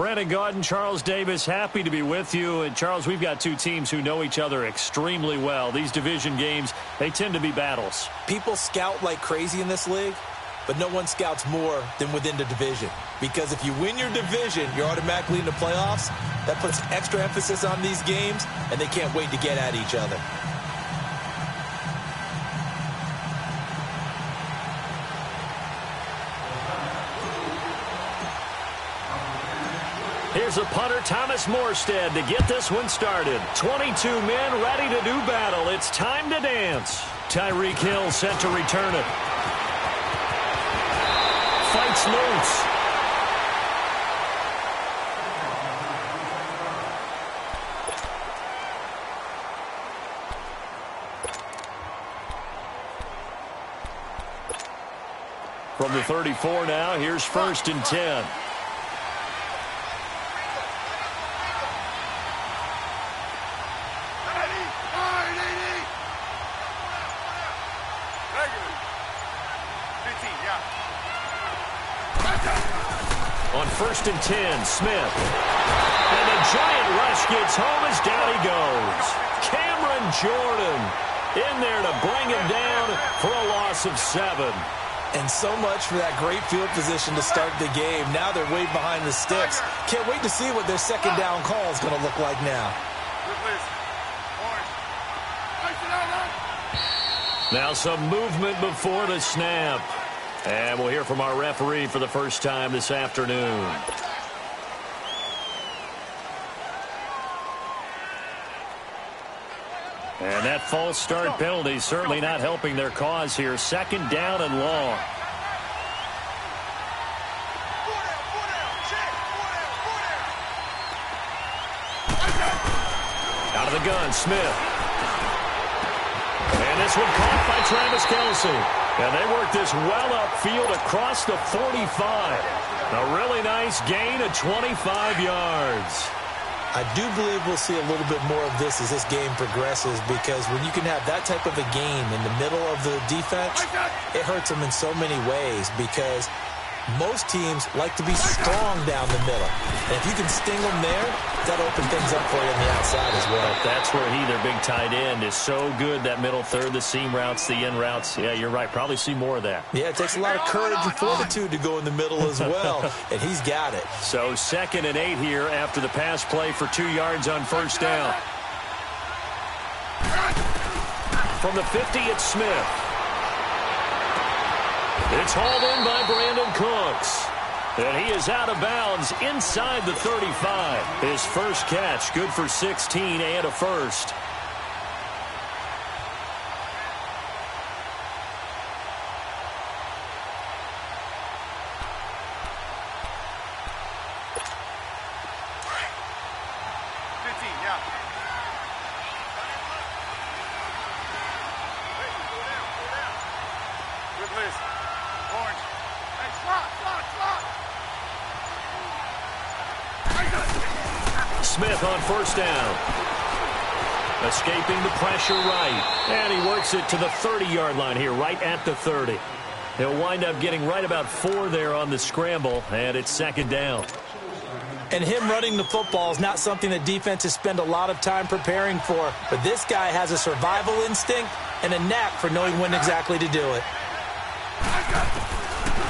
Brandon Gaudin, Charles Davis, happy to be with you. And, Charles, we've got two teams who know each other extremely well. These division games, they tend to be battles. People scout like crazy in this league, but no one scouts more than within the division. Because if you win your division, you're automatically in the playoffs. That puts extra emphasis on these games, and they can't wait to get at each other. Here's a punter, Thomas Morstead, to get this one started. 22 men ready to do battle. It's time to dance. Tyreek Hill set to return it. Fights loose. From the 34 now, here's 1st and 10. On 1st and 10, Smith. And the giant rush gets home as down he goes. Cameron Jordan in there to bring him down for a loss of 7. And so much for that great field position to start the game. Now they're way behind the sticks. Can't wait to see what their second down call is going to look like now. Now some movement before the snap. And we'll hear from our referee for the first time this afternoon. And that false start penalty certainly not helping their cause here. 2nd down and long. Out of the gun, Smith. And this one caught by Travis Kelce. And they work this well upfield across the 45. A really nice gain of 25 yards. I do believe we'll see a little bit more of this as this game progresses, because when you can have that type of a game in the middle of the defense, it hurts them in so many ways, because most teams like to be strong down the middle. And if you can sting them there, that'll open things up for you on the outside as well. That's where their big tight end, is so good, that middle third, the seam routes, the in routes. Yeah, you're right. Probably see more of that. Yeah, it takes a lot of courage and fortitude to go in the middle as well, and he's got it. So 2nd and 8 here after the pass play for 2 yards on 1st down. From the 50, it's Smith. It's hauled in by Brandon Cooks. And he is out of bounds inside the 35. His first catch, good for 16 and a first. Smith on 1st down. Escaping the pressure right. And he works it to the 30-yard line here, right at the 30. He'll wind up getting right about 4 there on the scramble, and it's 2nd down. And him running the football is not something that defenses spend a lot of time preparing for. But this guy has a survival instinct and a knack for knowing when exactly to do it.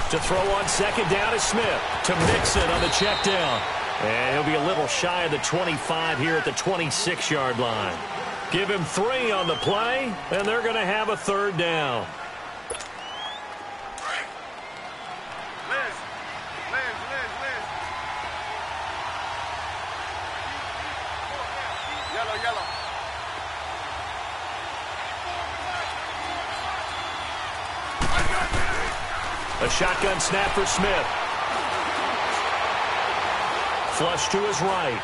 To throw on 2nd down is Smith. To Mixon on the check down. And he'll be a little shy of the 25 here at the 26-yard line. Give him 3 on the play, and they're going to have a 3rd down. A shotgun snap for Smith. Flush to his right.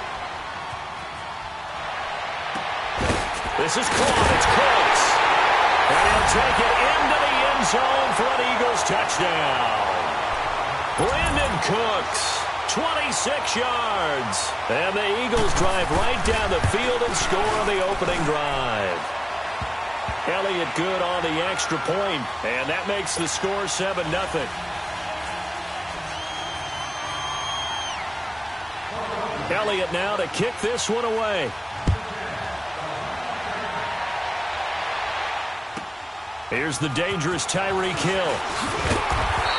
This is caught. It's Cooks. And he'll take it into the end zone for an Eagles touchdown. Brandon Cooks, 26 yards. And the Eagles drive right down the field and score on the opening drive. Elliott good on the extra point, and that makes the score 7-0. Elliott now to kick this one away. Here's the dangerous Tyreek Hill.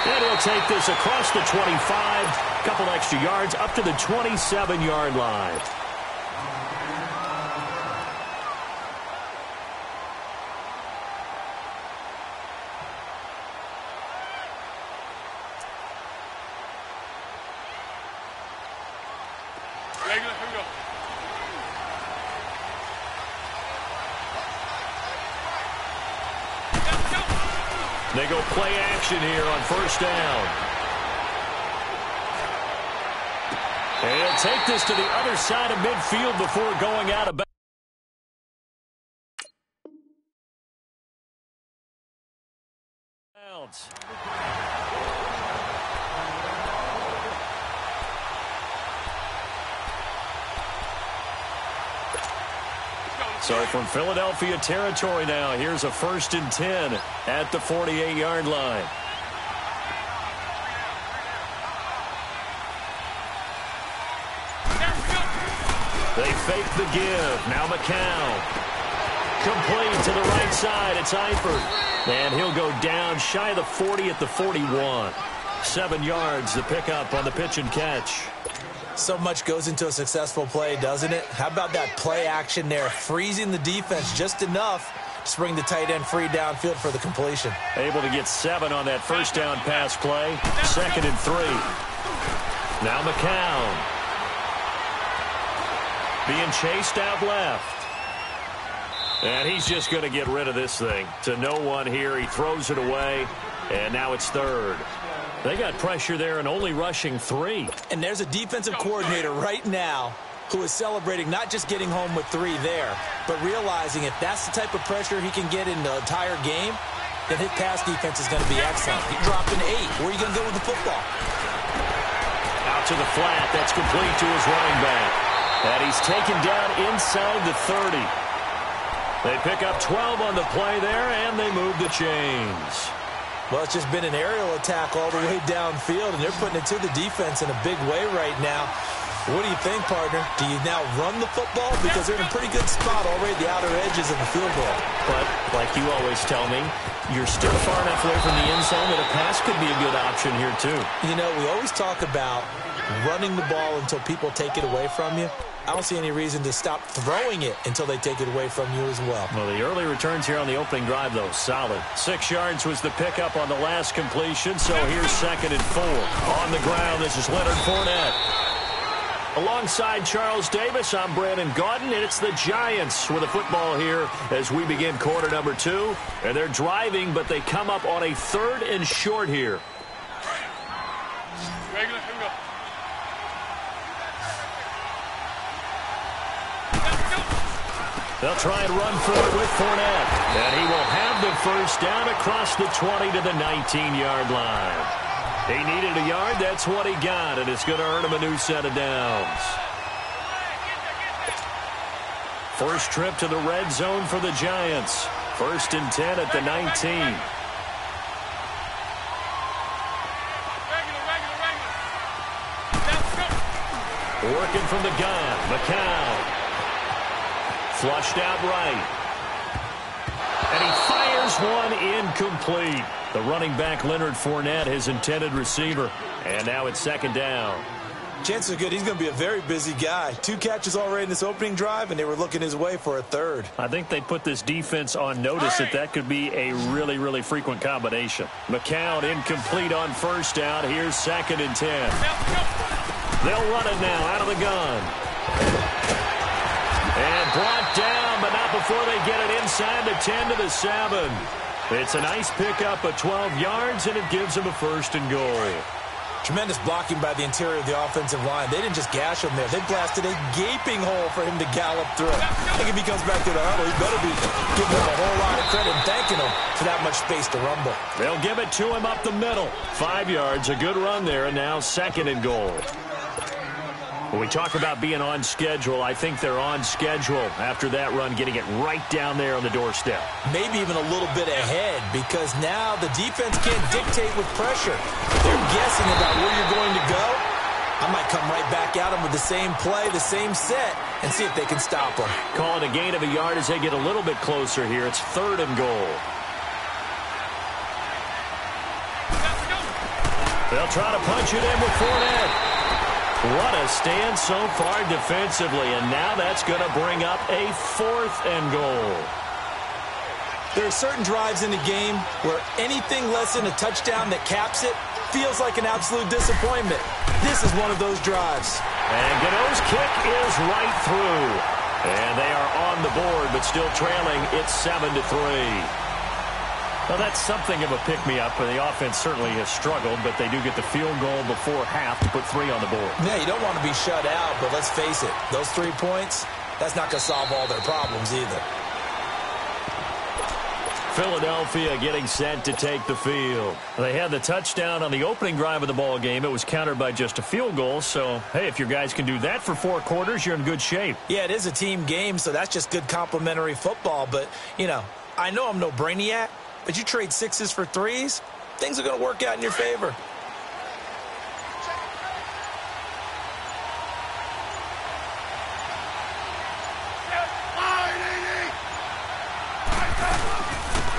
And he'll take this across the 25. A couple extra yards up to the 27-yard line. They go play action here on first down. And he'll take this to the other side of midfield before going out of bounds. So from Philadelphia territory now, here's a 1st and 10 at the 48-yard line. They fake the give. Now McCown. Complete to the right side. It's Eifert. And he'll go down shy of the 40 at the 41. 7 yards the pickup on the pitch and catch. So much goes into a successful play, doesn't it? How about that play action there, freezing the defense just enough to bring the tight end free downfield for the completion. Able to get 7 on that first down pass play. 2nd and 3. Now McCown. Being chased out left. And he's just going to get rid of this thing. To no one here. He throws it away. And now it's 3rd. They got pressure there and only rushing 3. And there's a defensive coordinator right now who is celebrating not just getting home with 3 there, but realizing if that's the type of pressure he can get in the entire game, then his pass defense is going to be excellent. He dropped an 8. Where are you going to go with the football? Out to the flat. That's complete to his running back. And he's taken down inside the 30. They pick up 12 on the play there, and they move the chains. Well, it's just been an aerial attack all the way downfield, and they're putting it to the defense in a big way right now. What do you think, partner? Do you now run the football? Because they're in a pretty good spot already at the outer edges of the field goal. But, like you always tell me, you're still far enough away from the end zone that a pass could be a good option here, too. You know, we always talk about running the ball until people take it away from you. I don't see any reason to stop throwing it until they take it away from you as well. Well, the early returns here on the opening drive, though, solid. 6 yards was the pickup on the last completion, so here's 2nd and 4. On the ground, this is Leonard Fournette. Alongside Charles Davis, I'm Brandon Gaudin, and it's the Giants with a football here as we begin quarter number 2. And they're driving, but they come up on a 3rd and short here. They'll try and run for it with Fournette. And he will have the first down across the 20 to the 19-yard line. He needed a yard. That's what he got, and it's going to earn him a new set of downs. First trip to the red zone for the Giants. 1st and 10 at the 19. Working from the gun, McCown. Flushed out right. And he fires one incomplete. The running back, Leonard Fournette, his intended receiver. And now it's 2nd down. Chances are good he's going to be a very busy guy. 2 catches already in this opening drive, and they were looking his way for a 3rd. I think they put this defense on notice that could be a really, really frequent combination. McCown incomplete on first down. Here's 2nd and 10. They'll run it now out of the gun. And brought down, but not before they get it inside the 10 to the 7. It's a nice pickup of 12 yards, and it gives them a 1st and goal. Tremendous blocking by the interior of the offensive line. They didn't just gash him there. They blasted a gaping hole for him to gallop through. I think if he comes back to the huddle, he better be giving him a whole lot of credit and thanking him for that much space to rumble. They'll give it to him up the middle. 5 yards, a good run there, and now 2nd and goal. When we talk about being on schedule, I think they're on schedule after that run, getting it right down there on the doorstep. Maybe even a little bit ahead, because now the defense can't dictate with pressure. They're guessing about where you're going to go, I might come right back at them with the same play, the same set, and see if they can stop them. Call it a gain of a yard as they get a little bit closer here. It's 3rd and goal. They'll try to punch it in with Fournette. What a stand so far defensively, and now that's going to bring up a 4th and goal. There are certain drives in the game where anything less than a touchdown that caps it feels like an absolute disappointment. This is one of those drives. And Gano's kick is right through. And they are on the board, but still trailing. It's 7-3. Well, that's something of a pick-me-up. The offense certainly has struggled, but they do get the field goal before half to put 3 on the board. Yeah, you don't want to be shut out, but let's face it. Those 3 points, that's not going to solve all their problems either. Philadelphia getting set to take the field. They had the touchdown on the opening drive of the ball game. It was countered by just a field goal. So, hey, if your guys can do that for 4 quarters, you're in good shape. Yeah, it is a team game, so that's just good complimentary football. But, you know, I know I'm no brainiac, but you trade 6s for 3s, things are going to work out in your favor.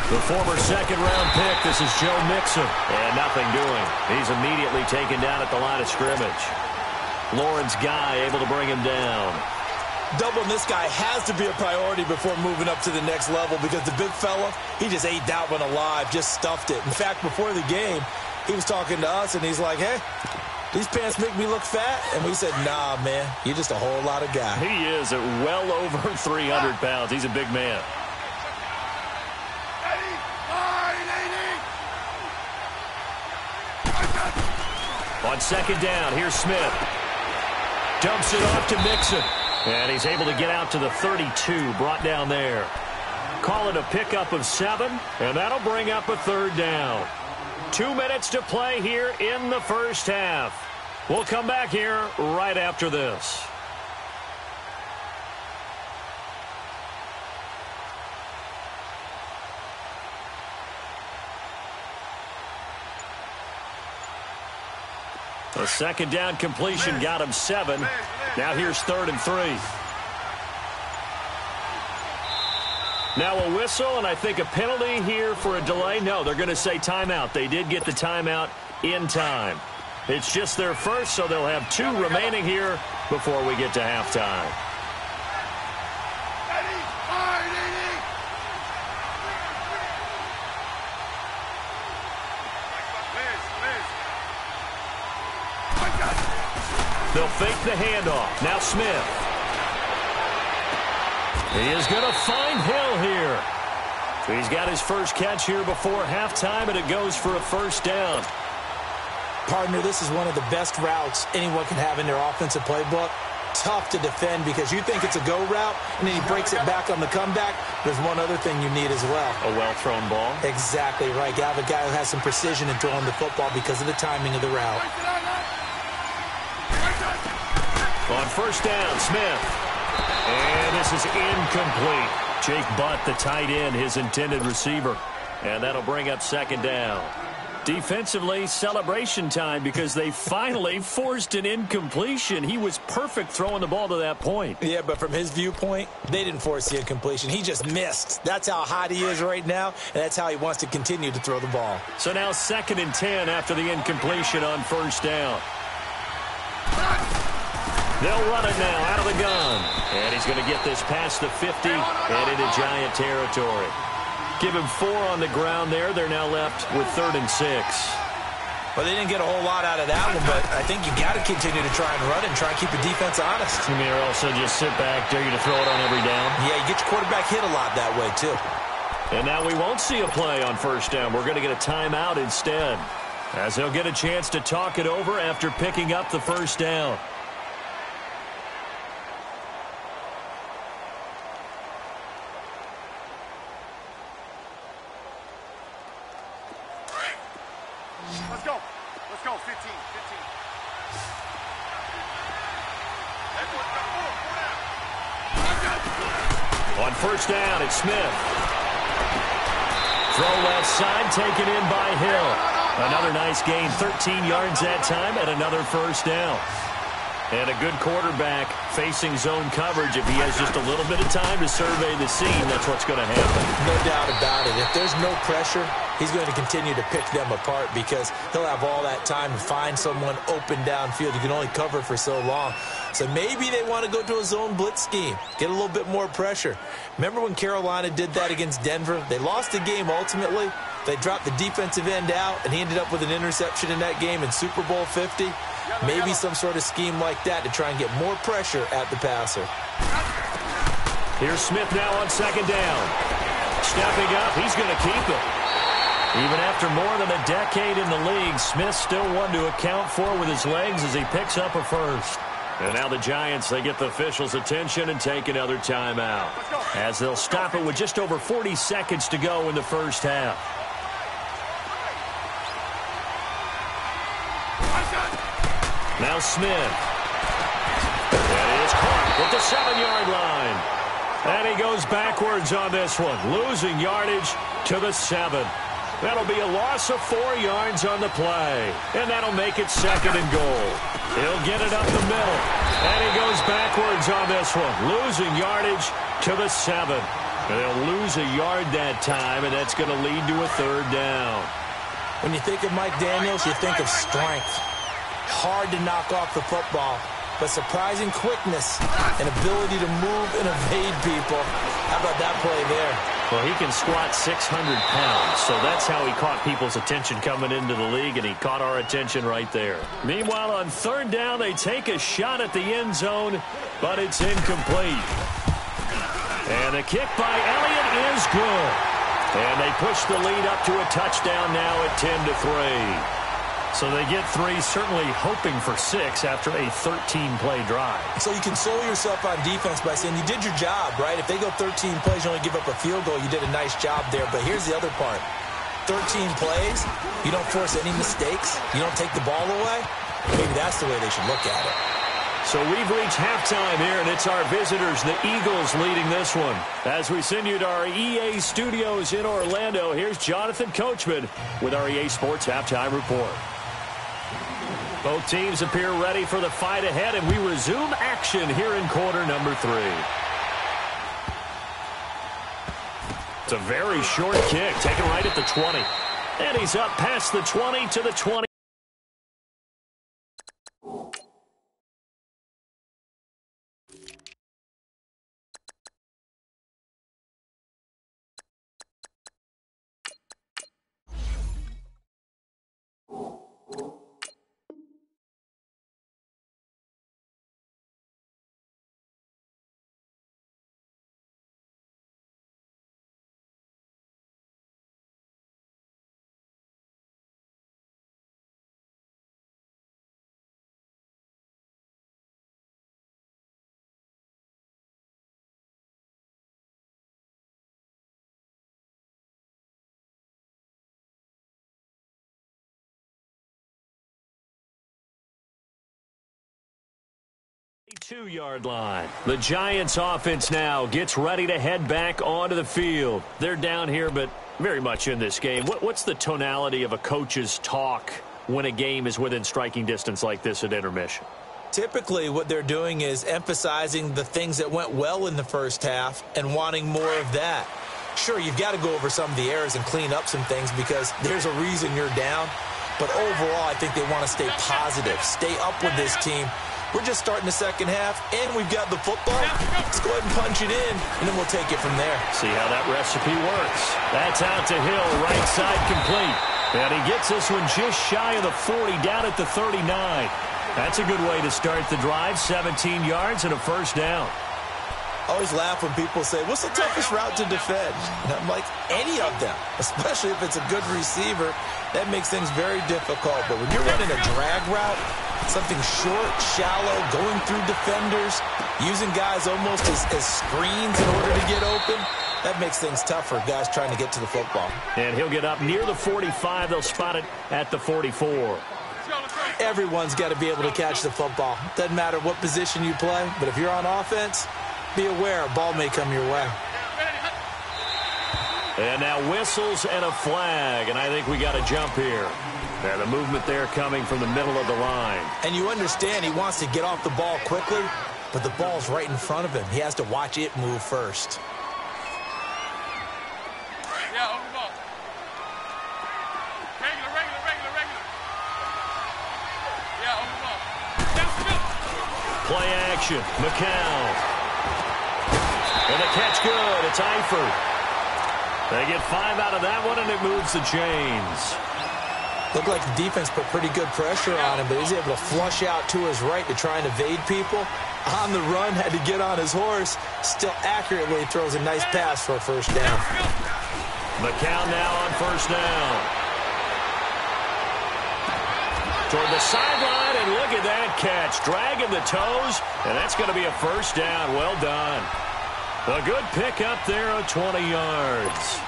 The former 2nd-round pick, this is Joe Mixon. And nothing doing. He's immediately taken down at the line of scrimmage. Lawrence Guy able to bring him down. Doubling this guy has to be a priority before moving up to the next level because the big fella, he just ate that one alive, just stuffed it. In fact, before the game, he was talking to us, and he's like, hey, these pants make me look fat. And we said, nah, man, you're just a whole lot of guy. He is at well over 300 pounds. He's a big man. On 2nd down, here's Smith. Dumps it off to Mixon. And he's able to get out to the 32, brought down there. Call it a pickup of 7, and that'll bring up a 3rd down. 2 minutes to play here in the first half. We'll come back here right after this. A 2nd down completion got him 7. Now here's 3rd and 3. Now a whistle, and I think a penalty here for a delay. No, they're going to say timeout. They did get the timeout in time. It's just their first, so they'll have 2 remaining here before we get to halftime. They'll fake the handoff. Now Smith. He is going to find Hill here. He's got his first catch here before halftime, and it goes for a 1st down. Partner, this is one of the best routes anyone can have in their offensive playbook. Tough to defend because you think it's a go route, and then he breaks it back on the comeback. There's one other thing you need as well. A well-thrown ball. Exactly right. You have a guy who has some precision in throwing the football because of the timing of the route. On 1st down, Smith. And this is incomplete. Jake Butt, the tight end, his intended receiver. And that'll bring up 2nd down. Defensively, celebration time because they finally forced an incompletion. He was perfect throwing the ball to that point. Yeah, but from his viewpoint, they didn't force the incompletion. He just missed. That's how hot he is right now, and that's how he wants to continue to throw the ball. So now 2nd and 10 after the incompletion on 1st down. They'll run it now out of the gun. And he's going to get this past the 50 and into Giant territory. Give him 4 on the ground there. They're now left with 3rd and 6. Well, they didn't get a whole lot out of that one, but I think you got to continue to try and run and try and keep the defense honest. You mean also just sit back, dare you to throw it on every down? Yeah, you get your quarterback hit a lot that way, too. And now we won't see a play on 1st down. We're going to get a timeout instead, as they'll get a chance to talk it over after picking up the 1st down. Let's go. 15. On 1st down, it's Smith. Throw left side, taken in by Hill. Another nice gain, 13 yards that time, and another 1st down. And a good quarterback facing zone coverage. If he has just a little bit of time to survey the scene, that's what's going to happen. No doubt about it. If there's no pressure, he's going to continue to pick them apart because he'll have all that time to find someone open downfield. You can only cover for so long. So maybe they want to go to a zone blitz scheme, get a little bit more pressure. Remember when Carolina did that against Denver? They lost the game ultimately. They dropped the defensive end out, and he ended up with an interception in that game in Super Bowl 50. Maybe some sort of scheme like that to try and get more pressure at the passer. Here's Smith now on second down. Stepping up, he's going to keep it. Even after more than a decade in the league, Smith still one to account for with his legs as he picks up a first. And now the Giants, they get the officials' attention and take another timeout, as they'll stop it with just over 40 seconds to go in the first half. Now Smith. That is caught with the 7-yard line. And he goes backwards on this one, losing yardage to the 7. That'll be a loss of 4 yards on the play. And that'll make it second and goal. He'll get it up the middle. And he goes backwards on this one, losing yardage to the 7. And they'll lose a yard that time, and that's going to lead to a third down. When you think of Mike Daniels, you think of strength. Hard to knock off the football, but surprising quickness and ability to move and evade people. How about that play there? Well, he can squat 600 pounds, so that's how he caught people's attention coming into the league, and he caught our attention right there. Meanwhile, on third down, they take a shot at the end zone, but it's incomplete. And the kick by Elliott is good. And they push the lead up to a touchdown now at 10-3. So they get 3, certainly hoping for 6 after a 13-play drive. So you console yourself on defense by saying you did your job, right? If they go 13 plays, you only give up a field goal, you did a nice job there. But here's the other part. 13 plays, you don't force any mistakes, you don't take the ball away. Maybe that's the way they should look at it. So we've reached halftime here, and it's our visitors, the Eagles, leading this one. As we send you to our EA studios in Orlando, here's Jonathan Coachman with our EA Sports Halftime Report. Both teams appear ready for the fight ahead, and we resume action here in quarter number 3. It's a very short kick, taken right at the 20. And he's up past the 20 to the 20. Two-yard line. The Giants offense now gets ready to head back onto the field. They're down here, but very much in this game. What's the tonality of a coach's talk when a game is within striking distance like this at intermission? Typically, what they're doing is emphasizing the things that went well in the first half and wanting more of that. Sure, you've got to go over some of the errors and clean up some things because there's a reason you're down. But overall, I think they want to stay positive, stay up with this team. We're just starting the second half, and we've got the football. Let's go ahead and punch it in, and then we'll take it from there. See how that recipe works. That's out to Hill, right side complete. And he gets this one just shy of the 40, down at the 39. That's a good way to start the drive, 17 yards and a first down. I always laugh when people say, what's the toughest route to defend? And I'm like, any of them, especially if it's a good receiver. That makes things very difficult. But when you're running a drag route, something short, shallow, going through defenders, using guys almost as screens in order to get open, that makes things tough for guys trying to get to the football. And he'll get up near the 45. They'll spot it at the 44. Everyone's got to be able to catch the football. Doesn't matter what position you play, but if you're on offense, be aware a ball may come your way. And now whistles and a flag, and I think we got a jump here. And the movement there coming from the middle of the line. And you understand he wants to get off the ball quickly, but the ball's right in front of him. He has to watch it move first. Yeah, over the ball. Regular. Yeah, over the ball. That's good. Play action. McCown. And the catch good. It's Eifert. They get 5 out of that one, and it moves the chains. Looked like the defense put pretty good pressure on him, but he's able to flush out to his right to try and evade people. On the run, had to get on his horse. Still accurately throws a nice pass for a first down. McCown now on first down. Toward the sideline, and look at that catch. Dragging the toes, and that's going to be a first down. Well done. A good pick up there of 20 yards.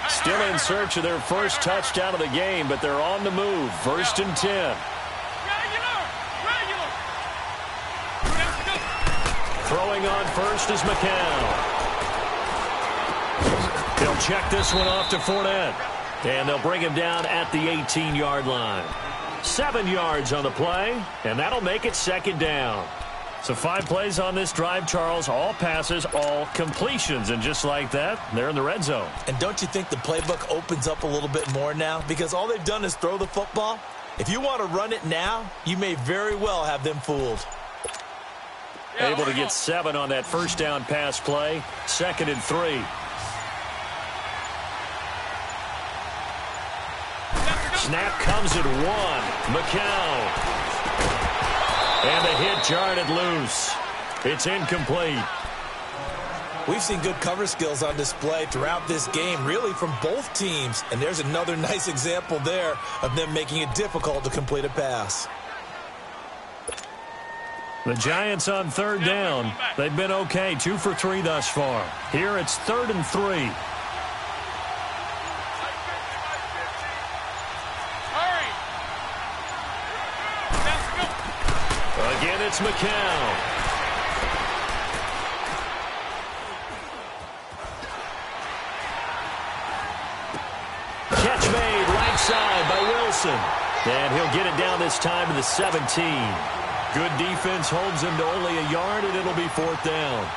Still in search of their first touchdown of the game, but they're on the move. 1st and 10. Throwing on first is McCown. He'll check this one off to Fournette. And they'll bring him down at the 18-yard line. 7 yards on the play, and that'll make it 2nd down. So 5 plays on this drive, Charles. All passes, all completions. And just like that, they're in the red zone. And don't you think the playbook opens up a little bit more now? Because all they've done is throw the football. If you want to run it now, you may very well have them fooled. Able to get 7 on that first down pass play. 2nd and 3. Snap comes at 1. McCown. And the hit jarred it loose. It's incomplete. We've seen good cover skills on display throughout this game, really from both teams. And there's another nice example there of them making it difficult to complete a pass. The Giants on 3rd down. They've been okay, 2 for 3 thus far. Here it's 3rd and 3. Again, it's McCown. Catch made right side by Wilson. And he'll get it down this time to the 17. Good defense holds him to only a yard, and it'll be 4th down.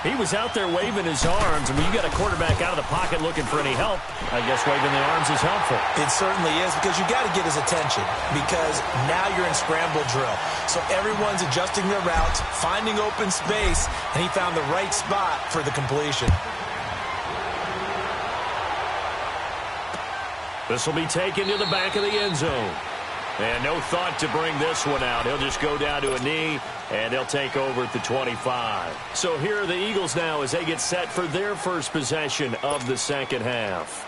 He was out there waving his arms, and when you got a quarterback out of the pocket looking for any help, I guess waving the arms is helpful. It certainly is, because you got to get his attention, because now you're in scramble drill. So everyone's adjusting their routes, finding open space, and he found the right spot for the completion. This will be taken to the back of the end zone. And no thought to bring this one out. He'll just go down to a knee, and they'll take over at the 25. So here are the Eagles now as they get set for their first possession of the second half.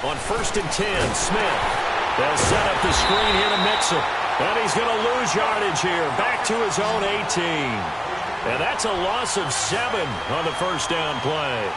On 1st and 10, Smith. They'll set up the screen here to mix him. And he's going to lose yardage here. Back to his own 18. And that's a loss of 7 on the first down play.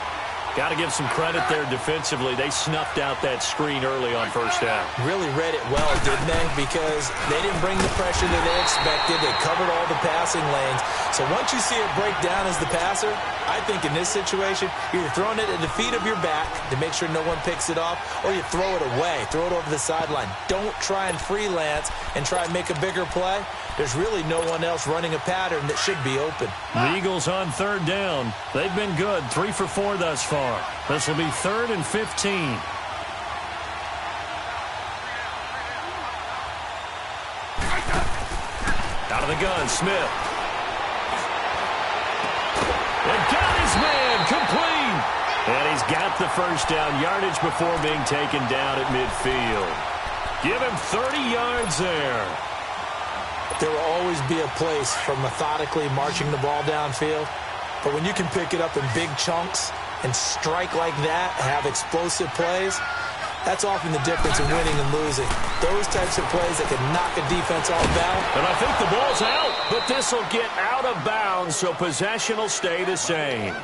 Got to give some credit there defensively. They snuffed out that screen early on first down. Really read it well, didn't they? Because they didn't bring the pressure that they expected. They covered all the passing lanes. So once you see it break down as the passer, I think in this situation, you're throwing it at the feet of your back to make sure no one picks it off, or you throw it away, throw it over the sideline. Don't try and freelance and try and make a bigger play. There's really no one else running a pattern that should be open. The Eagles on 3rd down. They've been good, 3 for 4 thus far. This will be 3rd and 15. Out of the gun, Smith. And got his man, complete. And he's got the first down yardage before being taken down at midfield. Give him 30 yards there. There will always be a place for methodically marching the ball downfield. But when you can pick it up in big chunks and strike like that, have explosive plays, That's often the difference in winning and losing. Those types of plays that can knock a defense off balance. And I think the ball's out, but this will get out of bounds, so possession will stay the same.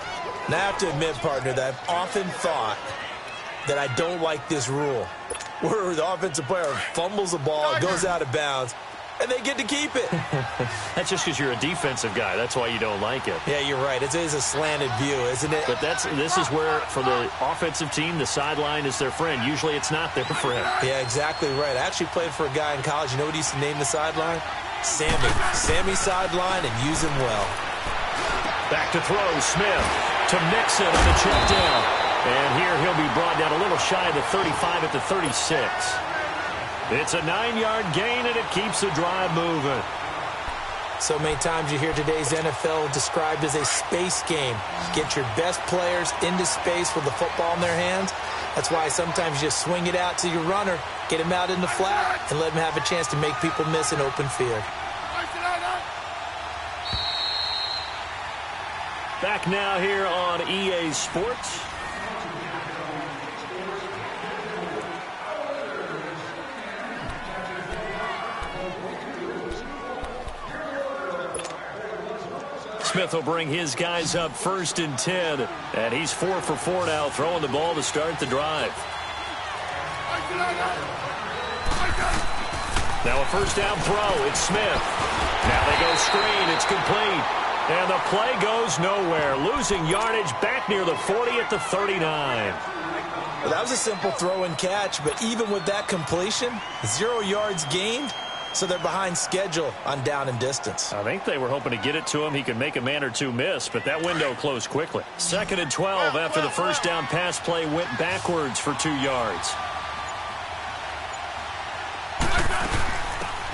Now, I have to admit, partner, that I've often thought that I don't like this rule, where the offensive player fumbles the ball, it goes out of bounds, and they get to keep it. That's just because you're a defensive guy. That's why you don't like it. Yeah, you're right. It is a slanted view, isn't it? But this is where, for the offensive team, the sideline is their friend. Usually it's not their friend. Yeah, exactly right. I actually played for a guy in college. You know what he used to name the sideline? Sammy. Sammy sideline, and use him well. Back to throw. Smith to Mixon on the check down. And here he'll be brought down a little shy of the 35 at the 36. It's a 9-yard gain, and it keeps the drive moving. So many times you hear today's NFL described as a space game. Get your best players into space with the football in their hands. That's why sometimes you just swing it out to your runner, get him out in the flat, and let him have a chance to make people miss an open field. Back now here on EA Sports. Smith will bring his guys up 1st and 10. And he's 4 for 4 now, throwing the ball to start the drive. Now a first down throw. It's Smith. Now they go screen. It's complete. And the play goes nowhere. Losing yardage back near the 40 at the 39. Well, that was a simple throw and catch, but even with that completion, 0 yards gained. So they're behind schedule on down and distance. I think they were hoping to get it to him. He could make a man or two miss, but that window closed quickly. 2nd and 12 after the first down pass play went backwards for 2 yards.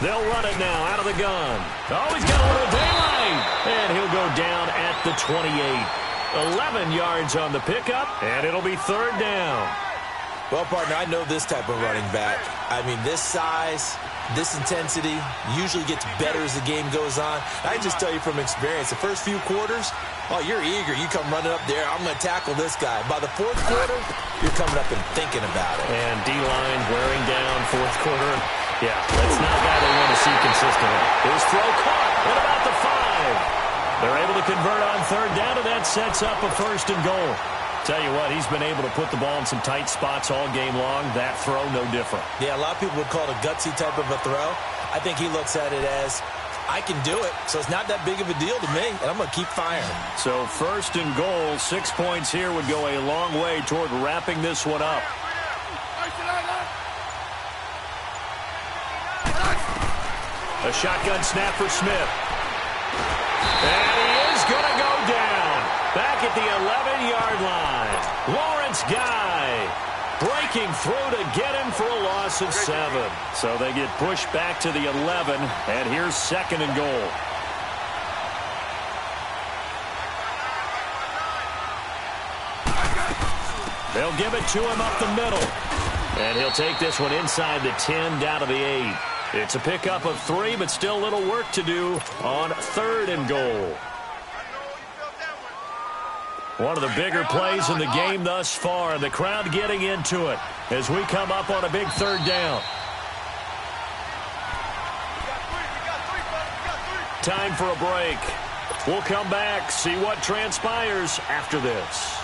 They'll run it now out of the gun. Oh, he's got a little daylight. And he'll go down at the 28. 11 yards on the pickup, and it'll be 3rd down. Well, partner, I know this type of running back. I mean, this size, this intensity usually gets better as the game goes on. I just tell you from experience, the first few quarters, oh, you're eager. You come running up there, I'm going to tackle this guy. By the 4th quarter, you're coming up and thinking about it. And D-line wearing down 4th quarter. Yeah, that's not a guy they want to see consistently. His throw caught at about the 5. They're able to convert on 3rd down, and that sets up a 1st and goal. Tell you what, he's been able to put the ball in some tight spots all game long. That throw, no different. Yeah, a lot of people would call it a gutsy type of a throw. I think he looks at it as, I can do it, so it's not that big of a deal to me, and I'm going to keep firing. So 1st and goal, 6 points here would go a long way toward wrapping this one up. A shotgun snap for Smith. And he is going to go down. Back at the 11-yard line. Lawrence Guy breaking through to get him for a loss of 7. So they get pushed back to the 11, and here's 2nd and goal. They'll give it to him up the middle. And he'll take this one inside the 10 down to the 8. It's a pickup of 3, but still a little work to do on 3rd and goal. One of the bigger plays in the game thus far, and the crowd getting into it as we come up on a big 3rd down. Time for a break. We'll come back, see what transpires after this.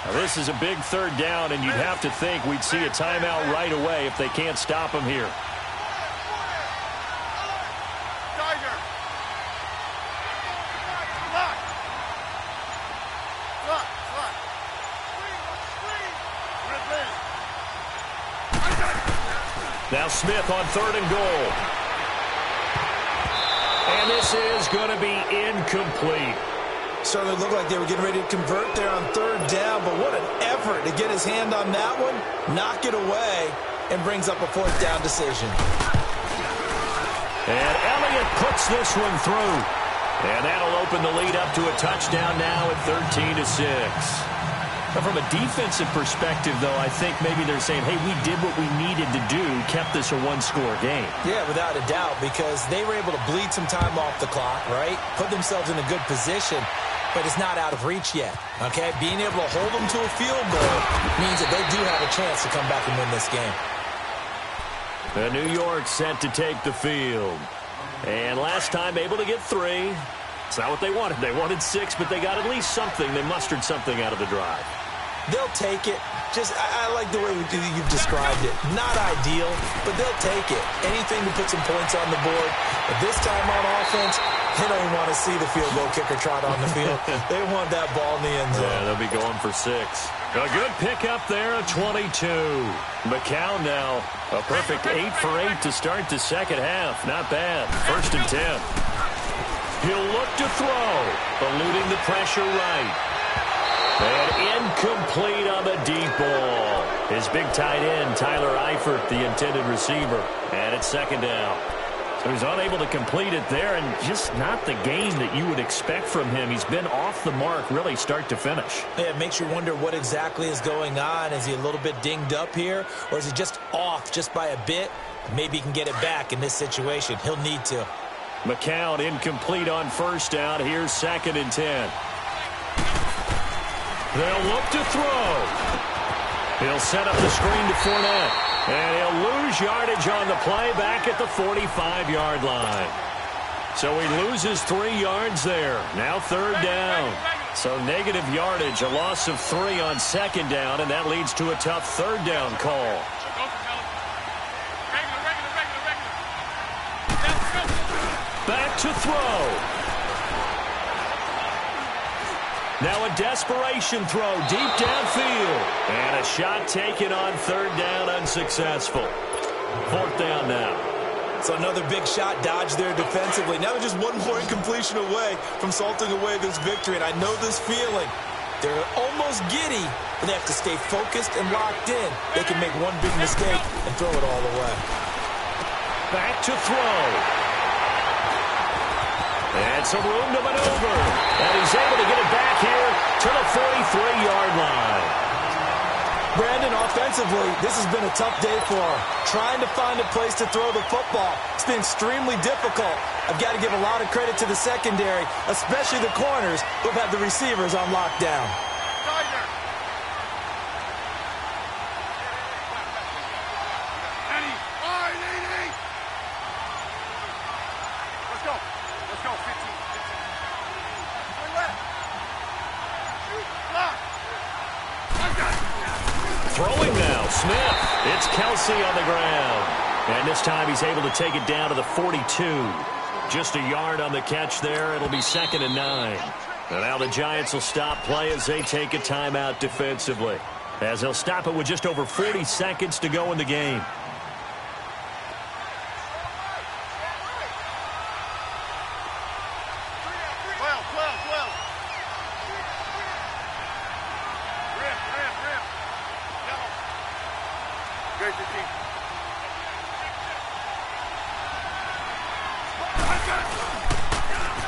Now, this is a big 3rd down, and you'd have to think we'd see a timeout right away if they can't stop him here. Now Smith on 3rd and goal. And this is going to be incomplete. Certainly looked like they were getting ready to convert there on 3rd down, but what an effort to get his hand on that one, knock it away, and brings up a 4th down decision. And Elliott puts this one through. And that'll open the lead up to a touchdown now at 13-6. But from a defensive perspective, though, I think maybe they're saying, hey, we did what we needed to do, kept this a one-score game. Yeah, without a doubt, because they were able to bleed some time off the clock, right? Put themselves in a good position, but it's not out of reach yet, okay? Being able to hold them to a field goal means that they do have a chance to come back and win this game. New York set to take the field. And last time able to get 3. It's not what they wanted. They wanted 6, but they got at least something. They mustered something out of the drive. They'll take it. I like the way you've described it. Not ideal, but they'll take it. Anything to put some points on the board. But this time on offense, they don't even want to see the field goal kicker trot on the field. They want that ball in the end zone. Yeah, they'll be going for 6. A good pickup there at 22. McCown now a perfect 8 for 8 to start the second half. Not bad. 1st and 10. He'll look to throw, eluding the pressure right. And incomplete on the deep ball. His big tight end, Tyler Eifert, the intended receiver. And it's 2nd down. So he's unable to complete it there, and just not the game that you would expect from him. He's been off the mark, really, start to finish. Yeah, it makes you wonder what exactly is going on. Is he a little bit dinged up here, or is he just off just by a bit? Maybe he can get it back in this situation. He'll need to. McCown incomplete on 1st down. Here's 2nd and 10. They'll look to throw. He'll set up the screen to Fournette. And he'll lose yardage on the play back at the 45-yard line. So he loses 3 yards there. Now 3rd down. So negative yardage, a loss of 3 on 2nd down, and that leads to a tough 3rd down call. Back to throw. Now a desperation throw deep downfield. And a shot taken on 3rd down, unsuccessful. 4th down now. So another big shot dodged there defensively. Now they're just 1 more incompletion away from salting away this victory. And I know this feeling. They're almost giddy, but they have to stay focused and locked in. They can make one big mistake and throw it all away. Back to throw. And some room to maneuver. And he's able to get it back here to the 43-yard line. Brandon, offensively, this has been a tough day for him. Trying to find a place to throw the football. It's been extremely difficult. I've got to give a lot of credit to the secondary, especially the corners who've had the receivers on lockdown. Throwing now, Smith. It's Kelsey on the ground. And this time he's able to take it down to the 42. Just a yard on the catch there. It'll be 2nd and 9. And now the Giants will stop play as they take a timeout defensively. As they'll stop it with just over 40 seconds to go in the game.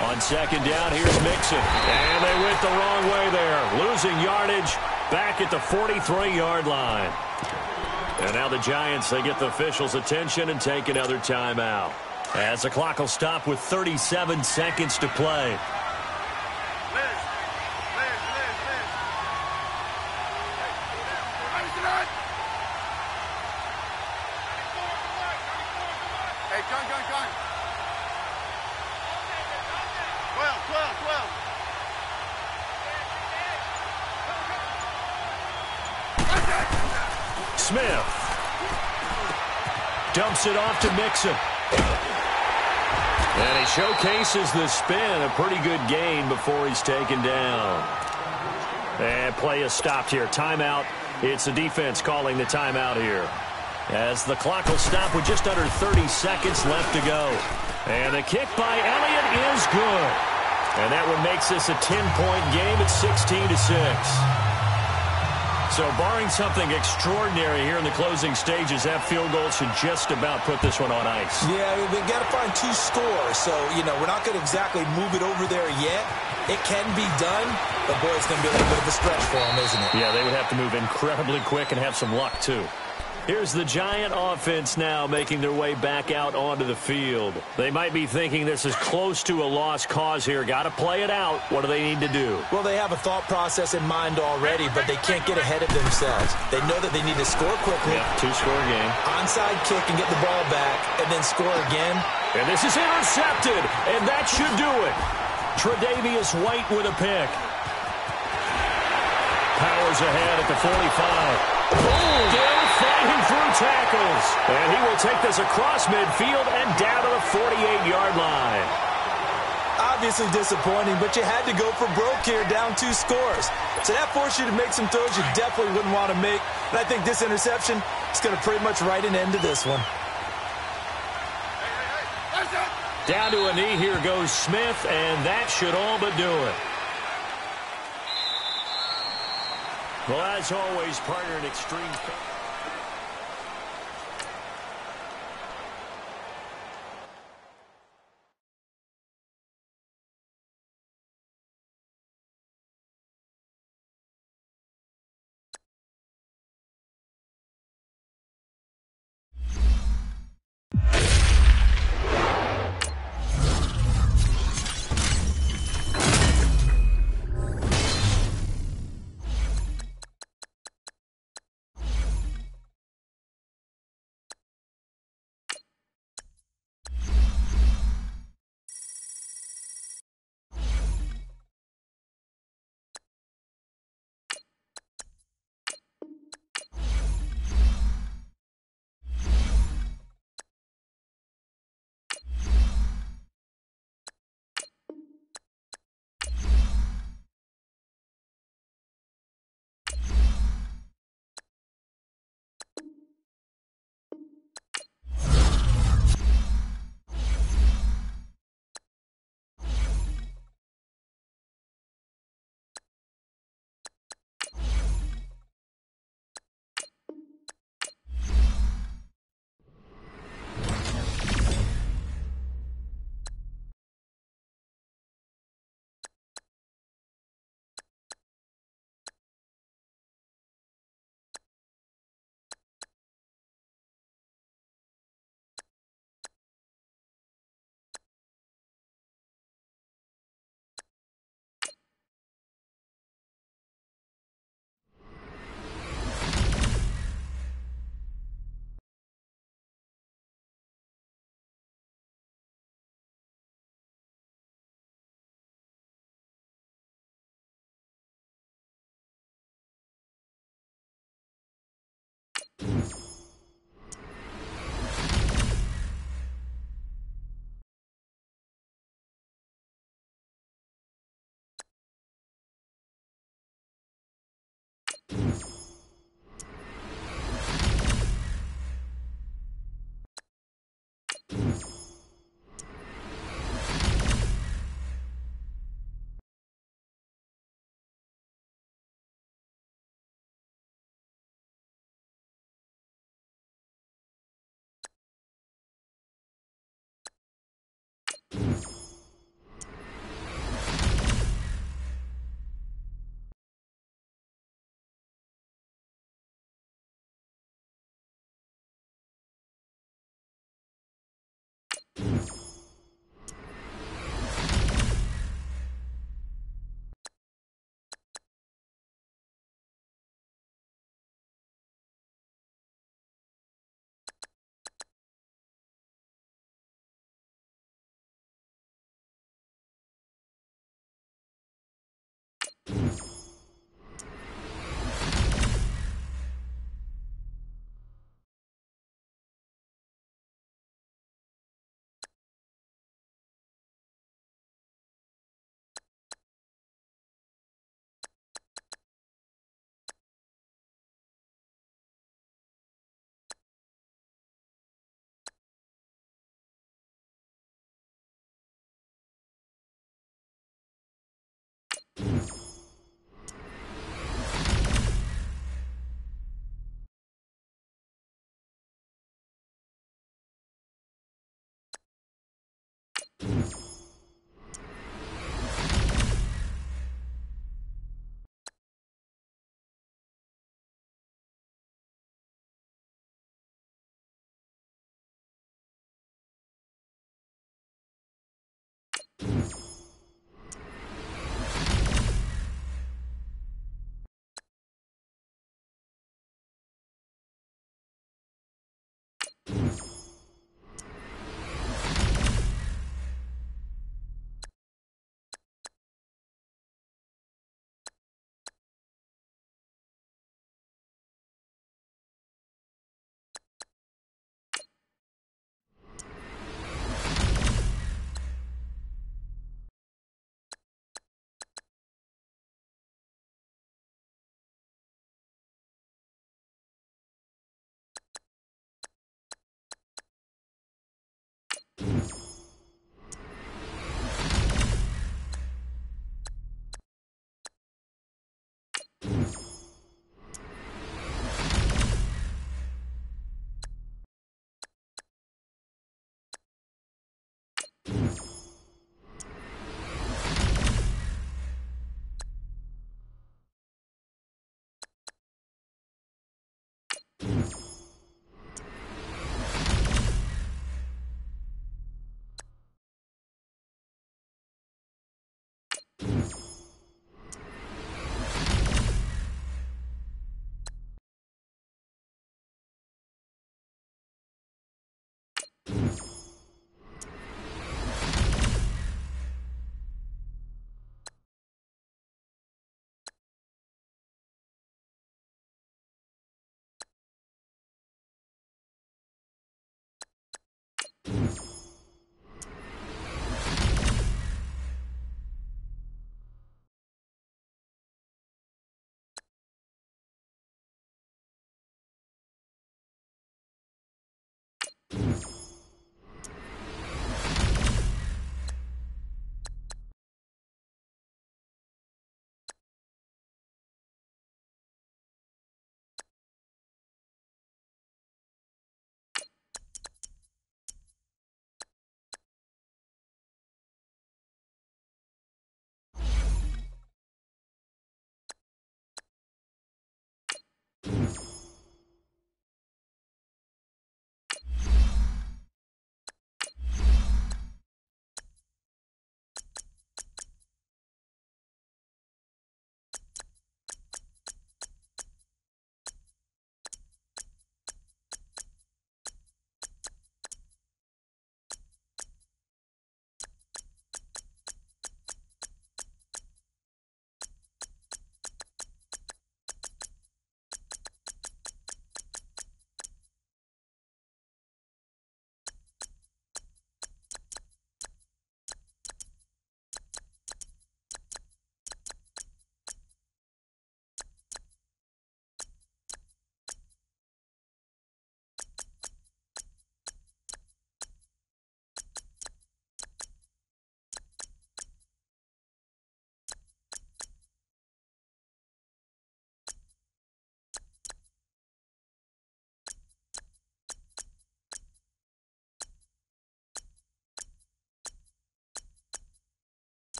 On 2nd down, here's Mixon. And they went the wrong way there. Losing yardage back at the 43-yard line. And now the Giants, they get the officials' attention and take another timeout. As the clock will stop with 37 seconds to play. Smith dumps it off to Mixon. And he showcases the spin. A pretty good gain before he's taken down. And play is stopped here. Timeout. It's the defense calling the timeout here. As the clock will stop with just under 30 seconds left to go. And the kick by Elliott is good. And that one makes this a 10-point game at 16-6. So barring something extraordinary here in the closing stages, that field goal should just about put this one on ice. Yeah, they've got to find 2 scores. So, we're not going to exactly move it over there yet. It can be done, but boy, it's going to be a little bit of a stretch for them, isn't it? Yeah, they would have to move incredibly quick and have some luck, too. Here's the Giant offense now making their way back out onto the field. They might be thinking this is close to a lost cause here. Got to play it out. What do they need to do? Well, they have a thought process in mind already, but they can't get ahead of themselves. They know that they need to score quickly. Yep, two-score game. Onside kick and get the ball back, and then score again. And this is intercepted, and that should do it. Tre'Davious White with a pick. Powers ahead at the 45. Still fighting through tackles. And he will take this across midfield and down to the 48-yard line. Obviously disappointing, but you had to go for broke here, down 2 scores. So that forced you to make some throws you definitely wouldn't want to make. And I think this interception is going to pretty much write an end to this one. Down to a knee, here goes Smith, and that should all but do it. Well, as always, partner in extreme.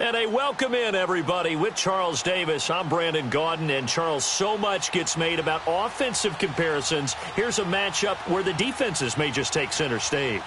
And a welcome in, everybody, with Charles Davis. I'm Brandon Gaudin, and Charles, so much gets made about offensive comparisons. Here's a matchup where the defenses may just take center stage.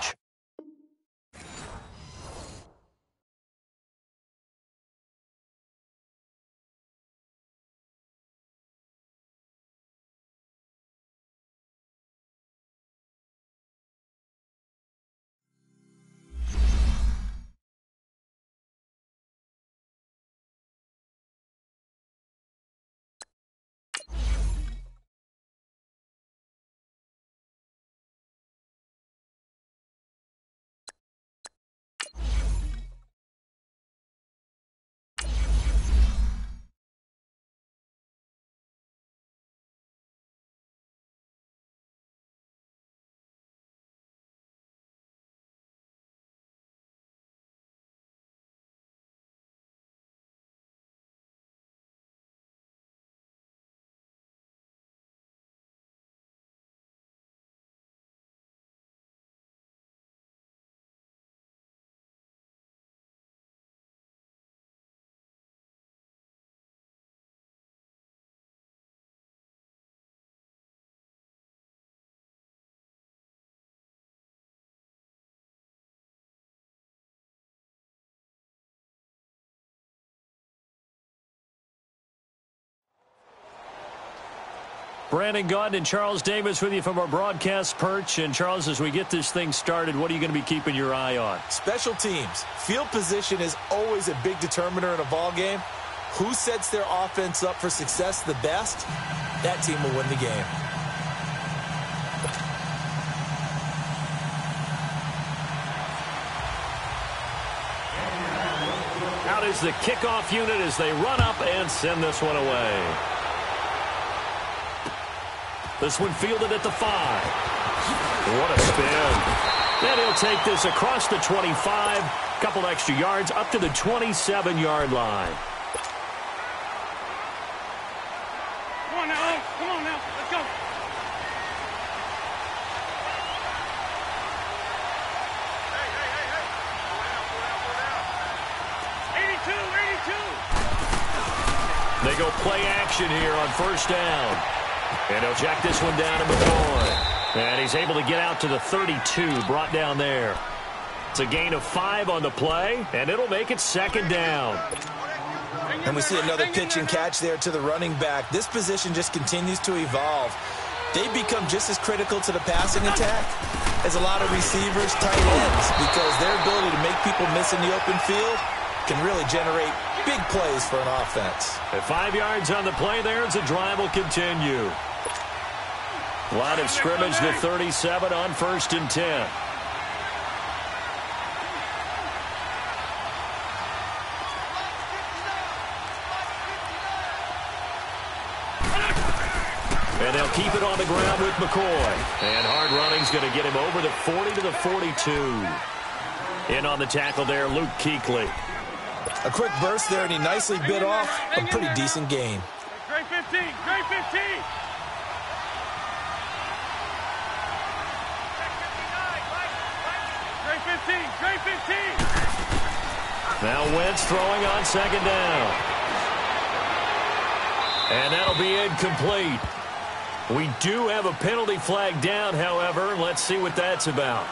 Brandon Gaudin and Charles Davis with you from our broadcast perch. And, Charles, as we get this thing started, what are you going to be keeping your eye on? Special teams. Field position is always a big determiner in a ball game. Who sets their offense up for success the best, that team will win the game. Out is the kickoff unit as they run up and send this one away. This one fielded at the 5. What a spin. And he'll take this across the 25. Couple extra yards up to the 27-yard line. Come on now. Come on now. Let's go. Hey. 82. They go play action here on first down. And he'll check this one down to McCoy. And he's able to get out to the 32, brought down there. It's a gain of 5 on the play, and it'll make it second down. And we see another pitch and catch there to the running back. This position just continues to evolve. They become just as critical to the passing attack as a lot of receivers, tight ends, because their ability to make people miss in the open field can really generate big plays for an offense. At 5 yards on the play there, as the drive will continue. Line of scrimmage to 37 on 1st and 10. And they'll keep it on the ground with McCoy. And hard running's going to get him over the 40 to the 42. In on the tackle there, Luke Kuechly. A quick burst there, and he nicely bit off a pretty decent gain. Great 15. Great 15. Great 15. Great 15. Now Wentz throwing on second down. And that'll be incomplete. We do have a penalty flag down, however. Let's see what that's about.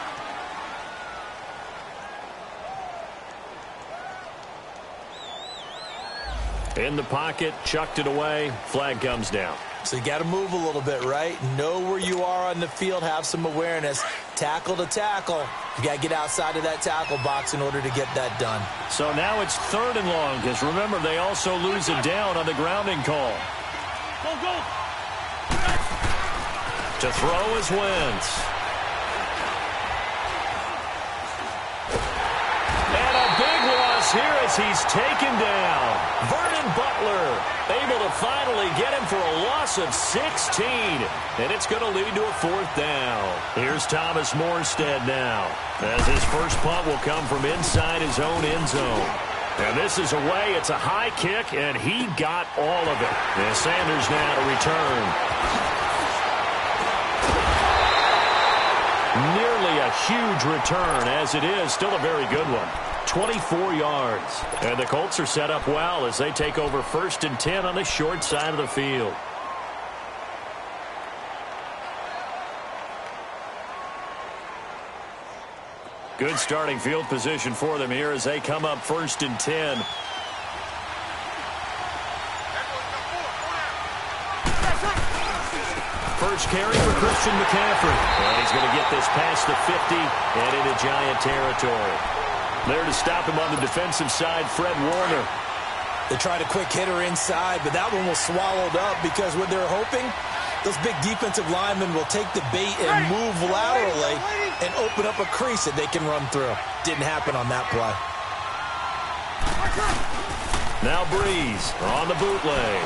In the pocket, chucked it away, flag comes down. So you got to move a little bit, right? Know where you are on the field, have some awareness. Tackle to tackle. You got to get outside of that tackle box in order to get that done. So now it's 3rd and long, because remember, they also lose it down on the grounding call. Go, go. To throw is Wentz. And a big loss here as he's taken down. Vernon Butler able to finally get him for a loss of 16. And it's going to lead to a 4th down. Here's Thomas Morstead now, as his first punt will come from inside his own end zone. And this is away. It's a high kick, and he got all of it. And Sanders now to return. Nearly a huge return, as it is still a very good one. 24 yards. And the Colts are set up well as they take over 1st and 10 on the short side of the field. Good starting field position for them here as they come up 1st and 10. First carry for Christian McCaffrey. And he's going to get this past the 50 and into Giant territory. There to stop him on the defensive side, Fred Warner. They tried a quick hitter inside, but that one was swallowed up because what they're hoping, those big defensive linemen will take the bait and move laterally and open up a crease that they can run through. Didn't happen on that play. Now Breeze on the bootleg.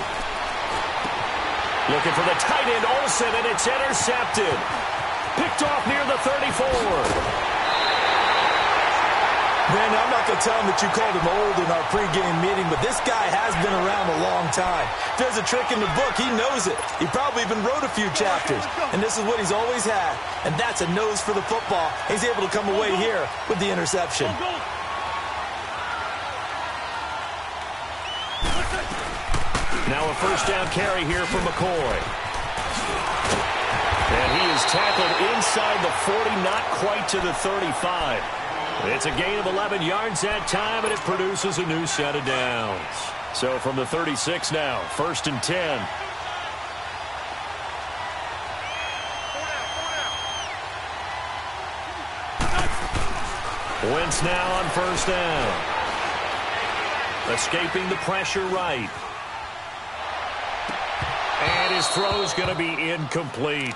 Looking for the tight end, Olsen, and it's intercepted. Picked off near the 34. Brandon, I'm not going to tell him that you called him old in our pregame meeting, but this guy has been around a long time. If there's a trick in the book, he knows it. He probably even wrote a few chapters, and this is what he's always had, and that's a nose for the football. He's able to come away here with the interception. Now a first down carry here for McCoy. And he is tackled inside the 40, not quite to the 35. It's a gain of 11 yards that time, and it produces a new set of downs. So from the 36 now, 1st and 10. Wentz now on 1st down. Escaping the pressure right. And his throw is going to be incomplete.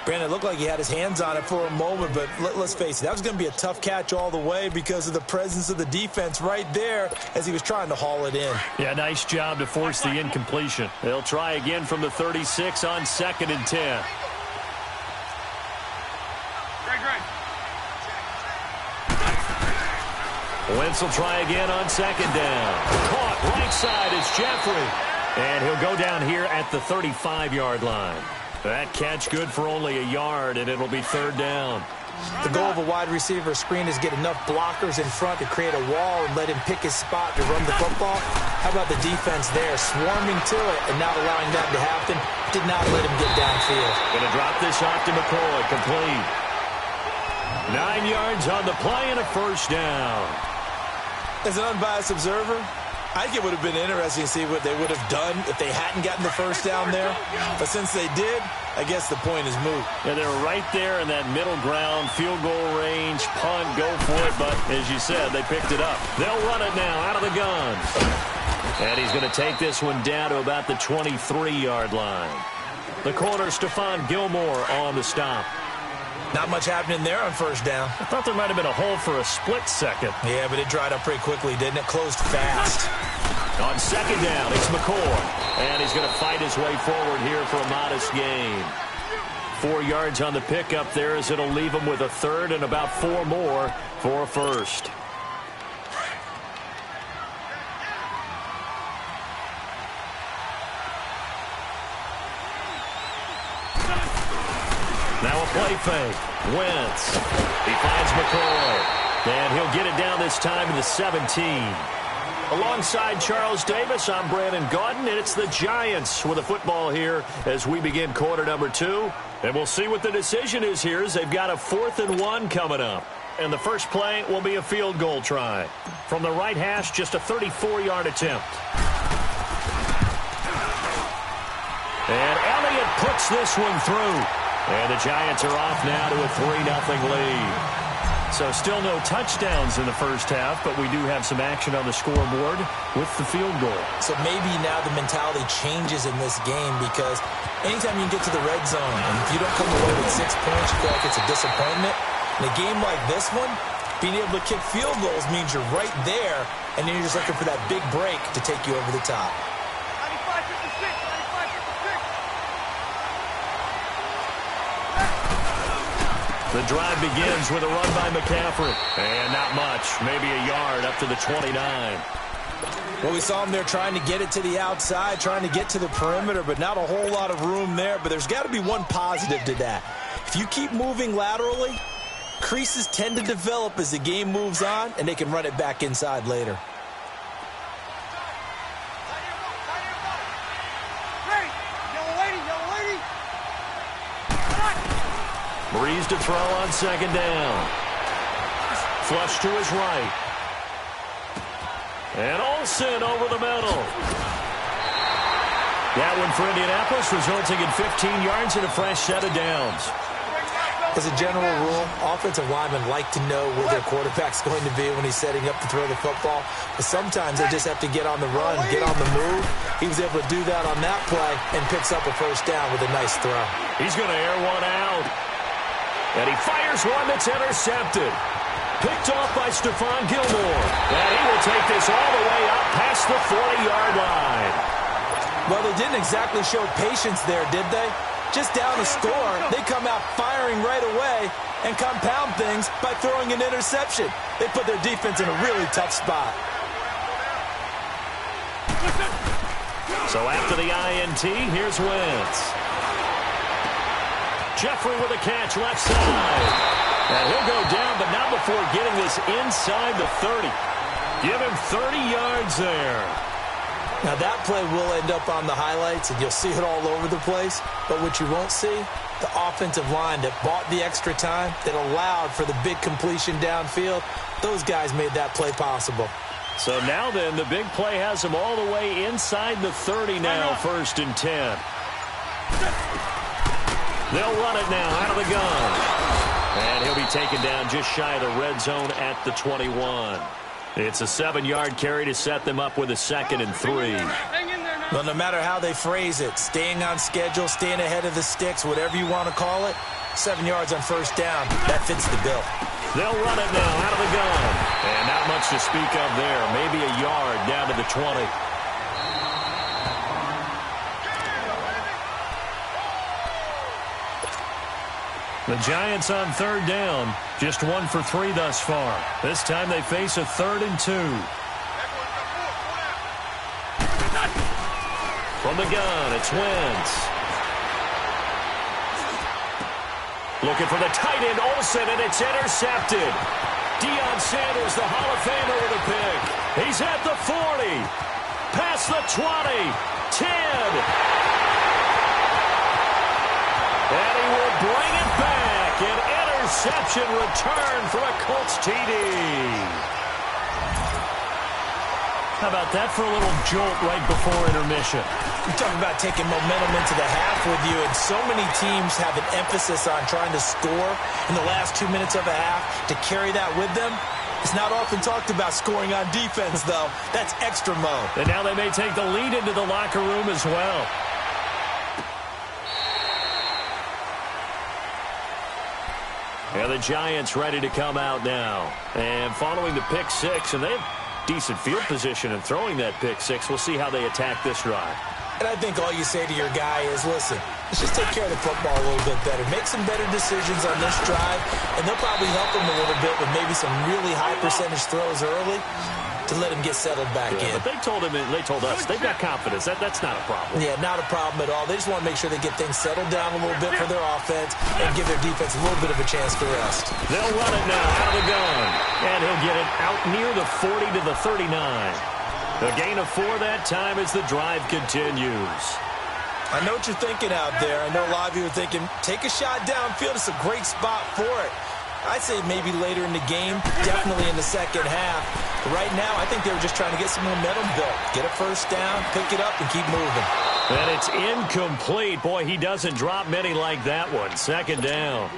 Brandon, it looked like he had his hands on it for a moment, but let's face it, that was going to be a tough catch all the way because of the presence of the defense right there as he was trying to haul it in. Yeah, nice job to force the incompletion. They'll try again from the 36 on 2nd and 10. Wentz will try again on 2nd down. Caught right side is Jeffrey. And he'll go down here at the 35-yard line. That catch good for only a yard, and it'll be 3rd down. The goal of a wide receiver screen is get enough blockers in front to create a wall and let him pick his spot to run the football. How about the defense there, swarming to it and not allowing that to happen? Did not let him get downfield. Going to drop this off to McCoy, complete. 9 yards on the play and a 1st down. As an unbiased observer, I think it would have been interesting to see what they would have done if they hadn't gotten the 1st down there. But since they did, I guess the point is moot. Yeah, they were right there in that middle ground, field goal range, punt, go for it. But as you said, they picked it up. They'll run it now out of the gun. And he's going to take this one down to about the 23-yard line. The corner, Stephon Gilmore on the stop. Not much happening there on 1st down. I thought there might have been a hole for a split second. Yeah, but it dried up pretty quickly, didn't it? Closed fast. On 2nd down, it's McCoy. And he's going to fight his way forward here for a modest gain. 4 yards on the pickup there as it'll leave him with a 3rd and about 4 more for a 1st. Now a play fake. Wentz. He finds McCoy. And he'll get it down this time to the 17. Alongside Charles Davis, I'm Brandon Gaudin, and it's the Giants with the football here as we begin quarter number 2. And we'll see what the decision is here as they've got a 4th and 1 coming up. And the first play will be a field goal try. From the right hash, just a 34-yard attempt. And Elliott puts this one through. And the Giants are off now to a 3-0 lead. So still no touchdowns in the first half, but we do have some action on the scoreboard with the field goal. So maybe now the mentality changes in this game because anytime you can get to the red zone, and if you don't come away with 6 points, you feel like it's a disappointment. In a game like this one, being able to kick field goals means you're right there, and then you're just looking for that big break to take you over the top. The drive begins with a run by McCaffrey. And not much, maybe a yard up to the 29. Well, we saw him there trying to get it to the outside, trying to get to the perimeter, but not a whole lot of room there. But there's got to be one positive to that. If you keep moving laterally, Creases tend to develop as the game moves on, and they can run it back inside later. Breeze to throw on second down. Flush to his right. And Olsen over the middle. That one for Indianapolis, resulting in 15 yards and a fresh set of downs. As a general rule, offensive linemen like to know where their quarterback's going to be when he's setting up to throw the football. But sometimes they just have to get on the run, get on the move. He was able to do that on that play and picks up a first down with a nice throw. He's going to air one out. And he fires one that's intercepted. Picked off by Stephon Gilmore. And he will take this all the way up past the 40-yard line. Well, they didn't exactly show patience there, did they? Just down a score, they come out firing right away and compound things by throwing an interception. They put their defense in a really tough spot. So after the INT, here's Wentz. Jeffrey with a catch left side. And he'll go down, but not before getting this inside the 30. Give him 30 yards there. Now, that play will end up on the highlights, and you'll see it all over the place. But what you won't see, the offensive line that bought the extra time, that allowed for the big completion downfield, those guys made that play possible. So now then, the big play has him all the way inside the 30 now, 1st and 10. They'll run it now out of the gun. And he'll be taken down just shy of the red zone at the 21. It's a 7-yard carry to set them up with a 2nd and 3. Well, no matter how they phrase it, staying on schedule, staying ahead of the sticks, whatever you want to call it, 7 yards on 1st down, that fits the bill. They'll run it now out of the gun. And not much to speak of there. Maybe a yard down to the 20. The Giants on 3rd down. Just 1 for 3 thus far. This time they face a 3rd and 2. From the gun, it's Wentz. Looking for the tight end, Olsen, and it's intercepted. Deion Sanders, the Hall of Famer, with a pick. He's at the 40. Past the 20. 10. And he will bring it back. An interception return for a Colts TD. How about that for a little jolt right before intermission? You're talking about taking momentum into the half with you, and so many teams have an emphasis on trying to score in the last 2 minutes of a half to carry that with them. It's not often talked about scoring on defense, though. That's extra mode. And now they may take the lead into the locker room as well. And the Giants ready to come out now. And following the pick six, and they have decent field position in throwing that pick six. We'll see how they attack this drive. And I think all you say to your guy is, listen, let's just take care of the football a little bit better. Make some better decisions on this drive, and they'll probably help him a little bit with maybe some really high percentage throws early to let him get settled back in. But they told us, they've got confidence. That's not a problem. Yeah, not a problem at all. They just want to make sure they get things settled down a little bit for their offense and give their defense a little bit of a chance to rest. They'll run it now out of the gun. And he'll get it out near the 40 to the 39. A gain of 4 that time as the drive continues. I know what you're thinking out there. I know a lot of you are thinking, take a shot downfield. It's a great spot for it. I'd say maybe later in the game, definitely in the second half. But right now, I think they were just trying to get some momentum built. Get a first down, pick it up, and keep moving. And it's incomplete. Boy, he doesn't drop many like that one. Second down.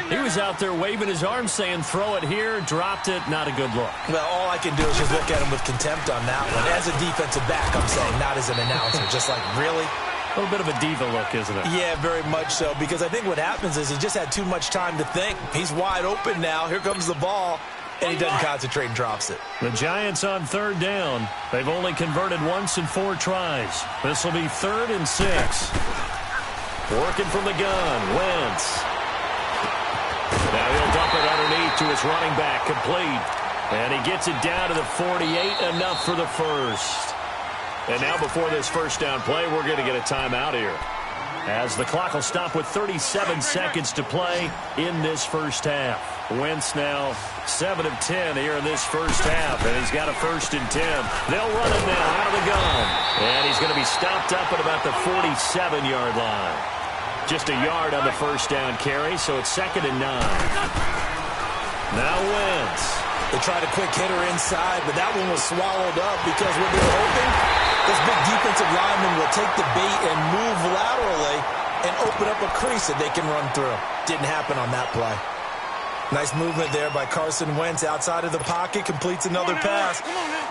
He was out there waving his arms saying, throw it here, dropped it, not a good look. Well, all I can do is just look at him with contempt on that one. As a defensive back, I'm saying, not as an announcer. Just like, really? A little bit of a diva look, isn't it? Yeah, very much so, because I think what happens is he just had too much time to think. He's wide open now. Here comes the ball, and he doesn't concentrate and drops it. The Giants on third down. They've only converted once in 4 tries. This will be 3rd and 6. Working from the gun, Wentz. Now he'll dump it underneath to his running back, complete. And he gets it down to the 48, enough for the first. And now before this first down play, we're going to get a timeout here. as the clock will stop with 37 seconds to play in this first half. Wentz now 7 of 10 here in this first half, and he's got a 1st and 10. They'll run it now out of the gun, and he's going to be stopped up at about the 47-yard line. Just a yard on the first down carry, so it's 2nd and 9. Now Wentz. They tried a quick hitter inside, but that one was swallowed up because when they're open, those big defensive linemen will take the bait and move laterally and open up a crease that they can run through. Didn't happen on that play. Nice movement there by Carson Wentz outside of the pocket, completes another pass.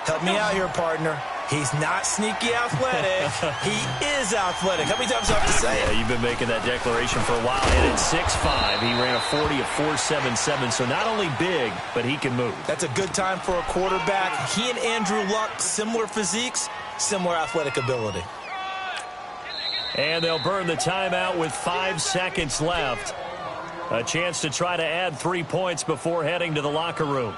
Help me out here, partner. He's not sneaky athletic. He is athletic. How many times do I have to say it? Yeah, you've been making that declaration for a while. And at 6'5", he ran a 40 of 4.77, so not only big, but he can move. That's a good time for a quarterback. He and Andrew Luck, similar physiques, similar athletic ability. And they'll burn the timeout with 5 seconds left. A chance to try to add 3 points before heading to the locker room.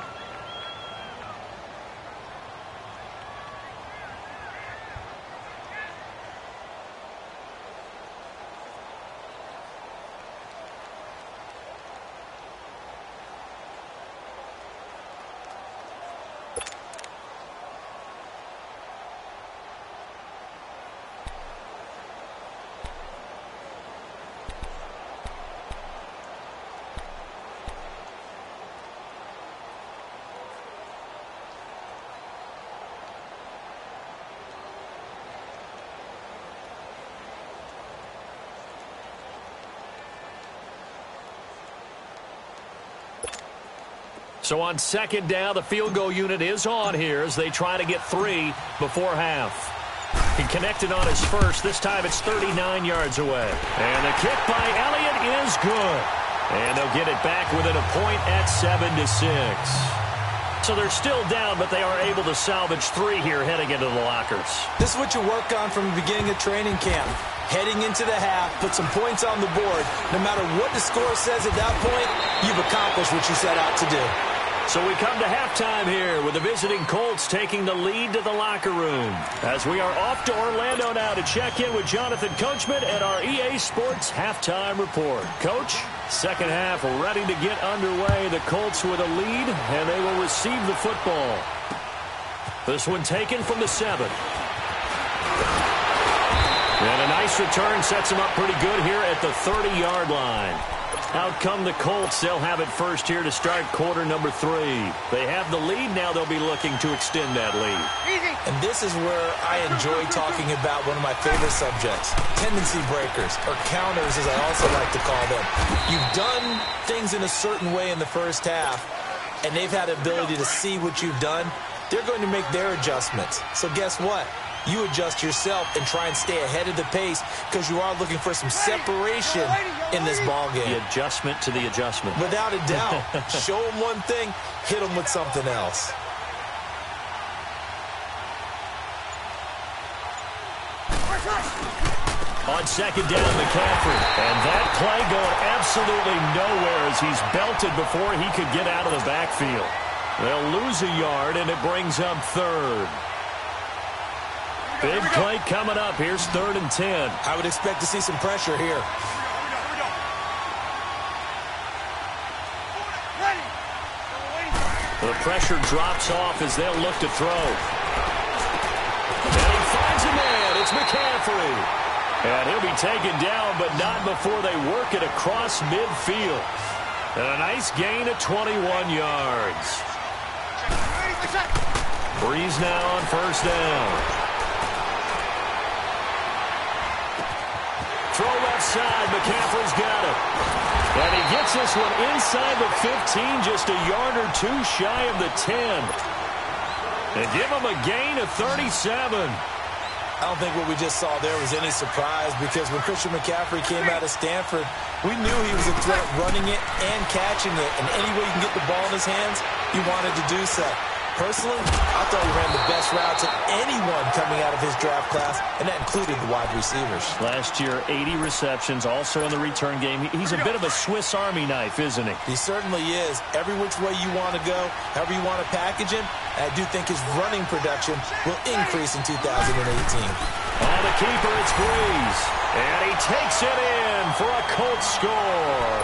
So on 2nd down, the field goal unit is on here as they try to get 3 before half. He connected on his first. This time it's 39 yards away. And the kick by Elliott is good. And they'll get it back within a point at 7-6. So they're still down, but they are able to salvage 3 here heading into the lockers. This is what you work on from the beginning of training camp. Heading into the half, put some points on the board. No matter what the score says at that point, you've accomplished what you set out to do. So we come to halftime here with the visiting Colts taking the lead to the locker room. As we are off to Orlando now to check in with Jonathan Coachman at our EA Sports Halftime Report. Coach, second half ready to get underway. The Colts with a lead, and they will receive the football. This one taken from the 7. And a nice return sets them up pretty good here at the 30-yard line. Out come the Colts. They'll have it first here to start quarter number 3. They have the lead. Now they'll be looking to extend that lead. And this is where I enjoy talking about one of my favorite subjects, tendency breakers, or counters as I also like to call them. You've done things in a certain way in the first half, and they've had the ability to see what you've done. They're going to make their adjustments. So guess what? You adjust yourself and try and stay ahead of the pace because you are looking for some separation in this ball game. The adjustment to the adjustment. Without a doubt. Show them one thing, hit them with something else. On second down, McCaffrey. And that play going absolutely nowhere as he's belted before he could get out of the backfield. They'll lose a yard, and it brings up 3rd. Big play coming up. Here's 3rd and 10. I would expect to see some pressure here. The pressure drops off as they'll look to throw. And he finds a man. It's McCaffrey. And he'll be taken down, but not before they work it across midfield. And a nice gain of 21 yards. Breeze now on first down. Throw left side. McCaffrey's got it. And he gets this one inside the 15, just a yard or 2 shy of the 10. And give him a gain of 37. I don't think what we just saw there was any surprise because when Christian McCaffrey came out of Stanford, we knew he was a threat running it and catching it. And any way you can get the ball in his hands, you wanted to do so. Personally, I thought he ran the best routes of anyone coming out of his draft class, and that included the wide receivers. Last year, 80 receptions, also in the return game. He's a bit of a Swiss Army knife, isn't he? He certainly is. Every which way you want to go, however you want to package him, I do think his running production will increase in 2018. On the keeper, it's Breeze. And he takes it in for a Colts score.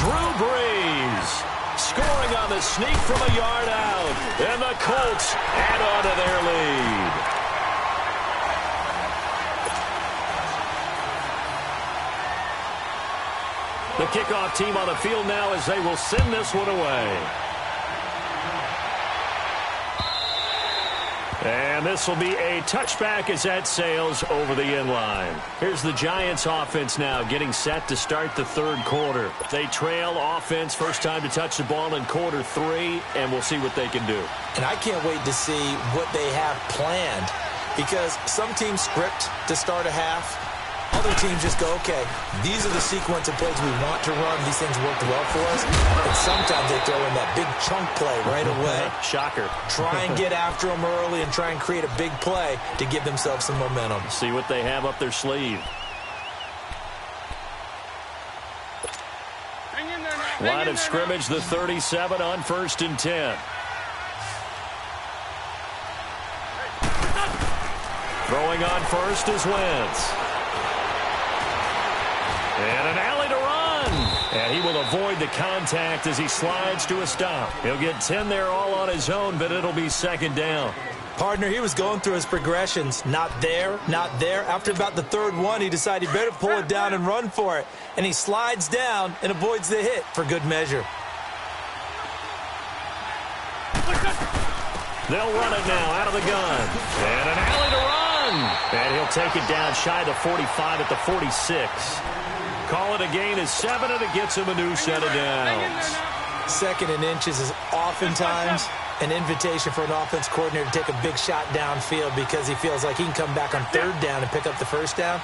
Drew Brees scoring on the sneak from a yard out. And the Colts add on to their lead. The kickoff team on the field now as they will send this one away. And this will be a touchback as that sails over the end line. Here's the Giants offense now getting set to start the third quarter. They trail offense, first time to touch the ball in quarter 3, and we'll see what they can do. And I can't wait to see what they have planned, because some teams script to start a half. Other teams just go, okay, these are the sequence of plays we want to run. These things worked well for us. And sometimes they throw in that big chunk play right away. Shocker. Try and get after them early and try and create a big play to give themselves some momentum. See what they have up their sleeve. Line of scrimmage, the 37 on 1st and 10. Throwing on first is Wentz. And an alley to run. And he will avoid the contact as he slides to a stop. He'll get 10 there all on his own, but it'll be second down. Partner, he was going through his progressions. Not there, not there. After about the third one, he decided he better pull it down and run for it. And he slides down and avoids the hit for good measure. They'll run it now out of the gun. And an alley to run. And he'll take it down shy of the 45 at the 46. Call it a gain of 7, and it gets him a new set of downs. Second and inches is oftentimes an invitation for an offense coordinator to take a big shot downfield because he feels like he can come back on third down and pick up the first down.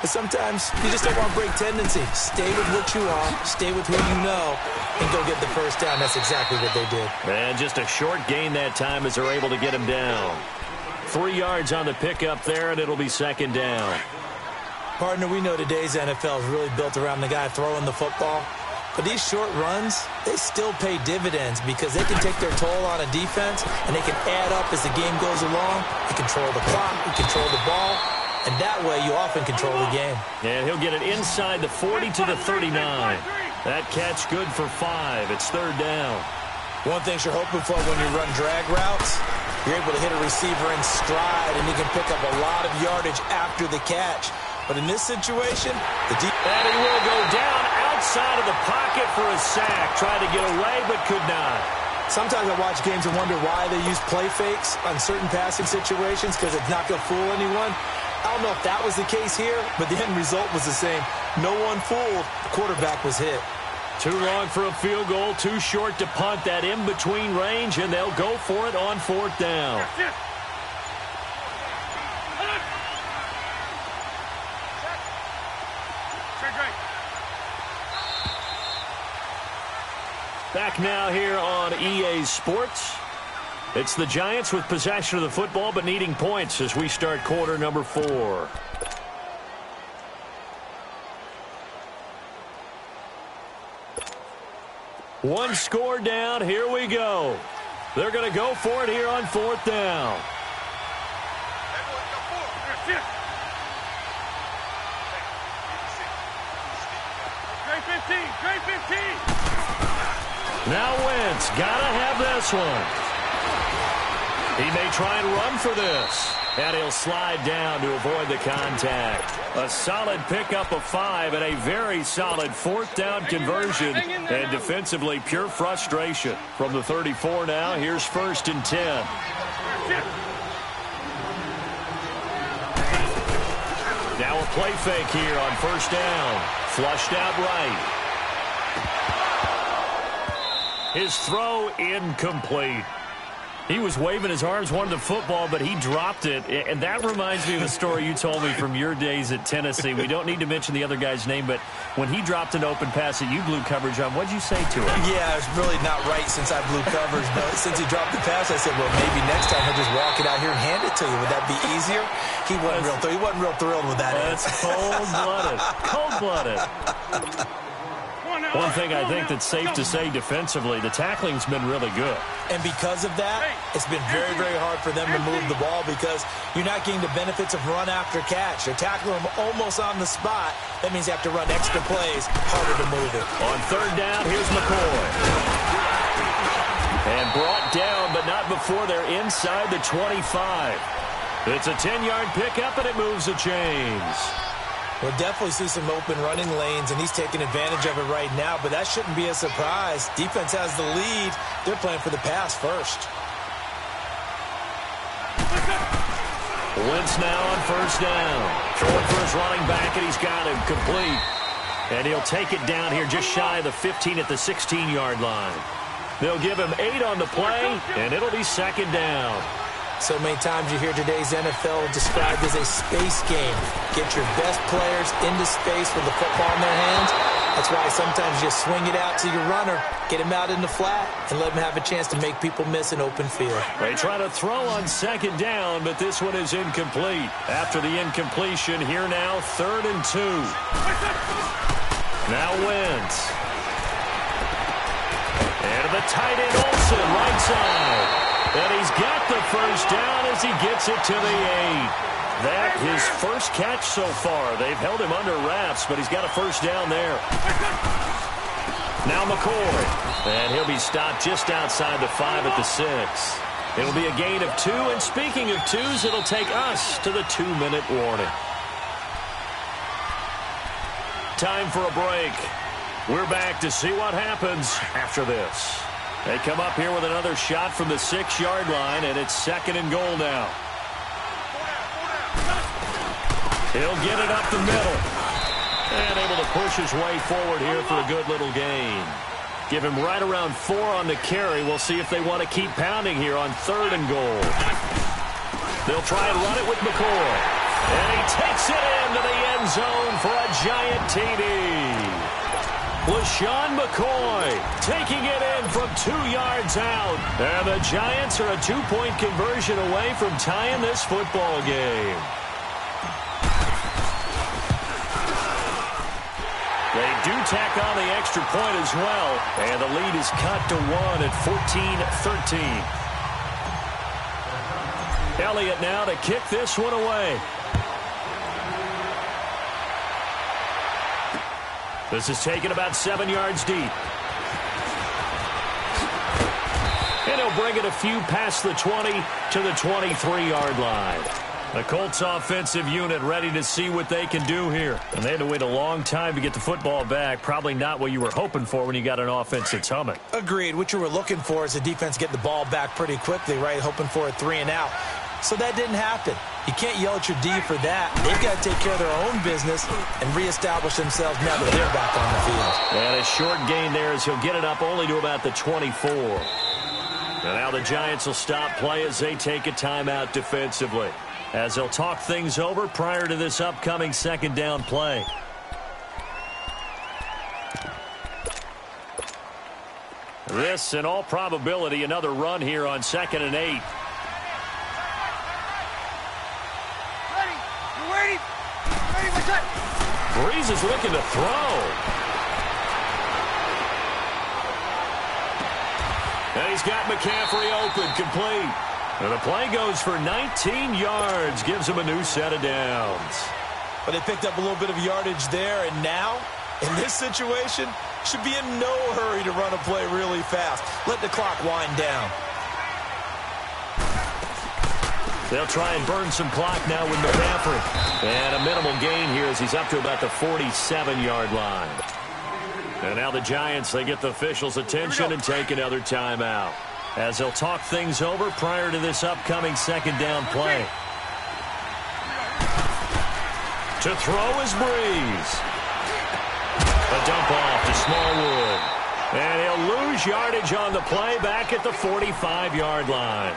But sometimes you just don't want to break tendency. Stay with what you are, stay with who you know, and go get the first down. That's exactly what they did. And just a short gain that time as they're able to get him down. 3 yards on the pickup there, and it'll be second down. Partner, we know today's NFL is really built around the guy throwing the football. But these short runs, they still pay dividends because they can take their toll on a defense, and they can add up as the game goes along. You control the clock, you control the ball, and that way you often control the game. And he'll get it inside the 40 to the 39. That catch good for 5. It's third down. One thing you're hoping for when you run drag routes, you're able to hit a receiver in stride, and you can pick up a lot of yardage after the catch. But in this situation, and he will go down outside of the pocket for a sack. Tried to get away, but could not. Sometimes I watch games and wonder why they use play fakes on certain passing situations because it's not going to fool anyone. I don't know if that was the case here, but the end result was the same. No one fooled. The quarterback was hit. Too long for a field goal, too short to punt. That in-between range, and they'll go for it on 4th down. Back now here on EA Sports. It's the Giants with possession of the football but needing points as we start quarter number 4. One score down. Here we go. They're going to go for it here on 4th down. Great 15. Now Wentz, gotta have this one. He may try and run for this. And he'll slide down to avoid the contact. A solid pickup of 5 and a very solid 4th down conversion. And defensively, pure frustration. From the 34 now, here's 1st and 10. Now a play fake here on 1st down. Flushed out right. His throw incomplete. He was waving his arms, wanted the football, but he dropped it. And that reminds me of a story you told me from your days at Tennessee. We don't need to mention the other guy's name, but when he dropped an open pass that you blew coverage on, what did you say to him? Yeah, it's really not right since I blew coverage, but since he dropped the pass, I said, well, maybe next time he'll just walk it out here and hand it to you. Would that be easier? He wasn't real thrilled with that. That's cold-blooded. Cold-blooded. One thing I think that's safe to say defensively, the tackling's been really good. And because of that, it's been very, very hard for them to move the ball because you're not getting the benefits of run after catch. They're tackling them almost on the spot. That means you have to run extra plays, harder to move it. On third down, here's McCoy. And brought down, but not before they're inside the 25. It's a 10-yard pickup, and it moves the chains. We'll definitely see some open running lanes, and he's taking advantage of it right now, but that shouldn't be a surprise. Defense has the lead. They're playing for the pass first. Wentz now on first down. Throwing for his running back, and he's got him complete. And he'll take it down here just shy of the 15 at the 16-yard line. They'll give him 8 on the play, and it'll be second down. So many times you hear today's NFL described as a space game. Get your best players into space with the football in their hands. That's why sometimes you swing it out to your runner, get him out in the flat, and let him have a chance to make people miss an open field. They try to throw on second down, but this one is incomplete. After the incompletion, here now, 3rd and 2. Now Wentz. And the tight end Olsen, right side. And he's got the first down as he gets it to the 8. That his first catch so far. They've held him under wraps, but he's got a first down there. Now McCoy. And he'll be stopped just outside the 5 at the 6. It'll be a gain of 2. And speaking of 2s, it'll take us to the 2-minute warning. Time for a break. We're back to see what happens after this. They come up here with another shot from the 6-yard line, and it's 2nd and goal now. He'll get it up the middle. And able to push his way forward here for a good little gain. Give him right around 4 on the carry. We'll see if they want to keep pounding here on 3rd and goal. They'll try and run it with McCoy. And he takes it into the end zone for a giant TD. LaShawn McCoy taking it in from 2 yards out. And the Giants are a 2-point conversion away from tying this football game. They do tack on the extra point as well. And the lead is cut to 1 at 14-13. Elliott now to kick this one away. This is taken about 7 yards deep. And he'll bring it a few past the 20 to the 23-yard line. The Colts offensive unit ready to see what they can do here. And they had to wait a long time to get the football back. Probably not what you were hoping for when you got an offense that's humming. Agreed. What you were looking for is the defense get the ball back pretty quickly, right? Hoping for a 3 and out. So that didn't happen. You can't yell at your D for that. They've got to take care of their own business and reestablish themselves now that they're back on the field. And a short gain there as he'll get it up only to about the 24. And now the Giants will stop play as they take a timeout defensively. As they'll talk things over prior to this upcoming 2nd down play. This, in all probability, another run here on 2nd and 8. Breeze is looking to throw. And he's got McCaffrey open, complete. And the play goes for 19 yards, gives him a new set of downs. But they picked up a little bit of yardage there, and now, in this situation, should be in no hurry to run a play really fast. Let the clock wind down. They'll try and burn some clock now with McCaffrey. And a minimal gain here as he's up to about the 47-yard line. And now the Giants, they get the officials' attention and take another timeout. As they'll talk things over prior to this upcoming 2nd down play. To throw is Breeze. A dump off to Smallwood. And he'll lose yardage on the play back at the 45-yard line.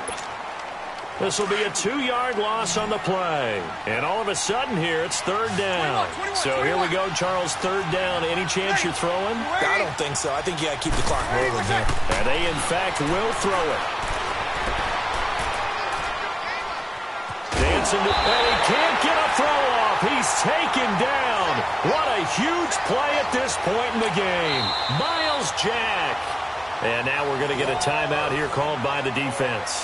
This will be a 2-yard loss on the play. And all of a sudden here, it's third down. So here we go, Charles, third down. Any chance you're throwing? I don't think so. I think you got to keep the clock rolling here. And they, in fact, will throw it. Dancing to play. He can't get a throw off. He's taken down. What a huge play at this point in the game. Miles Jack. And now we're going to get a timeout here called by the defense,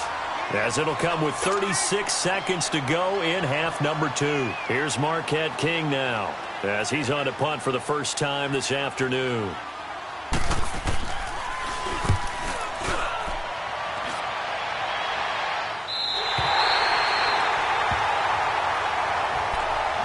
as it'll come with 36 seconds to go in half number 2. Here's Marquette King now, as he's on to punt for the first time this afternoon.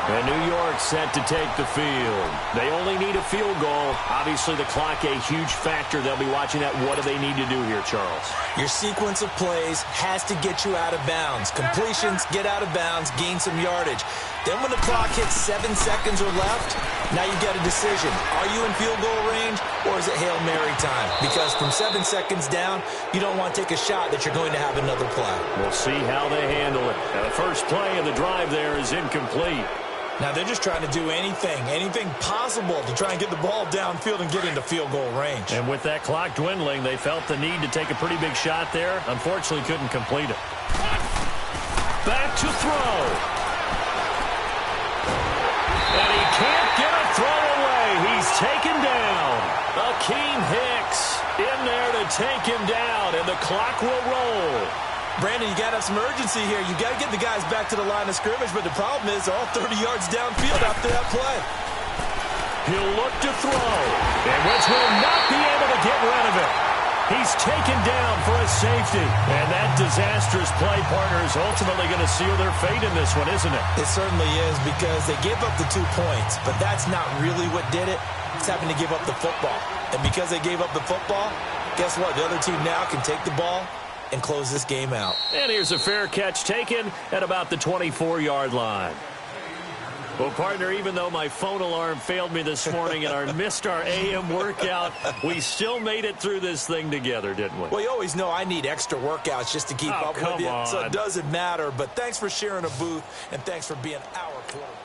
And New York set to take the field. They only need a field goal. Obviously, the clock a huge factor. They'll be watching that. What do they need to do here, Charles? Your sequence of plays has to get you out of bounds. Completions, get out of bounds, gain some yardage. Then when the clock hits 7 seconds or left, now you get a decision. Are you in field goal range, or is it Hail Mary time? Because from 7 seconds down, you don't want to take a shot that you're going to have another play. We'll see how they handle it. Now, the first play of the drive there is incomplete. Now they're just trying to do anything possible to try and get the ball downfield and get into field goal range. And with that clock dwindling, they felt the need to take a pretty big shot there. Unfortunately, couldn't complete it. Back to throw. And he can't get a throw away. He's taken down. Akeem Hicks in there to take him down, and the clock will roll. Brandon, you got to have some urgency here. You got to get the guys back to the line of scrimmage, but the problem is they're all 30 yards downfield after that play. He'll look to throw, and Wentz will not be able to get rid of it. He's taken down for a safety, and that disastrous play partner is ultimately going to seal their fate in this one, isn't it? It certainly is, because they gave up the 2 points, but that's not really what did it. It's having to give up the football. And because they gave up the football, guess what? The other team now can take the ball and close this game out. And here's a fair catch taken at about the 24-yard line. Well, partner, even though my phone alarm failed me this morning and I missed our AM workout, we still made it through this thing together, didn't we? Well, you always know I need extra workouts just to keep up with you, so it doesn't matter. But thanks for sharing a booth, and thanks for being our quarterback.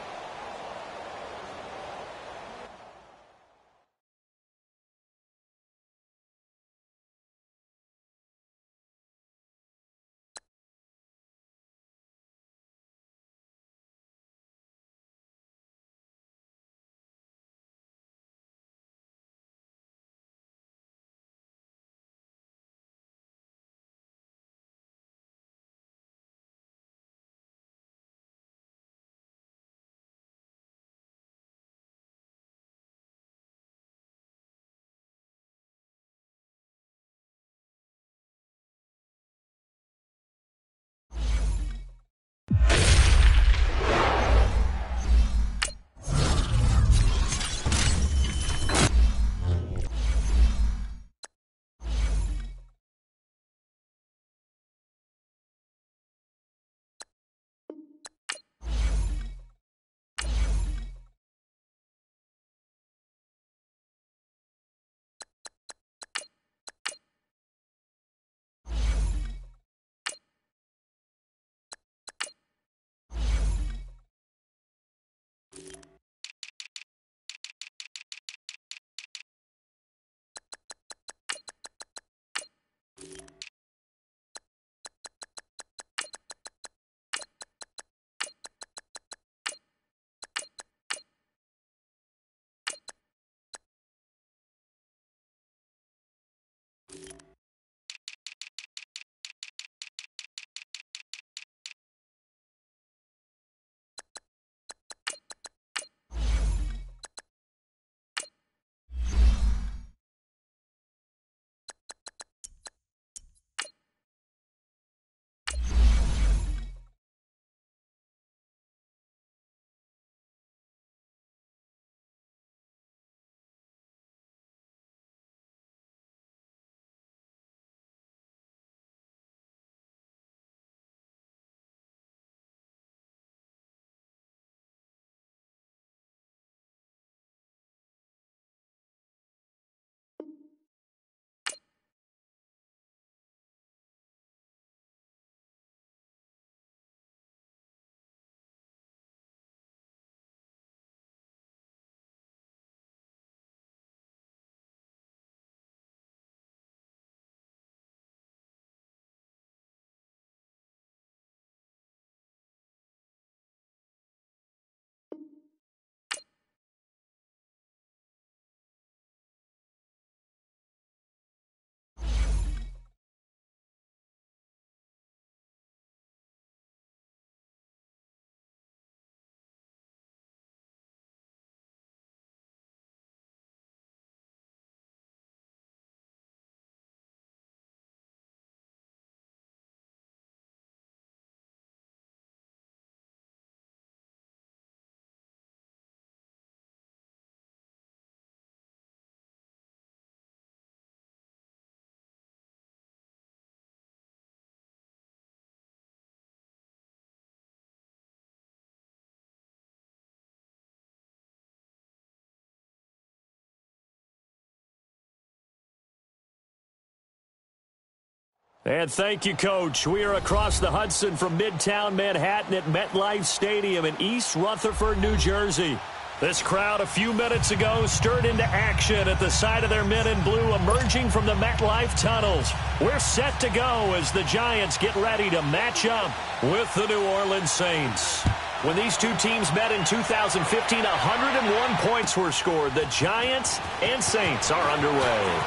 And thank you, Coach. We are across the Hudson from Midtown Manhattan at MetLife Stadium in East Rutherford, New Jersey. This crowd a few minutes ago stirred into action at the side of their men in blue emerging from the MetLife tunnels. We're set to go as the Giants get ready to match up with the New Orleans Saints. When these two teams met in 2015, 101 points were scored. The Giants and Saints are underway.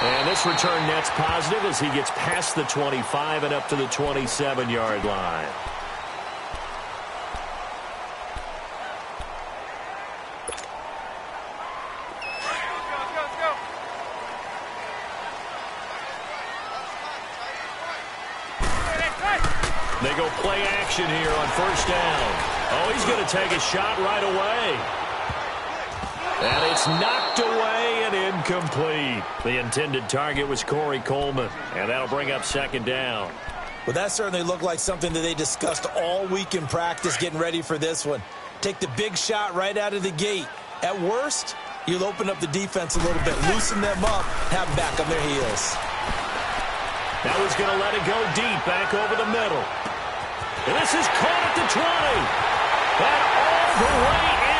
And this return net's positive as he gets past the 25 and up to the 27-yard line. They go play action here on first down. Oh, he's going to take a shot right away. And it's knocked away and incomplete. The intended target was Corey Coleman, and that'll bring up second down. Well, that certainly looked like something that they discussed all week in practice getting ready for this one. Take the big shot right out of the gate. At worst, you'll open up the defense a little bit, loosen them up, have them back on their heels. Now he's going to let it go deep, back over the middle. And this is caught at the 20. And all the way in.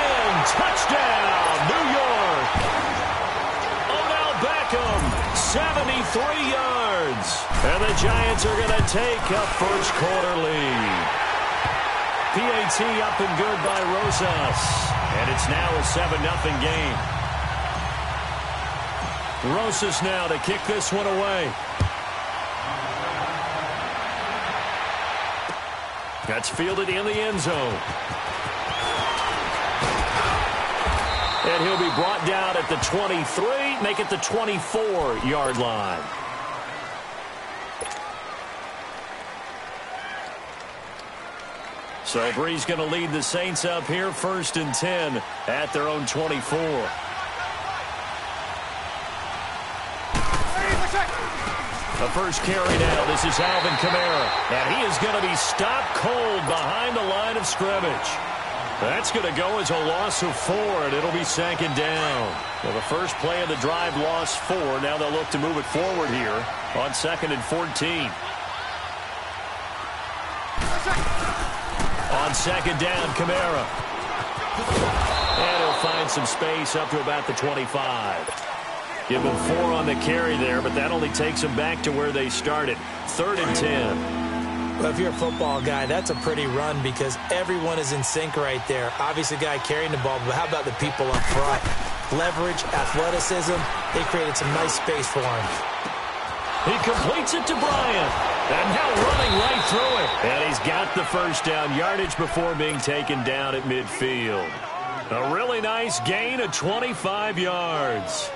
Touchdown, New York. Odell Beckham, 73 yards. And the Giants are going to take a first quarter lead. PAT up and good by Rosas. And it's now a 7-0 game. Rosas now to kick this one away. That's fielded in the end zone. And he'll be brought down at the 23, make it the 24-yard line. So Bree's going to lead the Saints up here, 1st and 10 at their own 24. The first carry now. This is Alvin Kamara. And he is going to be stopped cold behind the line of scrimmage. That's going to go as a loss of 4, and it'll be second down. Well, the first play of the drive lost 4. Now they'll look to move it forward here on 2nd and 14. On second down, Kamara. And he'll find some space up to about the 25. Give them 4 on the carry there, but that only takes them back to where they started. 3rd and 10. Well, if you're a football guy, that's a pretty run because everyone is in sync right there. Obviously, the guy carrying the ball, but how about the people up front? Leverage, athleticism, they created some nice space for him. He completes it to Bryant. And now running right through it. And he's got the first down yardage before being taken down at midfield. A really nice gain of 25 yards.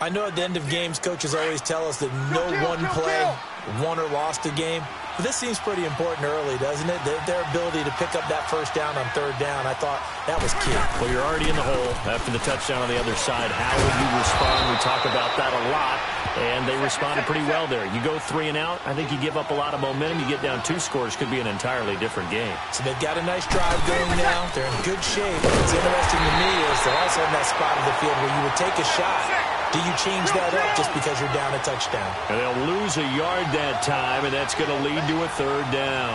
I know at the end of games, coaches always tell us that no one play won or lost a game. But this seems pretty important early, doesn't it? Their ability to pick up that first down on 3rd down, I thought that was key. Well, you're already in the hole after the touchdown on the other side. How will you respond? We talk about that a lot, and they responded pretty well there. You go 3 and out, I think you give up a lot of momentum. You get down 2 scores, could be an entirely different game. So they've got a nice drive going now. They're in good shape. What's interesting to me is they're also in that spot of the field where you would take a shot. Do you change that up just because you're down a touchdown? And they'll lose a yard that time, and that's going to lead to a 3rd down.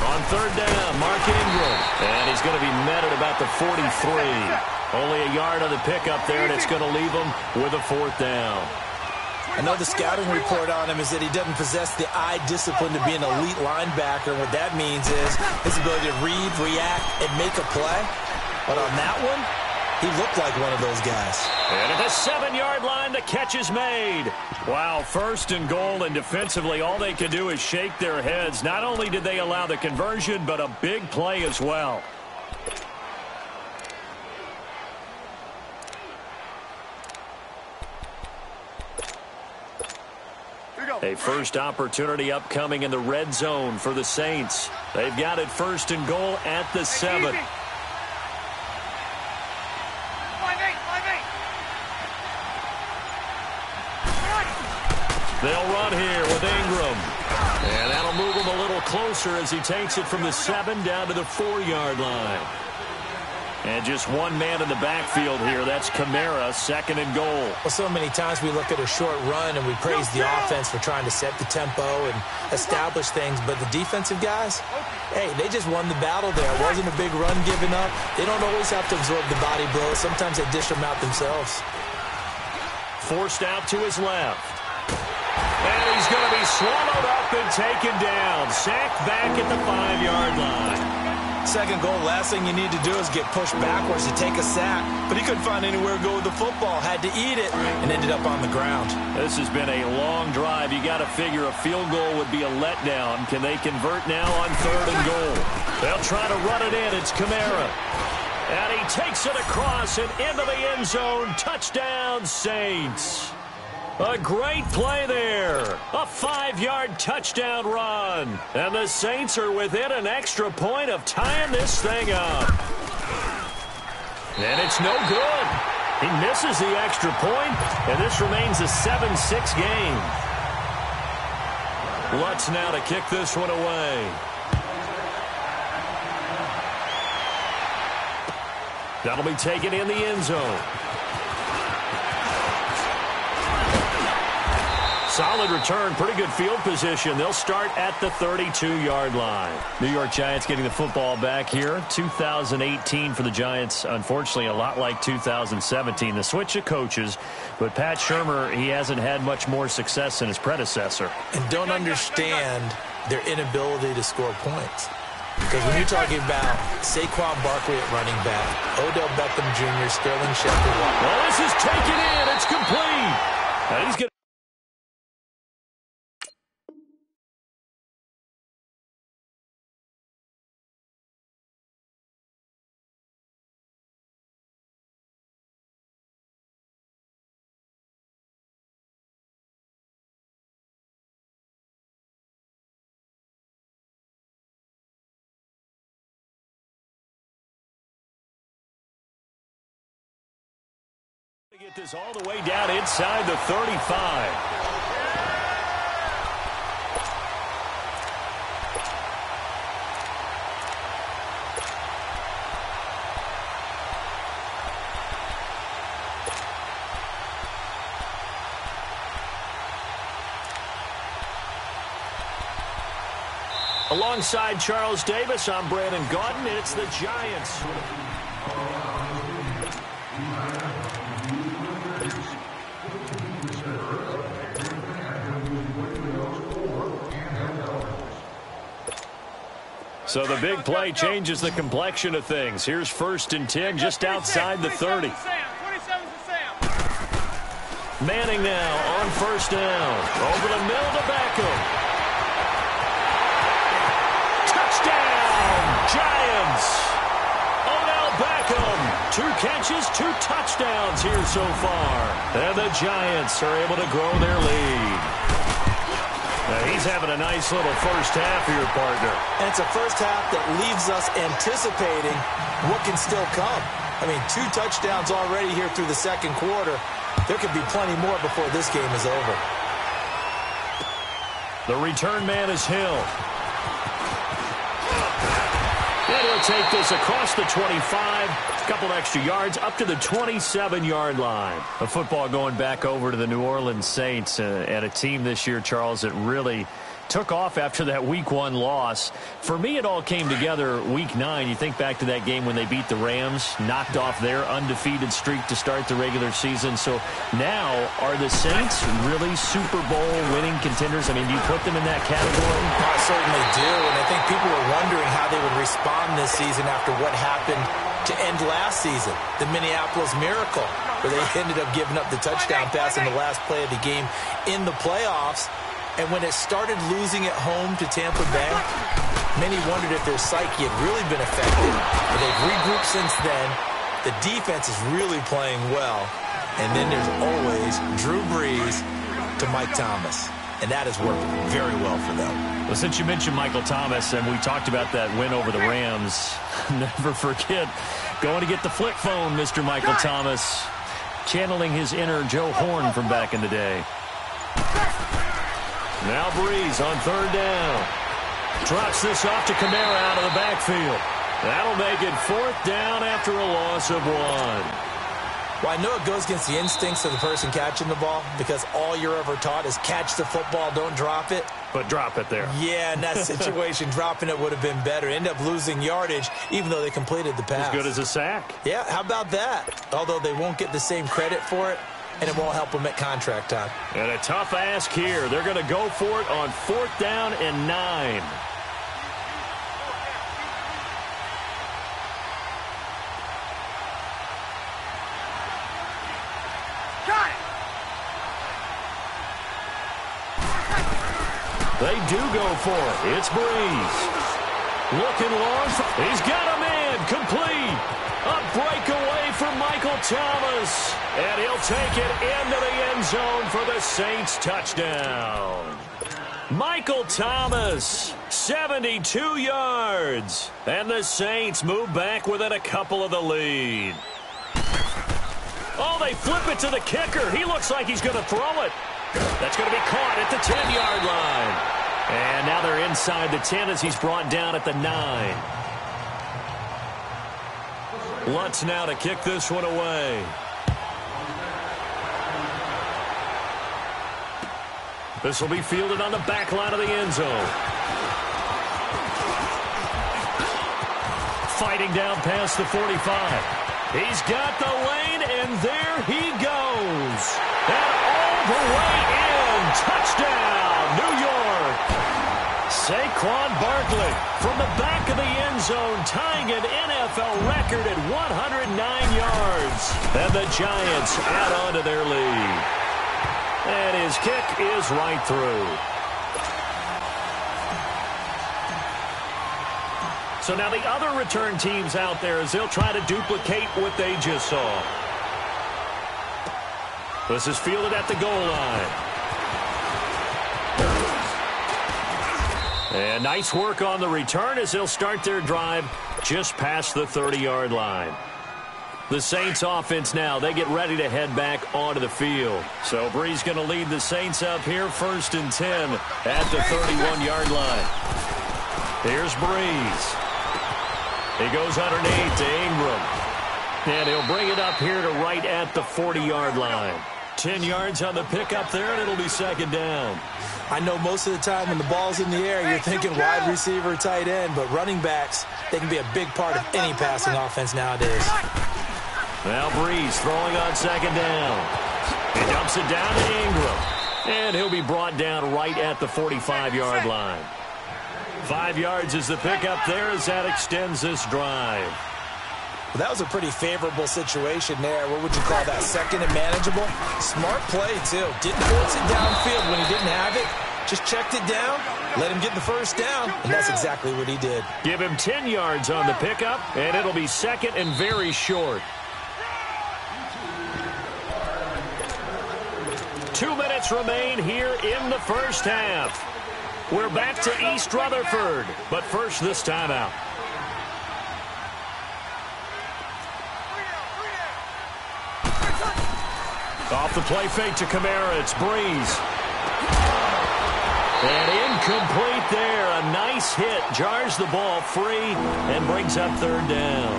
On 3rd down, Mark Ingram. And he's going to be met at about the 43. Only a yard on the pickup there, and it's going to leave him with a 4th down. I know the scouting report on him is that he doesn't possess the eye discipline to be an elite linebacker. What that means is his ability to read, react, and make a play. But on that one, he looked like one of those guys. And at the 7-yard line, the catch is made. Wow, 1st and goal, and defensively, all they can do is shake their heads. Not only did they allow the conversion, but a big play as well. A first opportunity upcoming in the red zone for the Saints. They've got it 1st and goal at the 7. They'll run here with Ingram. And that'll move him a little closer as he takes it from the 7 down to the 4-yard line. And just one man in the backfield here. That's Kamara, 2nd and goal. Well, so many times we look at a short run and we praise the offense for trying to set the tempo and establish things. But the defensive guys, hey, they just won the battle there. It wasn't a big run given up. They don't always have to absorb the body blows. Sometimes they dish them out themselves. Forced out to his left. And he's going to be swallowed up and taken down. Sacked back at the 5-yard line. 2nd goal, last thing you need to do is get pushed backwards to take a sack. But he couldn't find anywhere to go with the football. Had to eat it and ended up on the ground. This has been a long drive. You got to figure a field goal would be a letdown. Can they convert now on 3rd and goal? They'll try to run it in. It's Kamara. And he takes it across and into the end zone. Touchdown, Saints. A great play there. A 5-yard touchdown run. And the Saints are within an extra point of tying this thing up. And it's no good. He misses the extra point, and this remains a 7-6 game. Lutz now to kick this one away. That'll be taken in the end zone. Solid return, pretty good field position. They'll start at the 32-yard line. New York Giants getting the football back here. 2018 for the Giants, unfortunately, a lot like 2017. The switch of coaches, but Pat Shurmur, he hasn't had much more success than his predecessor. And don't understand their inability to score points. Because when you're talking about Saquon Barkley at running back, Odell Beckham Jr., Sterling Shepard. Well, this is taken in. It's complete. And he's going to get this all the way down inside the 35. Alongside Charles Davis, I'm Brandon Gaudin, and it's the Giants. So the big play changes the complexion of things. Here's 1st and 10 just outside the 30. Manning now on 1st down. Over the middle to Beckham. Touchdown, Giants. Odell Beckham. 2 catches, 2 touchdowns here so far. And the Giants are able to grow their lead. He's having a nice little first half here, partner. And it's a first half that leaves us anticipating what can still come. I mean, 2 touchdowns already here through the 2nd quarter. There could be plenty more before this game is over. The return man is Hill. And he'll take this across the 25. A couple extra yards up to the 27-yard line. The football going back over to the New Orleans Saints and a team this year, Charles, that really took off after that Week 1 loss. For me, it all came together Week 9. You think back to that game when they beat the Rams, knocked off their undefeated streak to start the regular season. So now, are the Saints really Super Bowl winning contenders? I mean, do you put them in that category? I certainly do, and I think people were wondering how they would respond this season after what happened to end last season, the Minneapolis Miracle, where they ended up giving up the touchdown pass in the last play of the game in the playoffs. And when it started losing at home to Tampa Bay, many wondered if their psyche had really been affected. But they've regrouped since then. The defense is really playing well. And then there's always Drew Brees to Mike Thomas. And that has worked very well for them. Well, since you mentioned Michael Thomas, and we talked about that win over the Rams, never forget going to get the flip phone, Mr. Michael Thomas, channeling his inner Joe Horn from back in the day. Now Brees on 3rd down. Drops this off to Kamara out of the backfield. That'll make it 4th down after a loss of 1. Well, I know it goes against the instincts of the person catching the ball because all you're ever taught is catch the football, don't drop it. But drop it there. Yeah, in that situation, dropping it would have been better. End up losing yardage, even though they completed the pass. As good as a sack. Yeah, how about that? Although they won't get the same credit for it, and it won't help them at contract time. And a tough ask here. They're going to go for it on 4th down and 9. They do go for it. It's Breeze. Looking long. He's got a man. Complete. A breakaway for Michael Thomas. And he'll take it into the end zone for the Saints touchdown. Michael Thomas, 72 yards. And the Saints move back within a couple of the lead. Oh, they flip it to the kicker. He looks like he's going to throw it. That's going to be caught at the 10-yard line. And now they're inside the 10 as he's brought down at the 9. Lutz now to kick this one away. This will be fielded on the back line of the end zone. Fighting down past the 45. He's got the lane, and there he goes. And all the way in. Touchdown, New York. Saquon Barkley from the back of the end zone, tying an NFL record at 109 yards. And the Giants add on to their lead. And his kick is right through. So now the other return teams out there as they'll try to duplicate what they just saw. This is fielded at the goal line. And nice work on the return as they'll start their drive just past the 30-yard line. The Saints offense now, they get ready to head back onto the field. So Breeze going to lead the Saints up here 1st and 10 at the 31-yard line. Here's Breeze. He goes underneath to Ingram. And he'll bring it up here to right at the 40-yard line. 10 yards on the pickup there, and it'll be 2nd down. I know most of the time when the ball's in the air, you're thinking wide receiver, tight end, but running backs, they can be a big part of any passing offense nowadays. Now Breeze throwing on 2nd down. He dumps it down to Ingram. And he'll be brought down right at the 45-yard line. 5 yards is the pickup there as that extends this drive. Well, that was a pretty favorable situation there. What would you call that? 2nd and manageable? Smart play, too. Didn't force it downfield when he didn't have it. Just checked it down, let him get the 1st down, and that's exactly what he did. Give him 10 yards on the pickup, and it'll be 2nd and very short. 2 minutes remain here in the first half. We're back to East Rutherford, but first this timeout. Off the play fake to Kamara, it's Breeze. And incomplete there. A nice hit. Jars the ball free and brings up 3rd down.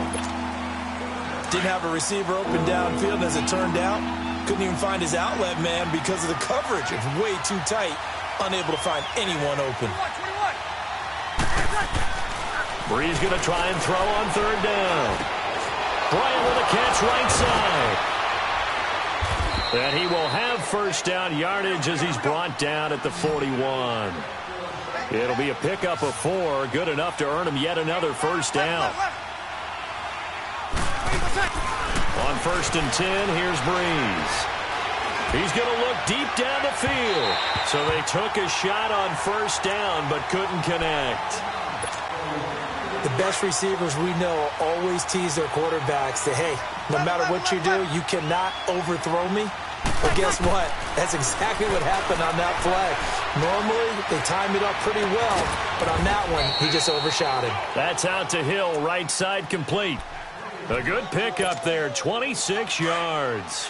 Didn't have a receiver open downfield as it turned out. Couldn't even find his outlet man because of the coverage. It's way too tight. Unable to find anyone open. Breeze going to try and throw on 3rd down. Bryant with a catch right side. And he will have 1st down yardage as he's brought down at the 41. It'll be a pickup of 4. Good enough to earn him yet another 1st down. On 1st and 10, here's Breeze. He's going to look deep down the field. So they took a shot on 1st down but couldn't connect. The best receivers we know always tease their quarterbacks that, hey, no matter what you do, you cannot overthrow me. But guess what? That's exactly what happened on that play. Normally, they time it up pretty well, but on that one, he just overshot him. That's out to Hill, right side complete. A good pickup there, 26 yards.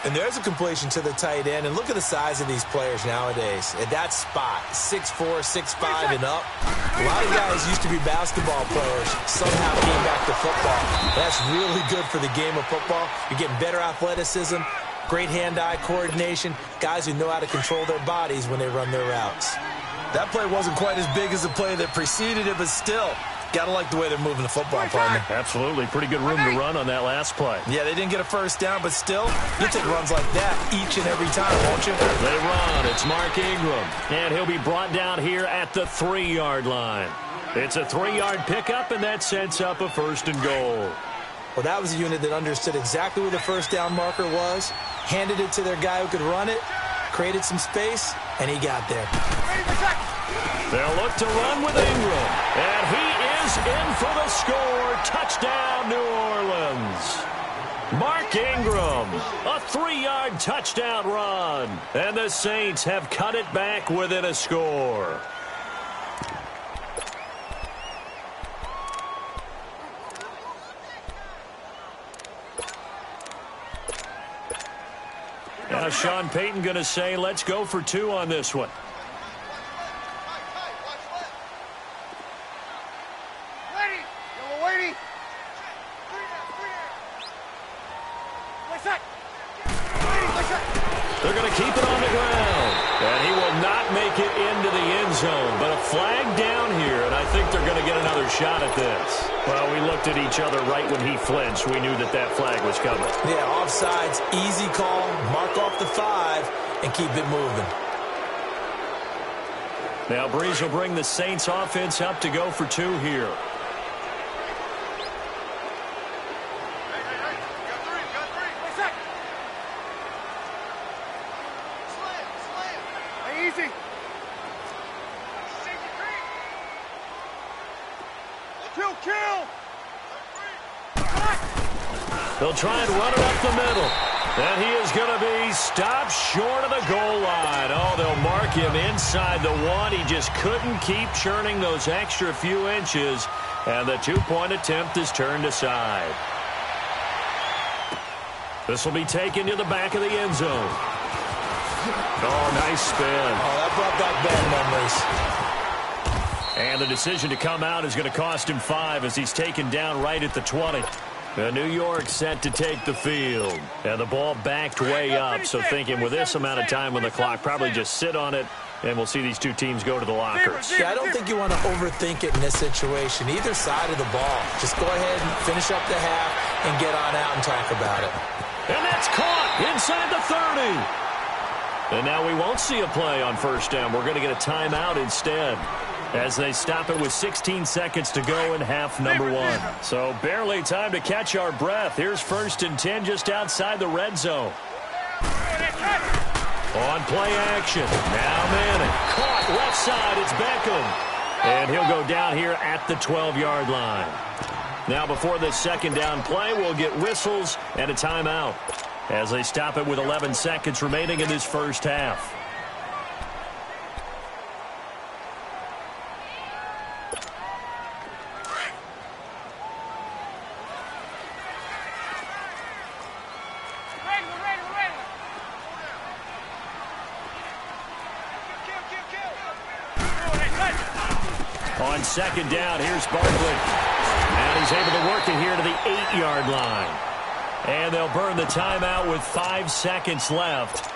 And there's a completion to the tight end. And look at the size of these players nowadays. At that spot, 6'4", 6'5", and up. A lot of guys used to be basketball players, somehow came back to football. That's really good for the game of football. You're getting better athleticism, great hand-eye coordination, guys who know how to control their bodies when they run their routes. That play wasn't quite as big as the play that preceded it, but still, gotta like the way they're moving the football, partner. Absolutely. Pretty good room to run on that last play. Yeah, they didn't get a first down, but still, you'll take runs like that each and every time, won't you? They run. It's Mark Ingram, and he'll be brought down here at the 3-yard line. It's a 3-yard pickup, and that sets up a 1st and goal. Well, that was a unit that understood exactly where the first down marker was, handed it to their guy who could run it, created some space, and he got there. They'll look to run with Ingram, and he is in for the score. Touchdown, New Orleans. Mark Ingram, a 3-yard touchdown run, and the Saints have cut it back within a score. Now Sean Payton going to say, let's go for 2 on this one. They're going to keep it on the ground. And he will not make it into the end zone. But a flag down here, and I think they're going to get another shot at this. Well, we looked at each other right when he flinched. We knew that that flag was coming. Yeah, offsides, easy call, mark off the 5, and keep it moving. Now Breeze will bring the Saints offense up to go for 2 here. They'll try and run it up the middle. And he is going to be stopped short of the goal line. Oh, they'll mark him inside the 1. He just couldn't keep churning those extra few inches. And the 2-point attempt is turned aside. This will be taken to the back of the end zone. Oh, nice spin. Oh, that brought back bad memories. And the decision to come out is going to cost him 5 as he's taken down right at the 20. New York set to take the field. And the ball backed way up. So thinking with this amount of time on the clock, probably just sit on it, and we'll see these 2 teams go to the lockers. Yeah, I don't think you want to overthink it in this situation. Either side of the ball. Just go ahead and finish up the half and get on out and talk about it. And that's caught inside the 30. And now we won't see a play on first down. We're going to get a timeout instead, as they stop it with 16 seconds to go in half number 1. So barely time to catch our breath. Here's 1st and 10 just outside the red zone. On play action. Now Manning. Caught left side. It's Beckham. And he'll go down here at the 12-yard line. Now before this second down play, we'll get whistles and a timeout, as they stop it with 11 seconds remaining in this first half. On second down, here's Barkley. And he's able to work it here to the 8-yard line. And they'll burn the timeout with 5 seconds left.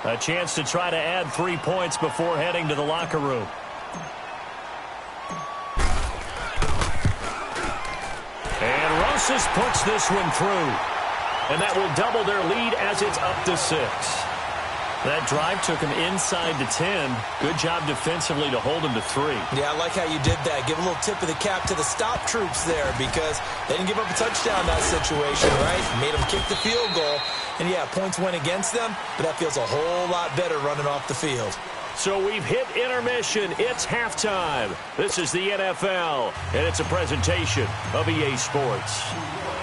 A chance to try to add 3 points before heading to the locker room. And Rosas puts this one through. And that will double their lead as it's up to 6. That drive took him inside the 10. Good job defensively to hold him to 3. Yeah, I like how you did that. Give a little tip of the cap to the stop troops there, because they didn't give up a touchdown in that situation, right? Made them kick the field goal. And, yeah, points went against them, but that feels a whole lot better running off the field. So we've hit intermission. It's halftime. This is the NFL, and it's a presentation of EA Sports.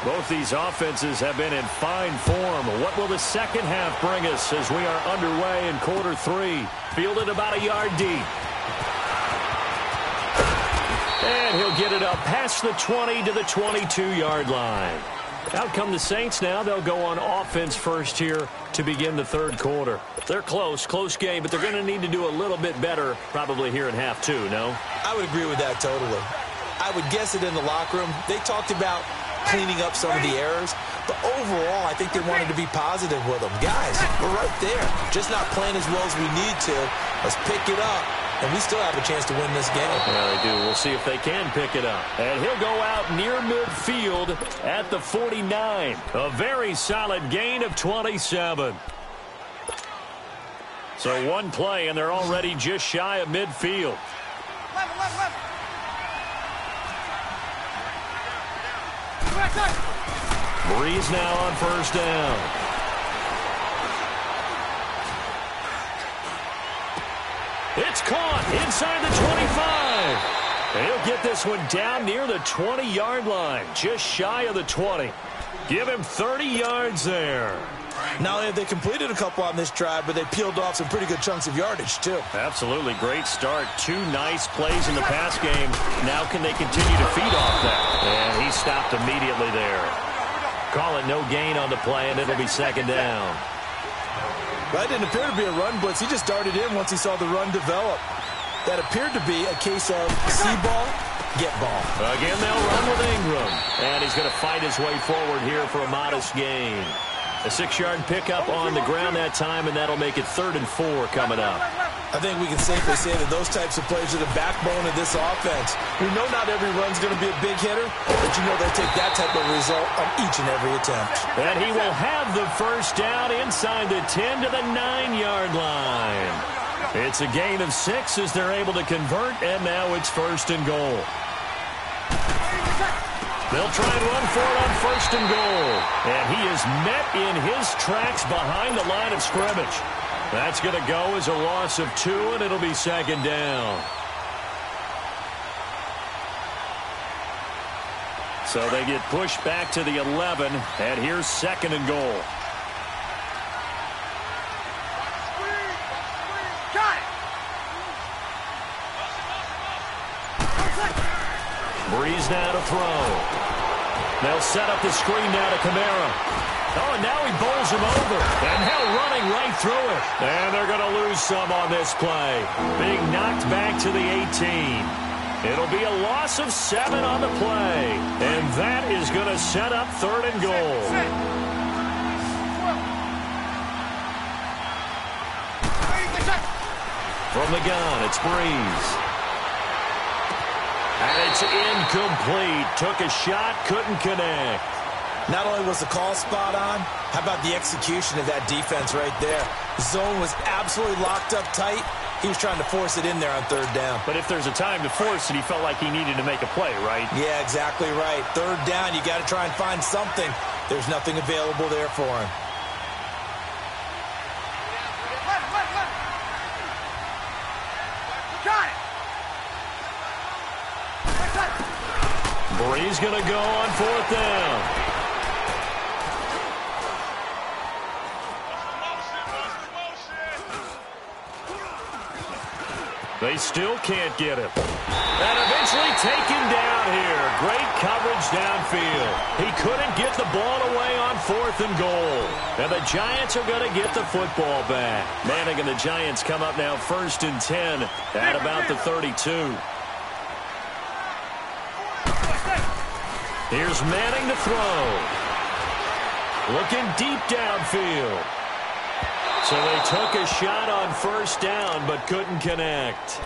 Both these offenses have been in fine form. What will the second half bring us as we are underway in quarter 3? Fielded about a yard deep. And he'll get it up past the 20 to the 22-yard line. Out come the Saints now. They'll go on offense first here to begin the third quarter. They're close game, but they're going to need to do a little bit better probably here in half two, no? I would agree with that totally. I would guess it in the locker room. They talked about cleaning up some of the errors, but overall, I think they wanted to be positive with them. Guys, we're right there. Just not playing as well as we need to. Let's pick it up, and we still have a chance to win this game. Yeah, they do. We'll see if they can pick it up. And he'll go out near midfield at the 49. A very solid gain of 27. So one play, and they're already just shy of midfield. Breeze now on first down. It's caught inside the 25. He'll get this one down near the 20-yard line, just shy of the 20. Give him 30 yards there. Not only have they completed a couple on this drive, but they peeled off some pretty good chunks of yardage, too. Absolutely. Great start. 2 nice plays in the pass game. Now can they continue to feed off that? And he stopped immediately there. Call it no gain on the play, and it'll be second down. That didn't appear to be a run blitz. He just darted in once he saw the run develop. That appeared to be a case of see ball, get ball. Again, they'll run with Ingram. And he's going to fight his way forward here for a modest gain. A 6-yard pickup on the ground that time, and that'll make it 3rd and 4 coming up. I think we can safely say that those types of plays are the backbone of this offense. We know not every run's going to be a big hitter, but you know they'll take that type of result on each and every attempt. And he will have the first down inside the 10 to the 9-yard line. It's a gain of 6 as they're able to convert, and now it's 1st and goal. They'll try and run for it on 1st and goal. And he is met in his tracks behind the line of scrimmage. That's going to go as a loss of 2, and it'll be 2nd down. So they get pushed back to the 11, and here's 2nd and goal. Breeze now to throw. They'll set up the screen now to Kamara. Oh, and now he bowls him over. And now running right through it. And they're going to lose some on this play. Being knocked back to the 18. It'll be a loss of 7 on the play. And that is going to set up 3rd and goal. From the gun, it's Breeze. And it's incomplete. Took a shot, couldn't connect. Not only was the call spot on, how about the execution of that defense right there? The zone was absolutely locked up tight. He was trying to force it in there on 3rd down. But if there's a time to force it, he felt like he needed to make a play, right? Yeah, exactly right. 3rd down, you got to try and find something. There's nothing available there for him. Breeze going to go on 4th down. They still can't get him. And eventually taken down here. Great coverage downfield. He couldn't get the ball away on 4th and goal. And the Giants are going to get the football back. Manning and the Giants come up now 1st and 10 at about the 32. Here's Manning to throw. Looking deep downfield. So they took a shot on 1st down but couldn't connect.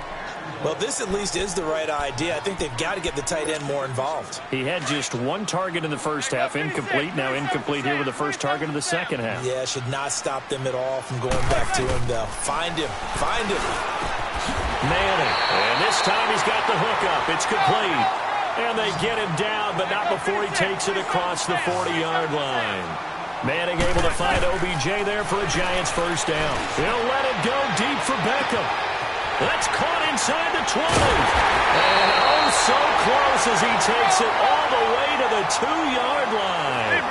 Well, this at least is the right idea. I think they've got to get the tight end more involved. He had just 1 target in the first half, incomplete. Now incomplete here with the first target of the second half. Yeah, should not stop them at all from going back to him, though. Find him. Find him. Manning. And this time he's got the hook up. It's complete. And they get him down, but not before he takes it across the 40-yard line. Manning able to find OBJ there for a Giants first down. He'll let it go deep for Beckham. That's caught inside the 20. And oh, so close as he takes it all the way to the 2-yard line.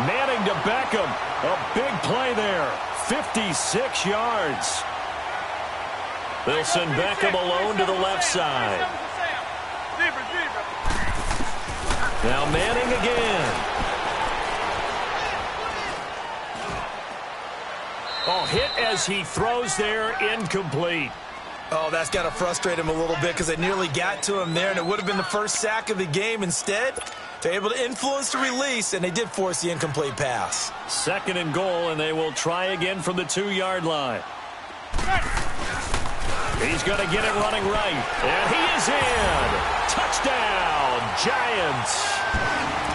Manning to Beckham. A big play there. 56 yards. They'll send Beckham alone to the left side. Now Manning again. Oh, hit as he throws there, incomplete. Oh, that's got to frustrate him a little bit because they nearly got to him there, and it would have been the first sack of the game. Instead, they're able to influence the release, and they did force the incomplete pass. 2nd and goal, and they will try again from the 2-yard line. He's going to get it running right, and he is in. Touchdown, Giants.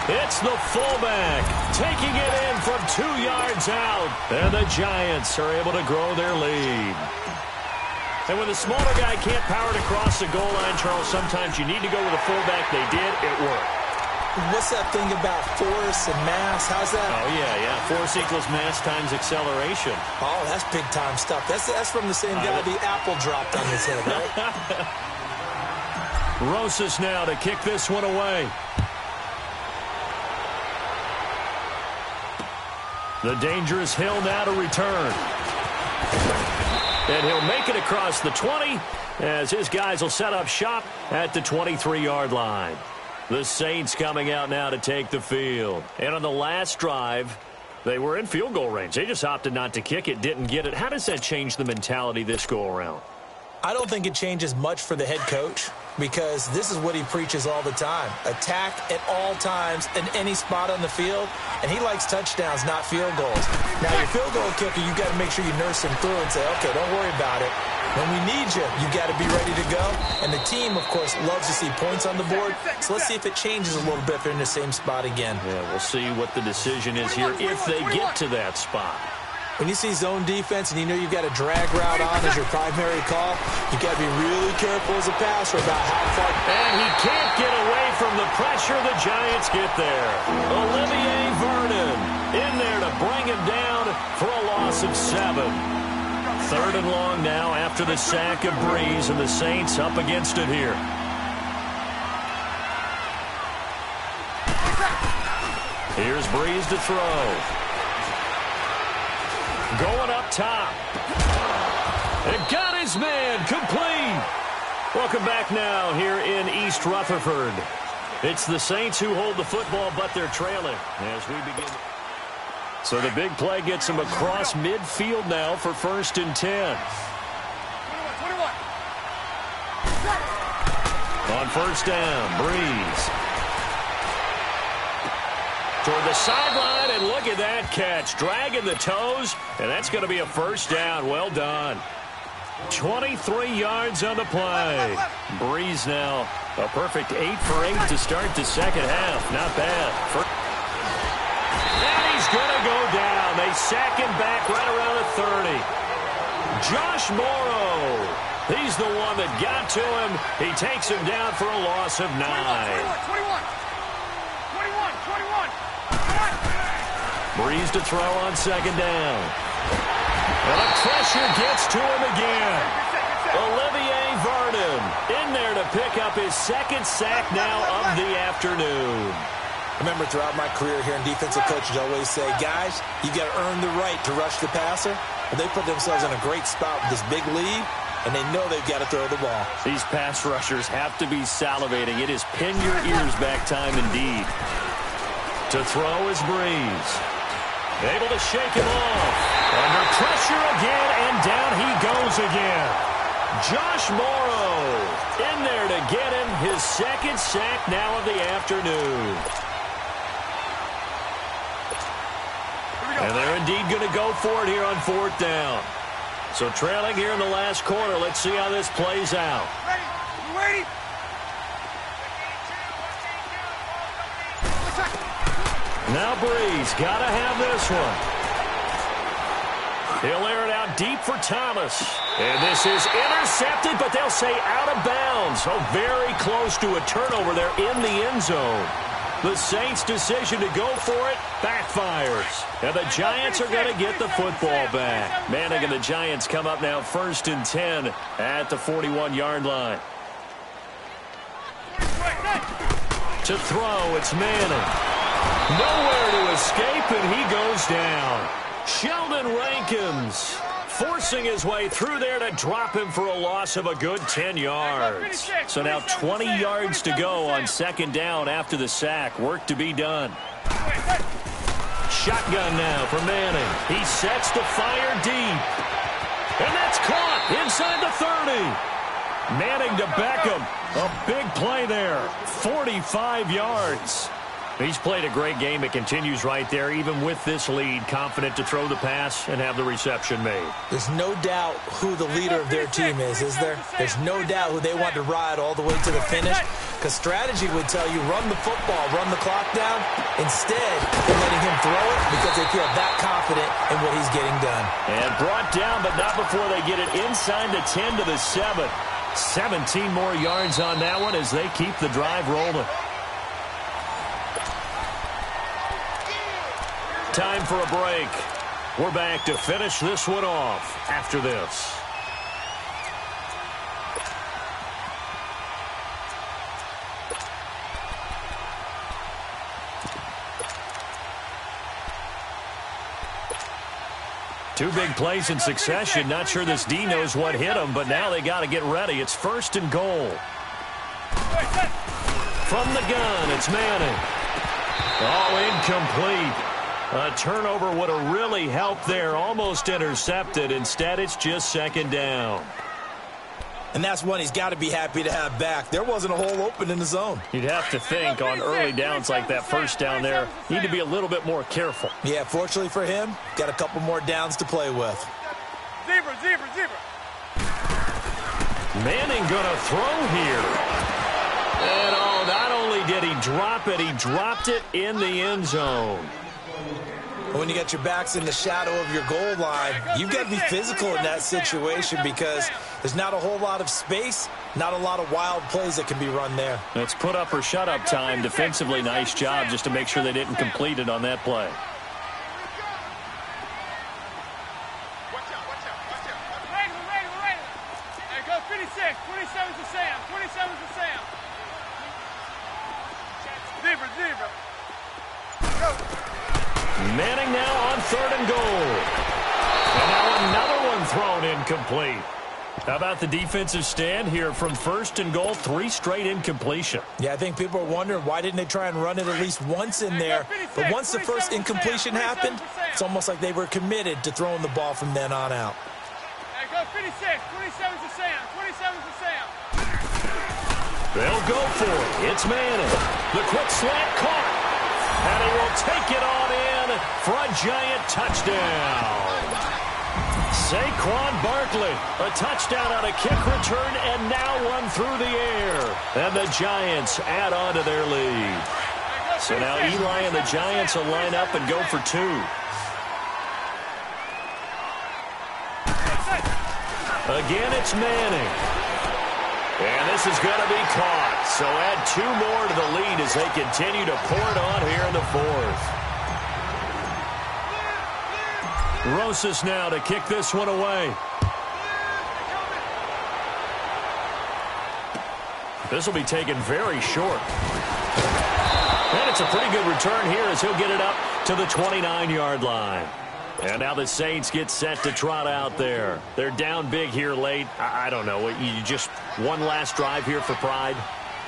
It's the fullback taking it in from 2 yards out, and the Giants are able to grow their lead. And when the smaller guy can't power it across the goal line, Charles, sometimes you need to go with a fullback. They did. It worked. What's that thing about force and mass? How's that? Oh, yeah. Force equals mass times acceleration. Oh, that's big-time stuff. That's from the same guy the apple dropped on his head, right? Rosas now to kick this one away. The dangerous Hill now to return. And he'll make it across the 20 as his guys will set up shop at the 23-yard line. The Saints coming out now to take the field. And on the last drive, they were in field goal range. They just opted not to kick it, didn't get it. How does that change the mentality this go-around? I don't think it changes much for the head coach because this is what he preaches all the time. Attack at all times in any spot on the field, and he likes touchdowns, not field goals. Now, your field goal kicker, you got to make sure you nurse him through and say, okay, don't worry about it. When we need you, you got to be ready to go. And the team, of course, loves to see points on the board. So let's see if it changes a little bit if they're in the same spot again. Yeah, we'll see what the decision is here if they get to that spot. When you see zone defense and you know you've got a drag route on as your primary call, you got to be really careful as a passer about how far. And he can't get away from the pressure. The Giants get there. Olivier Vernon in there to bring him down for a loss of 7. 3rd and long now after the sack of Breeze, and the Saints up against it here. Here's Breeze to throw. Going up top. And got his man complete. Welcome back now here in East Rutherford. It's the Saints who hold the football, but they're trailing as we begin. So the big play gets him across midfield now for 1st and 10. On 1st down, Breeze. Toward the sideline, and look at that catch. Dragging the toes, and that's going to be a 1st down. Well done. 23 yards on the play. Breeze now a perfect 8 for 8 to start the 2nd half. Not bad. And he's going to go down. They sack him back right around the 30. Josh Morrow. He's the one that got to him. He takes him down for a loss of 9. 21. Breeze to throw on 2nd down. And the pressure gets to him again. Olivier Vernon in there to pick up his 2nd sack now of the afternoon. I remember throughout my career here in defensive coaches always say, guys, you got to earn the right to rush the passer. But they put themselves in a great spot with this big lead, and they know they've got to throw the ball. These pass rushers have to be salivating. It is pin your ears back time indeed. To throw is Breeze. Able to shake him off. Under pressure again, and down he goes again. Josh Morrow in there to get him his 2nd sack now of the afternoon. And they're indeed going to go for it here on 4th down. So trailing here in the last quarter. Let's see how this plays out. Ready? Now Breeze got to have this one. He'll air it out deep for Thomas. And this is intercepted, but they'll say out of bounds. Oh, very close to a turnover there in the end zone. The Saints' decision to go for it backfires. And the Giants are going to get the football back. Manning and the Giants come up now 1st and 10 at the 41-yard line. To throw, it's Manning. Nowhere to escape, and he goes down. Sheldon Rankins forcing his way through there to drop him for a loss of a good 10 yards. So now 20 yards to go on 2nd down after the sack. Work to be done. Shotgun now for Manning. He sets to fire deep. And that's caught inside the 30. Manning to Beckham. A big play there. 45 yards. He's played a great game. It continues right there, even with this lead. Confident to throw the pass and have the reception made. There's no doubt who the leader of their team is there? There's no doubt who they want to ride all the way to the finish. Because strategy would tell you, run the football, run the clock down. Instead, they're letting him throw it because they feel that confident in what he's getting done. And brought down, but not before they get it inside the 10 to the 7. 17 more yards on that one as they keep the drive rolling. Time for a break. We're back to finish this one off after this. Two big plays in succession. Not sure this D knows what hit him, but now they got to get ready. It's 1st and goal. From the gun, it's Manning. Oh, incomplete. A turnover would have really helped there. Almost intercepted. Instead, it's just 2nd down. And that's one he's got to be happy to have back. There wasn't a hole open in the zone. You'd have to think on early downs like that 1st down there, need to be a little bit more careful. Yeah, fortunately for him, got a couple more downs to play with. Zebra. Manning going to throw here. And oh, not only did he drop it, he dropped it in the end zone. When you got your backs in the shadow of your goal line, you've got to be physical in that situation because there's not a whole lot of space, not a lot of wild plays that can be run there. It's put up or shut up time. Defensively, nice job just to make sure they didn't complete it on that play. Watch out. Ready. Hey, go 56. 27's to Sam. 27's to Sam. Zebra. Go. Manning now on 3rd and goal. And now another one thrown incomplete. How about the defensive stand here from 1st and goal? 3 straight incompletion. Yeah, I think people are wondering why didn't they try and run it at least once in there. But once the first incompletion happened, it's almost like they were committed to throwing the ball from then on out. Hey, go 56. 27's to Sam. 27's to Sam. They'll go for it. It's Manning. The quick slant caught. And he will take it on in for a giant touchdown. Saquon Barkley, a touchdown on a kick return and now one through the air. And the Giants add on to their lead. So now Eli and the Giants will line up and go for 2. Again, it's Manning. And this is going to be caught. So add 2 more to the lead as they continue to pour it on here in the 4th. Rosas now to kick this one away. This will be taken very short. And it's a pretty good return here as he'll get it up to the 29-yard line. And now the Saints get set to trot out there. They're down big here late. I don't know. You just one last drive here for pride?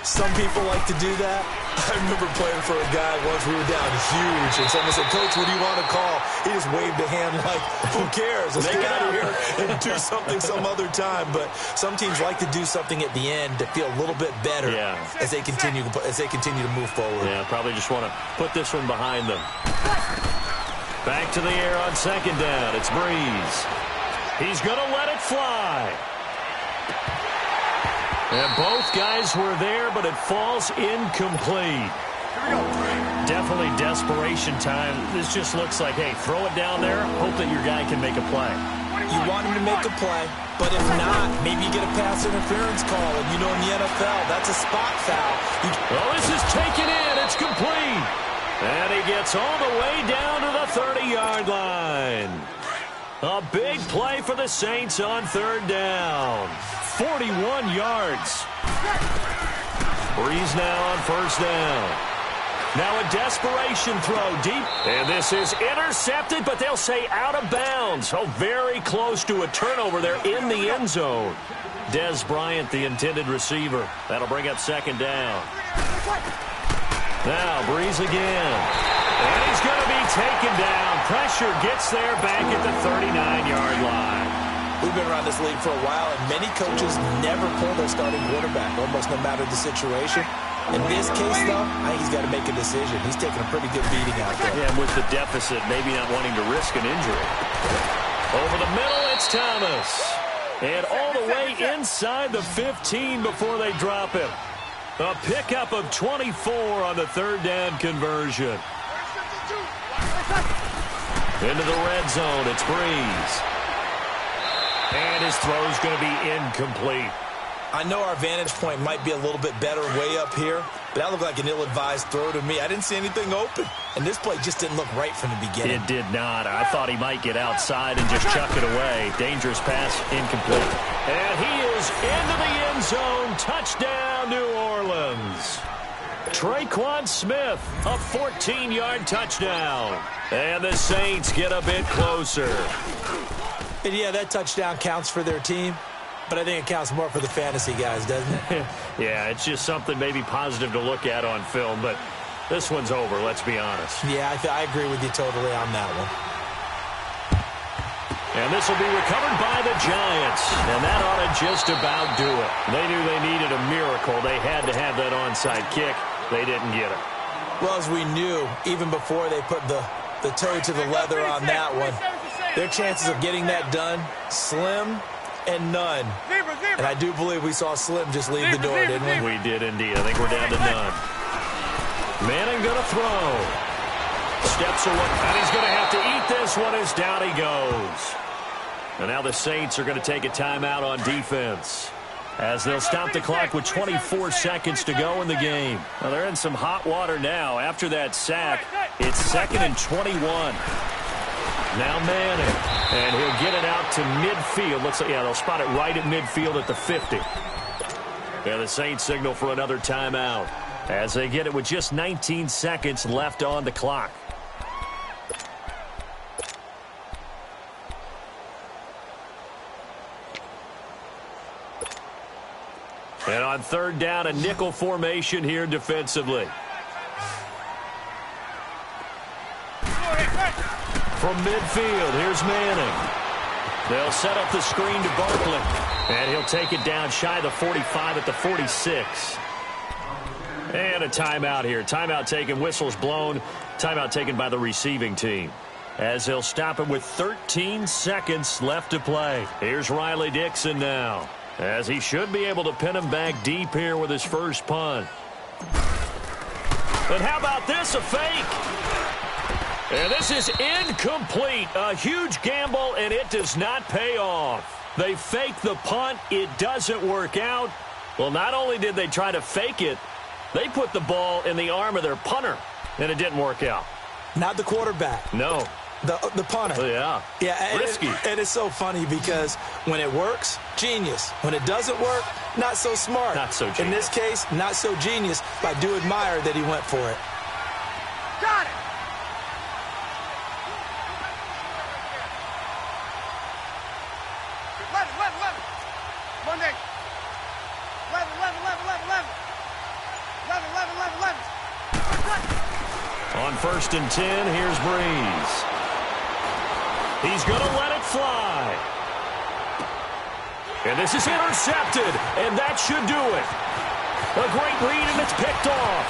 Some people like to do that. I remember playing for a guy once. We were down huge, and someone said, "Coach, what do you want to call?" He just waved a hand like, "Who cares? Let's get out of here and do something some other time." But some teams like to do something at the end to feel a little bit better as they continue to move forward. Yeah, probably just want to put this one behind them. Back to the air on 2nd down. It's Breeze. He's going to let it fly. And both guys were there, but it falls incomplete. Definitely desperation time. This just looks like, hey, throw it down there, hope that your guy can make a play. You want him to make a play, but if not, maybe you get a pass interference call. And you know in the NFL, that's a spot foul. Well, this is taken in. It's complete. And he gets all the way down to the 30-yard line. A big play for the Saints on 3rd down. 41 yards. Breeze now on 1st down. Now a desperation throw deep. And this is intercepted, but they'll say out of bounds. Oh, very close to a turnover there in the end zone. Des Bryant, the intended receiver. That'll bring up 2nd down. Now Breeze again. And he's going to be taken down. Pressure gets there back at the 39-yard line. We've been around this league for a while, and many coaches never pull their starting quarterback, almost no matter the situation. In this case, though, I think he's got to make a decision. He's taking a pretty good beating out there. Yeah, and with the deficit, maybe not wanting to risk an injury. Over the middle, it's Thomas. And all the way inside the 15 before they drop him. A pickup of 24 on the third down conversion. Into the red zone, it's Breeze. And his throw's going to be incomplete. I know our vantage point might be a little bit better way up here, but that looked like an ill-advised throw to me. I didn't see anything open, and this play just didn't look right from the beginning. It did not. I thought he might get outside and just chuck it away. Dangerous pass, incomplete. And he is into the end zone. Touchdown, New Orleans. Traquan Smith, a 14-yard touchdown. And the Saints get a bit closer. And yeah, that touchdown counts for their team, but I think it counts more for the fantasy guys, doesn't it? Yeah, it's just something maybe positive to look at on film, but this one's over, let's be honest. Yeah, I agree with you totally on that one. And this will be recovered by the Giants, and that ought to just about do it. They knew they needed a miracle. They had to have that onside kick. They didn't get it. Well, as we knew, even before they put the toe to the leather on that one, their chances of getting that done, slim and none. And I do believe we saw Slim just leave the door, didn't we? We did indeed. I think we're down to none. Manning going to throw. Steps away, and he's going to have to eat this one as down he goes. And now the Saints are going to take a timeout on defense, as they'll stop the clock with 24 seconds to go in the game. Well, they're in some hot water now. After that sack, it's 2nd and 21. Now Manning, and he'll get it out to midfield. Looks like, yeah, they'll spot it right at midfield at the 50. Yeah, the Saints signal for another timeout as they get it with just 19 seconds left on the clock. And on third down, a nickel formation here defensively. From midfield, here's Manning. They'll set up the screen to Barkley. And he'll take it down shy of the 45 at the 46. And a timeout here. Timeout taken, whistles blown. Timeout taken by the receiving team, as they'll stop it with 13 seconds left to play. Here's Riley Dixon now, as he should be able to pin him back deep here with his first punt. And how about this, a fake? And this is incomplete. A huge gamble, and it does not pay off. They fake the punt. It doesn't work out. Well, not only did they try to fake it, they put the ball in the arm of their punter, and it didn't work out. Not the quarterback. No. The punter. Oh, yeah. Yeah, risky. And it's so funny because when it works, genius. When it doesn't work, not so smart. Not so genius. In this case, not so genius, but I do admire that he went for it. Got it. Monday. 11. On 1st and 10, here's Breeze. He's going to let it fly. And this is intercepted, and that should do it. A great read, and it's picked off.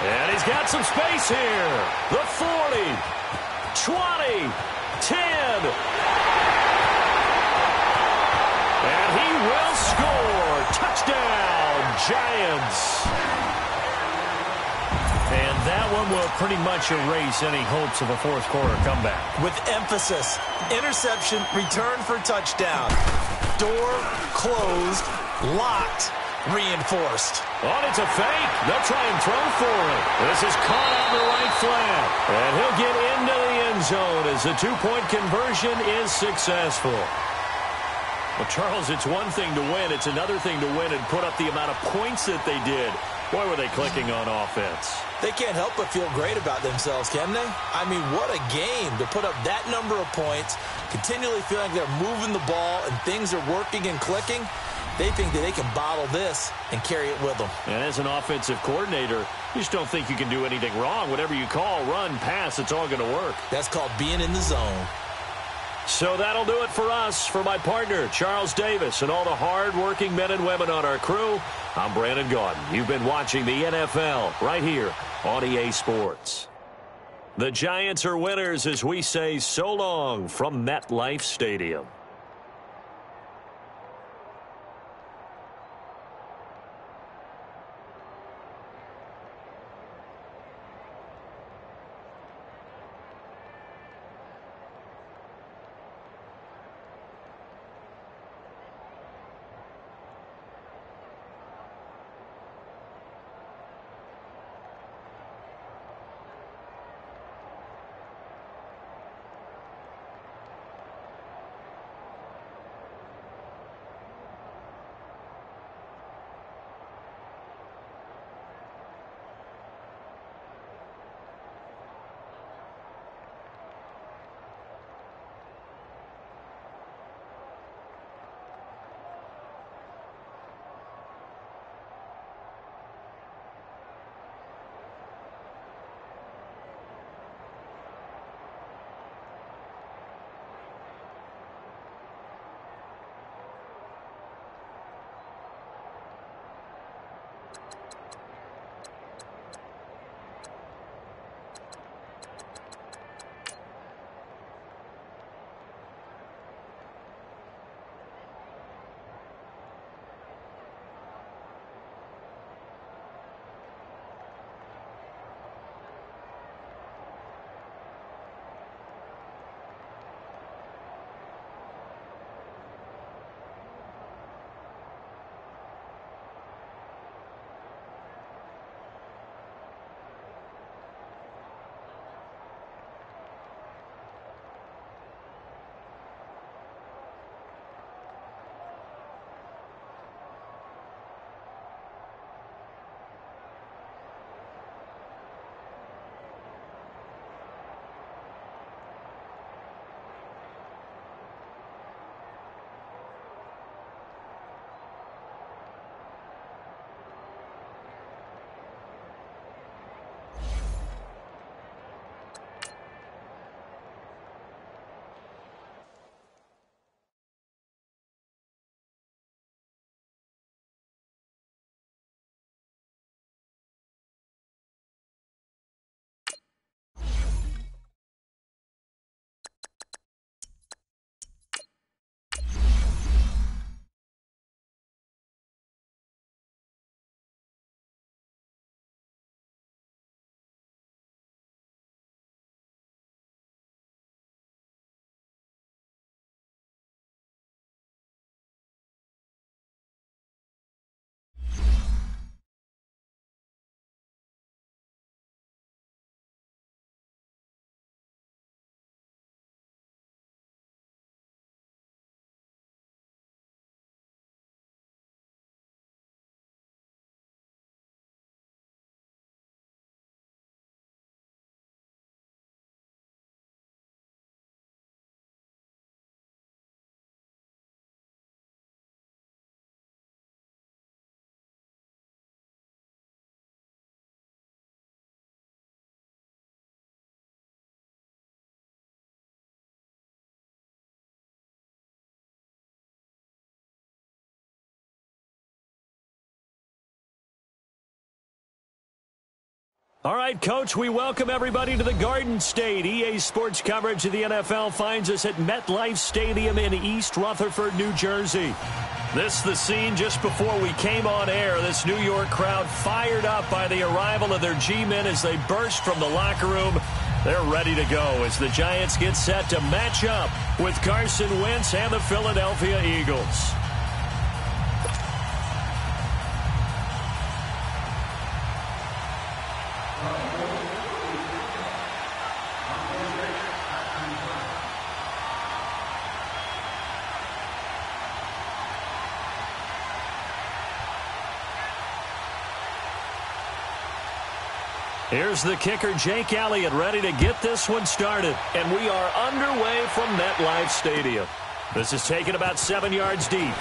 And he's got some space here. The 40, 20, 10. And he will score. Touchdown, Giants. And that one will pretty much erase any hopes of a fourth quarter comeback. With emphasis, interception, return for touchdown. Door closed, locked, reinforced. Oh, it's a fake. They'll try and throw for it. This is caught on the right flat. And he'll get into the end zone as the two-point conversion is successful. Well, Charles, it's one thing to win. It's another thing to win and put up the amount of points that they did. Boy, were they clicking on offense. They can't help but feel great about themselves, can they? I mean, what a game to put up that number of points, continually feeling like they're moving the ball and things are working and clicking. They think that they can bottle this and carry it with them. And as an offensive coordinator, you just don't think you can do anything wrong. Whatever you call, run, pass, it's all going to work. That's called being in the zone. So that'll do it for us. For my partner, Charles Davis, and all the hard-working men and women on our crew, I'm Brandon Gaudin. You've been watching the NFL right here on EA Sports. The Giants are winners as we say so long from MetLife Stadium. All right, Coach, we welcome everybody to the Garden State. EA Sports coverage of the NFL finds us at MetLife Stadium in East Rutherford, New Jersey. This is the scene just before we came on air. This New York crowd fired up by the arrival of their G-men as they burst from the locker room. They're ready to go as the Giants get set to match up with Carson Wentz and the Philadelphia Eagles. Here's the kicker, Jake Elliott, ready to get this one started. And we are underway from MetLife Stadium. This is taken about 7 yards deep.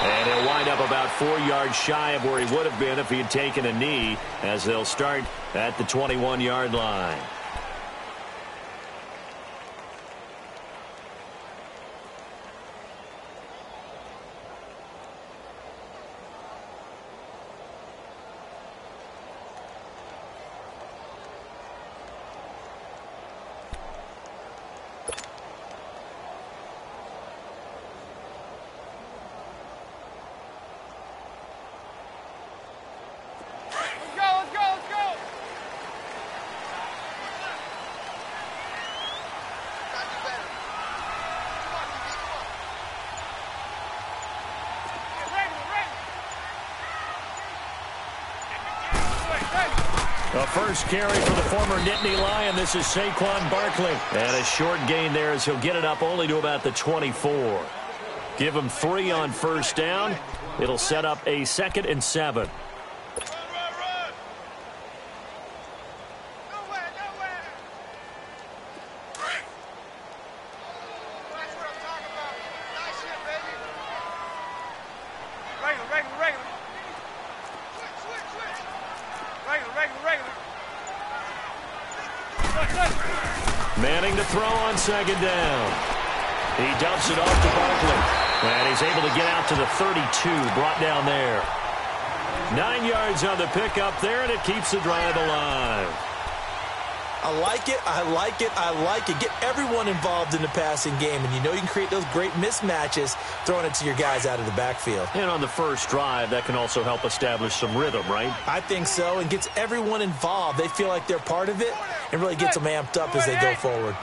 And he'll wind up about 4 yards shy of where he would have been if he had taken a knee, as they'll start at the 21-yard line. A first carry for the former Nittany Lion. This is Saquon Barkley. And a short gain there as he'll get it up only to about the 24. Give him 3 on first down. It'll set up a 2nd and 7. Manning to throw on 2nd down. He dumps it off to Barkley. And he's able to get out to the 32, brought down there. 9 yards on the pickup there, and it keeps the drive alive. I like it, I like it, I like it. Get everyone involved in the passing game, and you know you can create those great mismatches throwing it to your guys out of the backfield. And on the first drive, that can also help establish some rhythm, right? I think so, and gets everyone involved. They feel like they're part of it, and really gets them amped up as they go forward.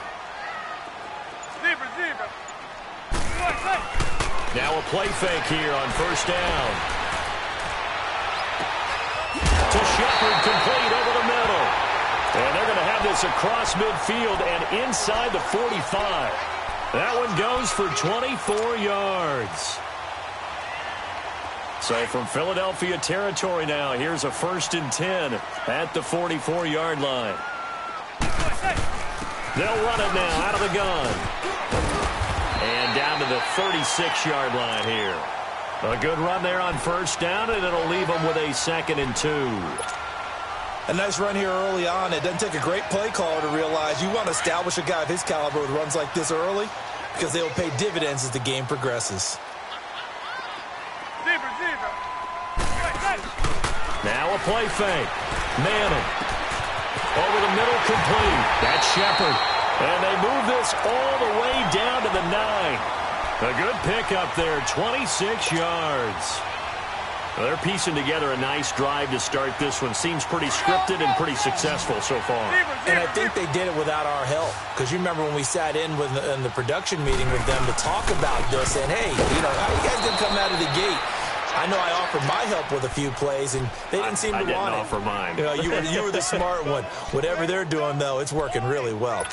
Now a play fake here on first down. To Shepard, complete over the middle. And they're going to have this across midfield and inside the 45. That one goes for 24 yards. So from Philadelphia territory now, here's a 1st and 10 at the 44-yard line. They'll run it now out of the gun. And down to the 36-yard line here. A good run there on first down, and it'll leave them with a 2nd and 2. A nice run here early on. It doesn't take a great play caller to realize you want to establish a guy of his caliber with runs like this early, because they will pay dividends as the game progresses. Now a play fake. Manning. Over the middle, complete. That's Shepard. And they move this all the way down to the 9. A good pickup there, 26 yards. They're piecing together a nice drive to start this one. Seems pretty scripted and pretty successful so far. And I think they did it without our help. Because you remember when we sat in the production meeting with them to talk about this, and hey, you know, how you guys didn't come out of the gate. I know I offered my help with a few plays, and they didn't seem to want it. I didn't offer mine. You know, you were the smart one. Whatever they're doing, though, it's working really well.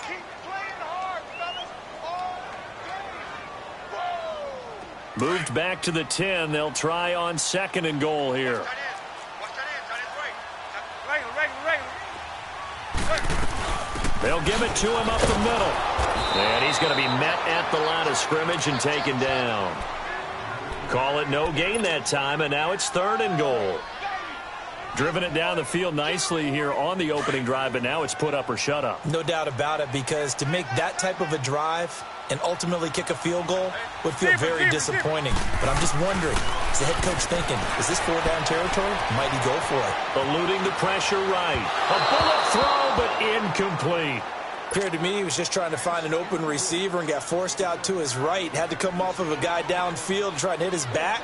Moved back to the 10. They'll try on 2nd and goal here. They'll give it to him up the middle. And he's going to be met at the line of scrimmage and taken down. Call it no gain that time, and now it's 3rd and goal. Driven it down the field nicely here on the opening drive, but now it's put up or shut up. No doubt about it, because to make that type of a drive and ultimately kick a field goal would feel very disappointing. But I'm just wondering, is the head coach thinking, is this 4-down territory? Might he go for it? Eluding the pressure right. A bullet throw, but incomplete. Appeared to me he was just trying to find an open receiver and got forced out to his right. Had to come off of a guy downfield and try and hit his back.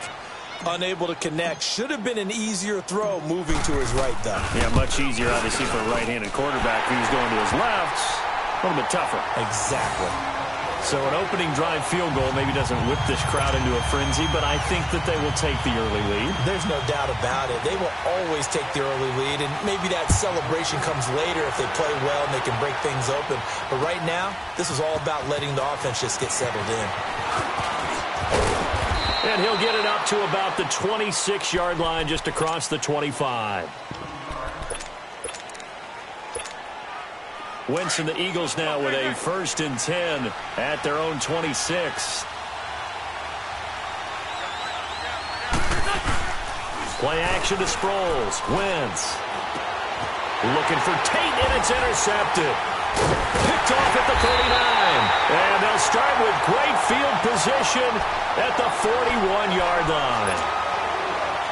Unable to connect. Should have been an easier throw moving to his right, though. Yeah, much easier, obviously, for a right-handed quarterback who's going to his left. A little bit tougher. Exactly. So an opening drive field goal maybe doesn't whip this crowd into a frenzy, but I think that they will take the early lead. There's no doubt about it. They will always take the early lead, and maybe that celebration comes later if they play well and they can break things open. But right now, this is all about letting the offense just get settled in. And he'll get it up to about the 26-yard line, just across the 25. Wentz and the Eagles now with a 1st and 10 at their own 26. Play action to Sproles. Wentz. Looking for Tate, and it's intercepted. Picked off at the 39. And they'll start with great field position at the 41-yard line.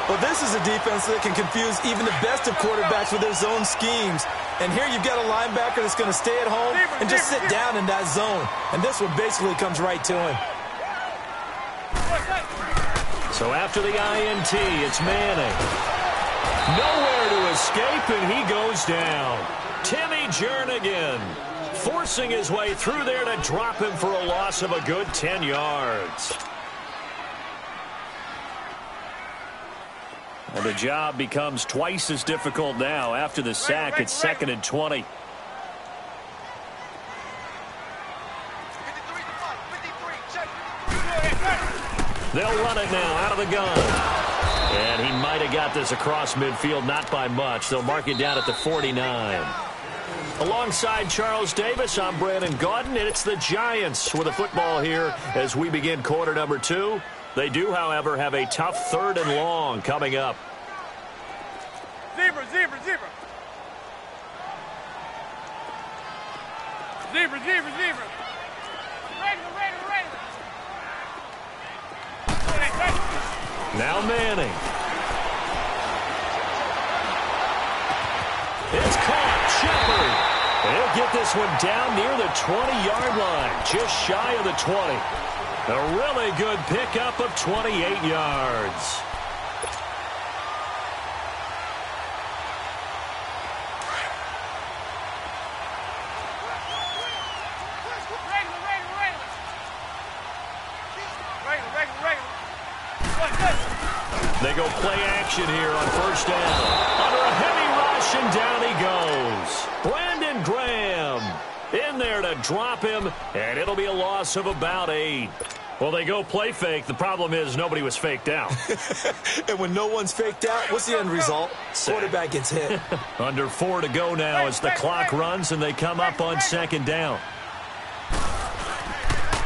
Well, this is a defense that can confuse even the best of quarterbacks with their zone schemes. And here you've got a linebacker that's going to stay at home and just sit down in that zone. And this one basically comes right to him. So after the INT, it's Manning. Nowhere to escape, and he goes down. Timmy Jernigan forcing his way through there to drop him for a loss of a good 10 yards. And the job becomes twice as difficult now. After the sack, it's 2nd and 20. They'll run it now out of the gun. And he might have got this across midfield, not by much. They'll mark it down at the 49. Alongside Charles Davis, I'm Brandon Gaudin, and it's the Giants with the football here as we begin quarter number 2. They do, however, have a tough 3rd and long coming up. Zebra, zebra, zebra. Zebra, zebra, zebra. Regular, regular, regular. Now Manning. It's caught. Shepard. They'll get this one down near the 20-yard line, just shy of the 20. A really good pickup of 28 yards. They go play action here on 1st down. Under a heavy rush, and down he goes. Brandon Graham in there to drop him, and it'll be a loss of about 8. Well, they go play fake. The problem is nobody was faked out. And when no one's faked out, what's the end result? Quarterback gets hit. Under 4 to go now as the clock runs, and they come up on 2nd down.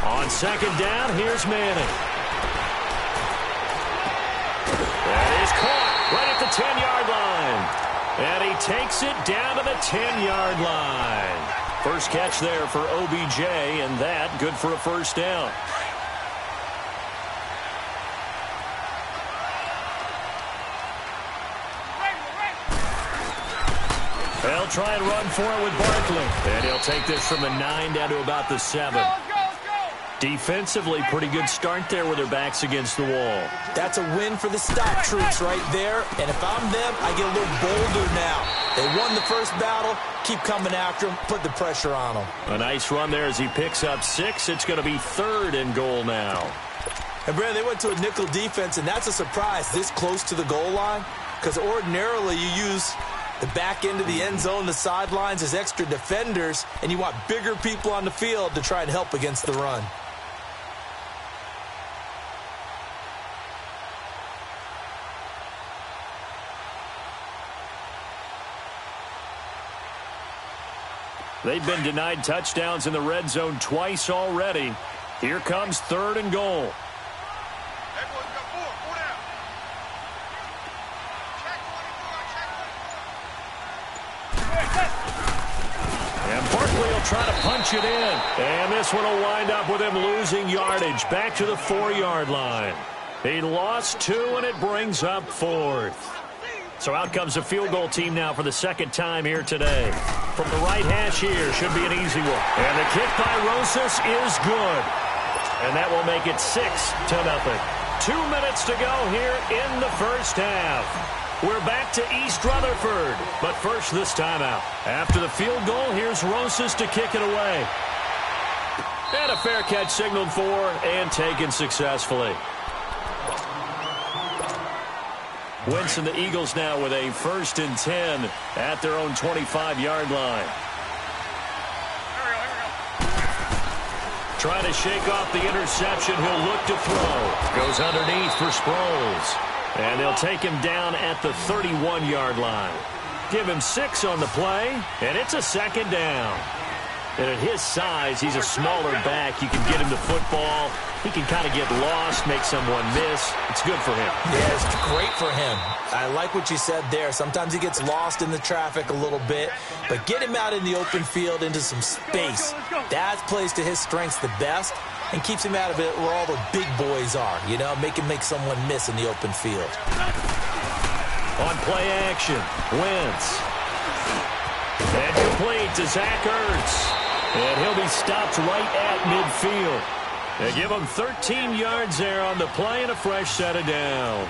On 2nd down, here's Manning. That is caught right at the 10-yard line. And he takes it down to the 10-yard line. First catch there for OBJ, and that good for a 1st down. They'll try and run for it with Barkley. And he'll take this from the 9 down to about the 7. Defensively, pretty good start there with their backs against the wall. That's a win for the stop troops right there. And if I'm them, I get a little bolder now. They won the first battle. Keep coming after them. Put the pressure on them. A nice run there as he picks up 6. It's going to be 3rd and goal now. And, Brandon, they went to a nickel defense, and that's a surprise this close to the goal line. Because ordinarily you use the back end of the end zone, the sidelines as extra defenders, and you want bigger people on the field to try and help against the run. They've been denied touchdowns in the red zone twice already. Here comes 3rd and goal. And Barkley will try to punch it in. And this one will wind up with him losing yardage back to the 4-yard line. He lost 2, and it brings up 4th. So out comes a field goal team now for the 2nd time here today. From the right hash here, should be an easy one. And the kick by Rosas is good. And that will make it 6-0. 2 minutes to go here in the first half. We're back to East Rutherford. But first, this timeout. After the field goal, here's Rosas to kick it away. And a fair catch signaled for and taken successfully. Wentz and the Eagles now with a 1st and 10 at their own 25-yard line. Trying to shake off the interception. He'll look to throw. Goes underneath for Sproles. And they'll take him down at the 31-yard line. Give him 6 on the play, and it's a 2nd down. And at his size, he's a smaller back. You can get him the football. He can kind of get lost, make someone miss. It's good for him. Yeah, it's great for him. I like what you said there. Sometimes he gets lost in the traffic a little bit, but get him out in the open field into some space. That plays to his strengths the best and keeps him out of it where all the big boys are, you know, make him make someone miss in the open field. On play action, Wentz. And complete to Zach Ertz. And he'll be stopped right at midfield. They give him 13 yards there on the play and a fresh set of downs.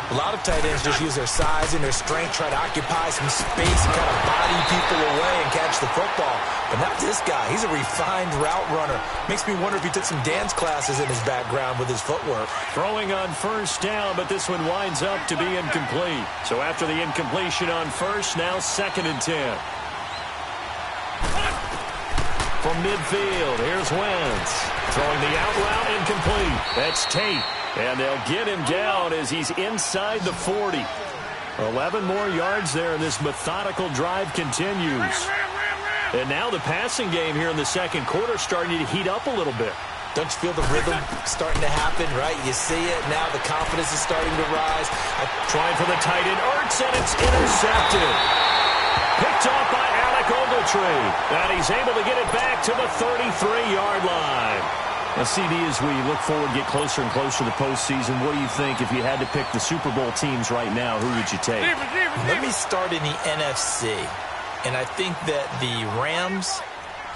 A lot of tight ends just use their size and their strength, try to occupy some space and kind of body people away and catch the football. But not this guy. He's a refined route runner. Makes me wonder if he took some dance classes in his background with his footwork. Throwing on first down, but this one winds up to be incomplete. So after the incompletion on first, now 2nd and 10. From midfield, here's Wentz. Throwing the out route incomplete. That's Tate. And they'll get him down as he's inside the 40. 11 more yards there, and this methodical drive continues. And now the passing game here in the second quarter starting to heat up a little bit. Don't you feel the rhythm starting to happen, right? You see it. Now the confidence is starting to rise. Trying for the tight end, Ertz, and it's intercepted. Picked off by Alec Ogletree. And he's able to get it back to the 33-yard line. Now, CD, as we look forward, get closer and closer to the postseason, what do you think if you had to pick the Super Bowl teams right now? Who would you take? Let me start in the NFC. And I think that the Rams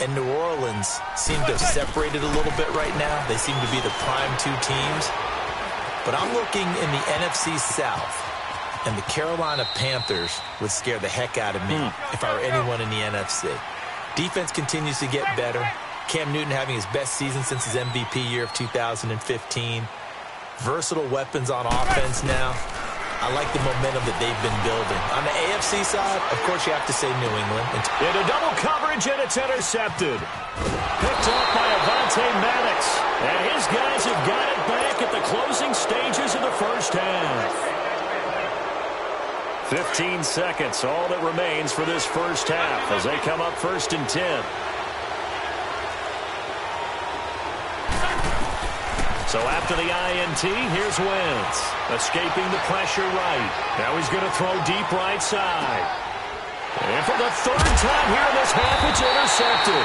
and New Orleans seem to have separated a little bit right now. They seem to be the prime two teams. But I'm looking in the NFC South. And the Carolina Panthers would scare the heck out of me if I were anyone in the NFC. Defense continues to get better. Cam Newton having his best season since his MVP year of 2015. Versatile weapons on offense now. I like the momentum that they've been building. On the AFC side, of course, you have to say New England. Into double coverage, and it's intercepted. Picked off by Avonte Maddox. And his guys have got it back at the closing stages of the first half. 15 seconds, all that remains for this first half as they come up 1st and 10. So after the INT, here's Wentz. Escaping the pressure right. Now he's going to throw deep right side. And for the 3rd time here in this half, it's intercepted.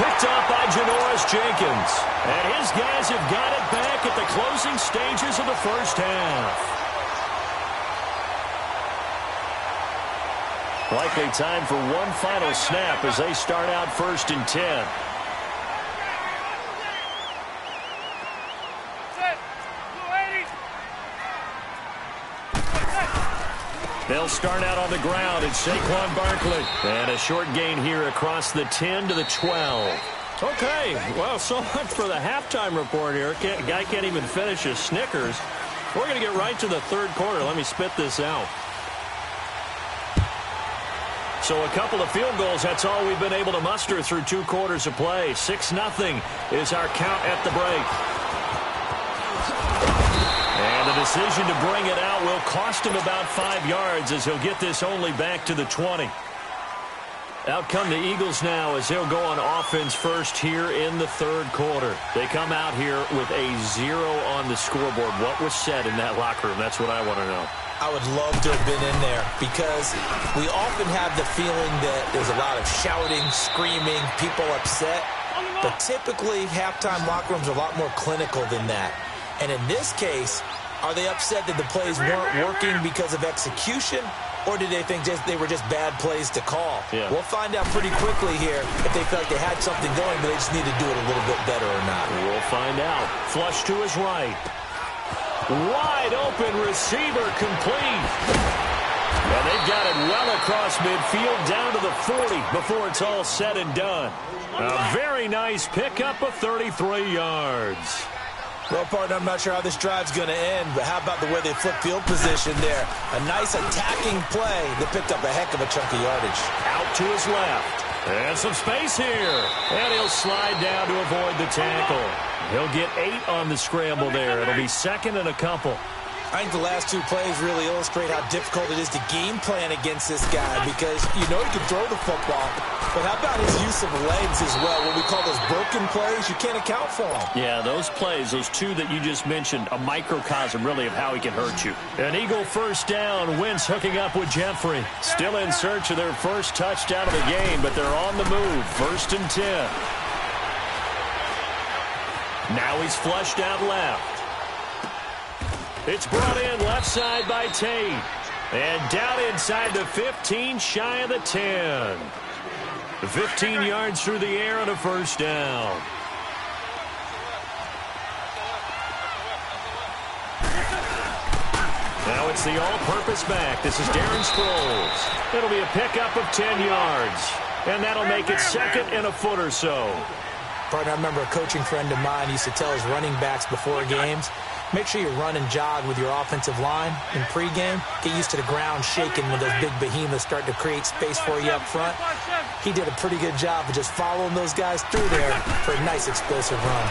Picked off by Janoris Jenkins. And his guys have got it back at the closing stages of the first half. Likely time for one final snap as they start out 1st and 10. They'll start out on the ground. It's Saquon Barkley. And a short gain here across the 10 to the 12. Okay, well, so much for the halftime report here. Guy can't even finish his Snickers. We're going to get right to the 3rd quarter. Let me spit this out. So a couple of field goals, that's all we've been able to muster through 2 quarters of play. 6-0 is our count at the break. And the decision to bring it out will cost him about 5 yards as he'll get this only back to the 20. Out come the Eagles now as they'll go on offense first here in the 3rd quarter. They come out here with a 0 on the scoreboard. What was said in that locker room? That's what I want to know. I would love to have been in there because we often have the feeling that there's a lot of shouting, screaming, people upset. But typically, halftime locker rooms are a lot more clinical than that. And in this case, are they upset that the plays weren't working because of execution? Or did they think they were just bad plays to call? Yeah. We'll find out pretty quickly here if they felt like they had something going, but they just need to do it a little bit better or not. We'll find out. Flush to his right. Wide open receiver complete. And they've got it well across midfield down to the 40 before it's all said and done. A very nice pickup of 33 yards. Well, partner, I'm not sure how this drive's going to end, but how about the way they flip field position there? A nice attacking play that picked up a heck of a chunk of yardage. Out to his left. And some space here. And he'll slide down to avoid the tackle. He'll get 8 on the scramble there. It'll be 2nd and a couple. I think the last two plays really illustrate how difficult it is to game plan against this guy because you know he can throw the football, but how about his use of legs as well? What we call those broken plays, you can't account for them. Yeah, those plays, those two that you just mentioned, a microcosm really of how he can hurt you. An Eagle first down, Wentz hooking up with Jeffrey. Still in search of their first touchdown of the game, but they're on the move. 1st and 10. Now he's flushed out left. It's brought in left side by Tate. And down inside the 15, shy of the 10. 15 yards through the air on a first down. Now it's the all-purpose back. This is Darren Sproles. It'll be a pickup of 10 yards. And that'll make it 2nd and a foot or so. Partner, I remember a coaching friend of mine used to tell his running backs before games, make sure you run and jog with your offensive line in pregame. Get used to the ground shaking when those big behemoths start to create space for you up front. He did a pretty good job of just following those guys through there for a nice explosive run.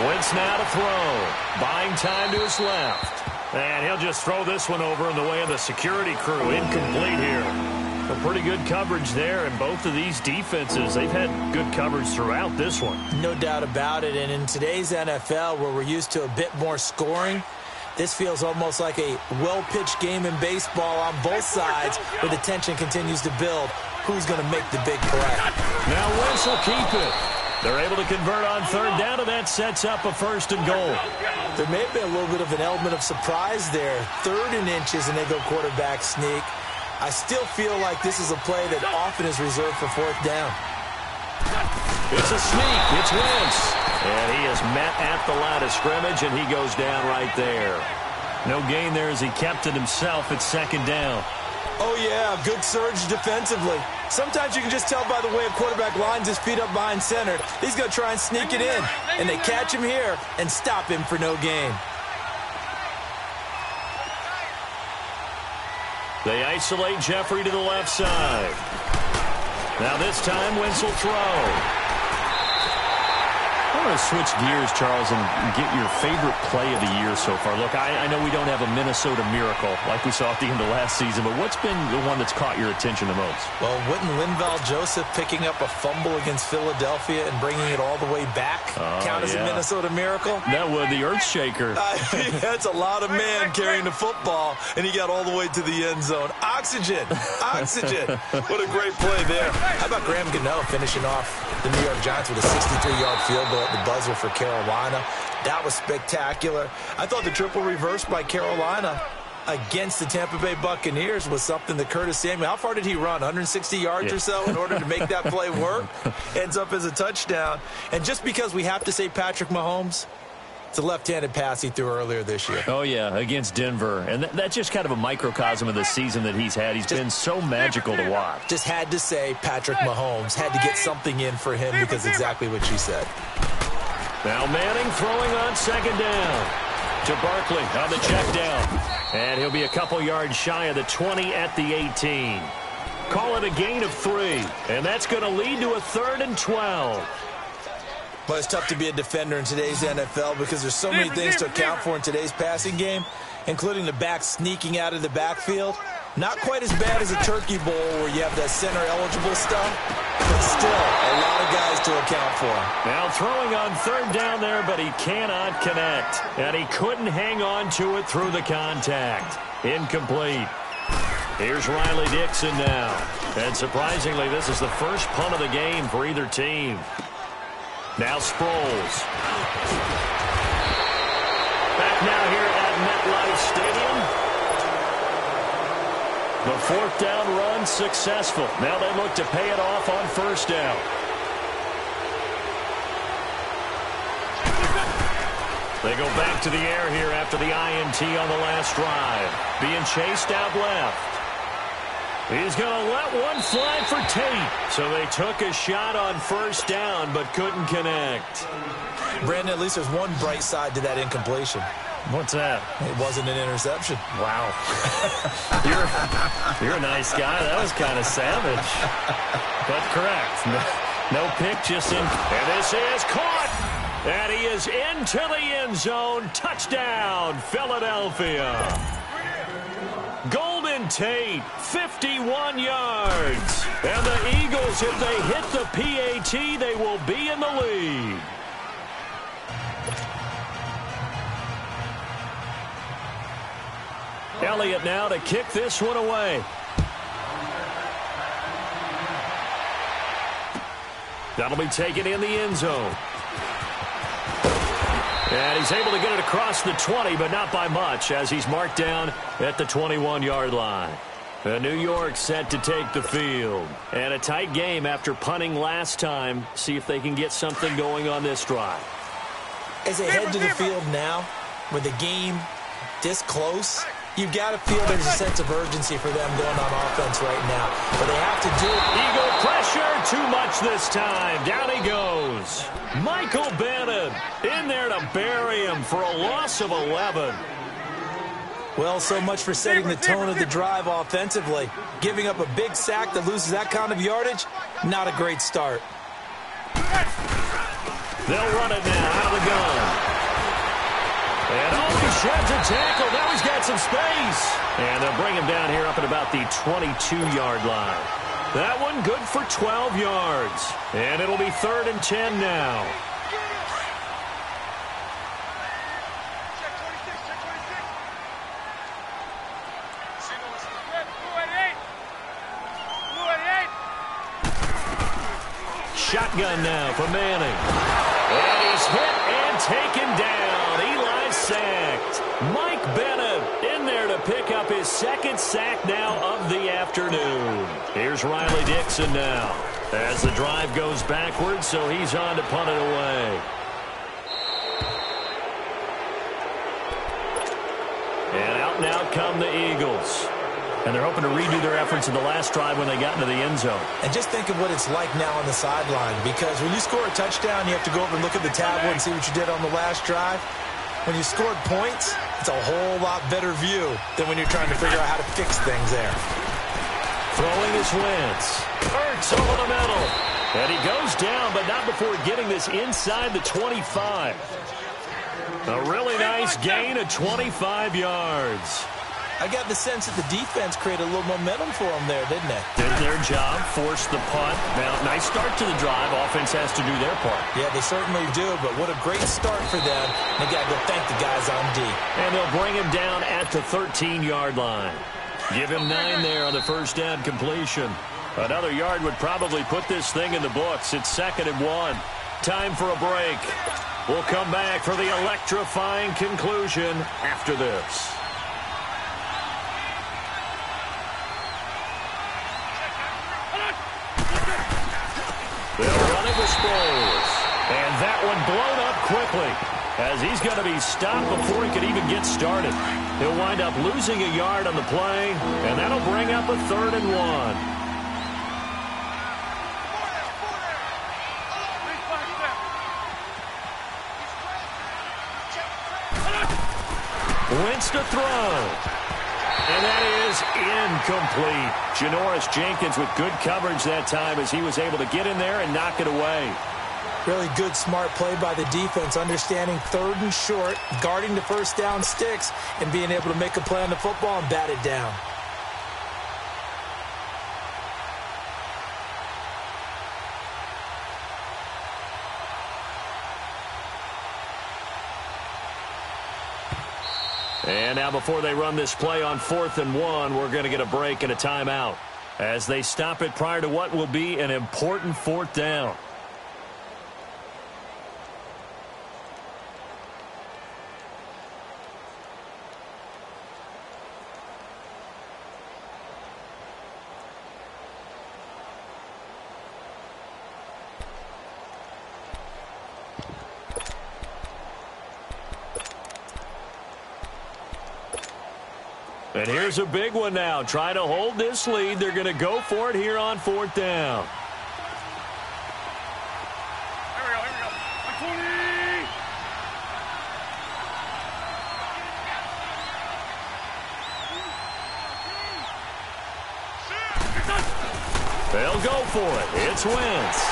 Wentz now to throw. Buying time to his left. And he'll just throw this one over in the way of the security crew. Incomplete here. A pretty good coverage there, and both of these defenses, they've had good coverage throughout this one. No doubt about it, and in today's NFL, where we're used to a bit more scoring, this feels almost like a well-pitched game in baseball on both sides, where the tension continues to build. Who's going to make the big play? Now Wentz will keep it. They're able to convert on 3rd down, and that sets up a 1st and goal. There may have been a little bit of an element of surprise there. 3rd and inches, and they go quarterback sneak. I still feel like this is a play that often is reserved for 4th down. It's a sneak. It's Wentz. And he is met at the line of scrimmage, and he goes down right there. No gain there as he kept it himself at 2nd down. Oh, yeah, good surge defensively. Sometimes you can just tell by the way a quarterback lines his feet up behind center. He's going to try and sneak it in, and they catch him here and stop him for no gain. They isolate Jeffrey to the left side. Now this time, Wentz will throw. I want to switch gears, Charles, and get your favorite play of the year so far. Look, I know we don't have a Minnesota miracle like we saw at the end of last season, but what's been the one that's caught your attention the most? Well, wouldn't Linval Joseph picking up a fumble against Philadelphia and bringing it all the way back count as a Minnesota miracle? That would, the earth shaker. That's a lot of man carrying the football, and he got all the way to the end zone. Oxygen. Oxygen. What a great play there. How about Graham Gano finishing off the New York Giants with a 63-yard field goal at the buzzer for Carolina? That was spectacular. I thought the triple reverse by Carolina against the Tampa Bay Buccaneers was something that Curtis Samuel, how far did he run? 160 yards or so in order to make that play work? Ends up as a touchdown. And just because we have to say Patrick Mahomes, it's a left-handed pass he threw earlier this year. Oh, yeah, against Denver. And that's just kind of a microcosm of the season that he's had. He's been so magical to watch. Just had to say Patrick Mahomes. Had to get something in for him because exactly what you said. Now Manning throwing on 2nd down to Barkley on the check down. And he'll be a couple yards shy of the 20 at the 18. Call it a gain of 3. And that's going to lead to a 3rd and 12. But it's tough to be a defender in today's NFL because there's so many things to account for in today's passing game, including the back sneaking out of the backfield. Not quite as bad as a turkey bowl where you have that center-eligible stuff, but still a lot of guys to account for. Now throwing on 3rd down there, but he cannot connect. And he couldn't hang on to it through the contact. Incomplete. Here's Riley Dixon now. And surprisingly, this is the first punt of the game for either team. Now Sproles. Back now here at MetLife Stadium. The 4th down run successful. Now they look to pay it off on 1st down. They go back to the air here after the INT on the last drive. Being chased out left. He's going to let one fly for Tate. So they took a shot on 1st down but couldn't connect. Brandon, at least there's one bright side to that incompletion. What's that? It wasn't an interception. Wow. You're a nice guy. That was kind of savage. But correct. No pick, just in. And this is caught. And he is into the end zone. Touchdown, Philadelphia. Golden Tate, 51 yards. And the Eagles, if they hit the PAT, they will be in the lead. Elliott now to kick this one away. That'll be taken in the end zone. And he's able to get it across the 20, but not by much, as he's marked down at the 21-yard line. New York set to take the field. And a tight game after punting last time. See if they can get something going on this drive. As they head to the field now, with the game this close, you've got to feel there's a sense of urgency for them going on offense right now. But they have to do it. Eagle pressure, too much this time. Down he goes. Michael Bennett in there to bury him for a loss of 11. Well, so much for setting the tone of the drive offensively. Giving up a big sack that loses that kind of yardage, not a great start. They'll run it now out of the gun. And he sheds a tackle. Now he's got some space. And they'll bring him down here up at about the 22-yard line. That one good for 12 yards. And it'll be 3rd and 10 now. Shotgun now for Manning. And he's hit and taken down. Eli sacked. Mike Bennett in there to pick up his 2nd sack now of the afternoon. Here's Riley Dixon now as the drive goes backwards, so he's on to punt it away. And out come the Eagles. And they're hoping to redo their efforts in the last drive when they got into the end zone. And just think of what it's like now on the sideline, because when you score a touchdown, you have to go over and look at the tablet and see what you did on the last drive. When you scored points, it's a whole lot better view than when you're trying to figure out how to fix things there. Throwing is Wentz. Ertz over the middle. And he goes down, but not before getting this inside the 25. A really nice gain of 25 yards. I got the sense that the defense created a little momentum for them there, didn't they? Did their job, forced the punt. Now, nice start to the drive. Offense has to do their part. Yeah, they certainly do, but what a great start for them. They got to go thank the guys on D. And they'll bring him down at the 13-yard line. Give him 9 there on the first down completion. Another yard would probably put this thing in the books. It's 2nd and 1. Time for a break. We'll come back for the electrifying conclusion after this. They'll run it with Sproles. And that one blown up quickly as he's going to be stopped before he could even get started. He'll wind up losing a yard on the play, and that'll bring up a 3rd and 1. Wentz to throw. And that is incomplete. Janoris Jenkins with good coverage that time as he was able to get in there and knock it away. Really good, smart play by the defense, understanding 3rd and short, guarding the first down sticks, and being able to make a play on the football and bat it down. And now before they run this play on 4th and 1, we're going to get a break and a timeout as they stop it prior to what will be an important 4th down. And here's a big one now. Trying to hold this lead. They're going to go for it here on 4th down. Here we go. 120. They'll go for it. It's Wentz.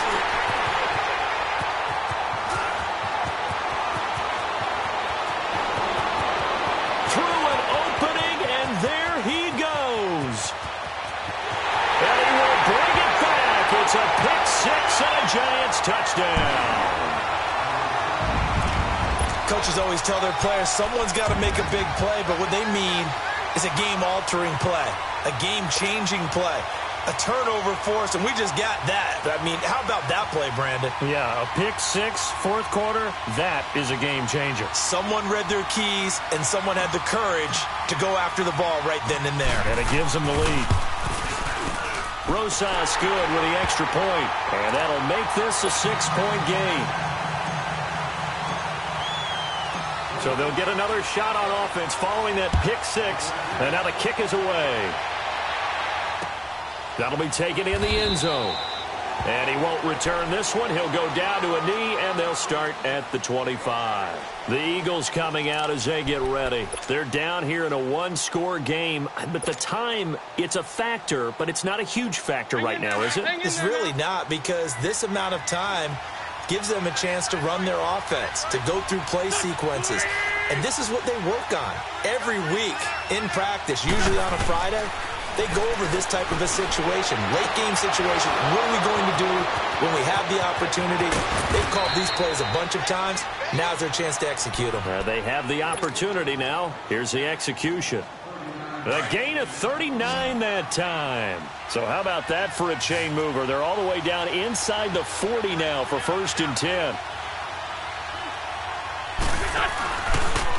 touchdown. Coaches always tell their players someone's got to make a big play, but what they mean is a game-altering play, a game-changing play, a turnover force, and we just got that. I mean, how about that play, Brandon? Yeah, a pick six, fourth quarter, that is a game changer. Someone read their keys, and someone had the courage to go after the ball right then and there. And it gives them the lead. Rosas good with the extra point, and that'll make this a 6-point game. So they'll get another shot on offense following that pick six, and now the kick is away. That'll be taken in the end zone. And he won't return this one. He'll go down to a knee, and they'll start at the 25. The Eagles coming out as they get ready. They're down here in a one-score game, but the time, it's a factor, but it's not a huge factor right now, is it? It's really not, because this amount of time gives them a chance to run their offense, to go through play sequences. And this is what they work on every week in practice, usually on a Friday. They go over this type of a situation, late game situation. What are we going to do when we have the opportunity? They've called these plays a bunch of times. Now's their chance to execute them. They have the opportunity now. Here's the execution. A gain of 39 that time. So how about that for a chain mover? They're all the way down inside the 40 now for 1st and 10.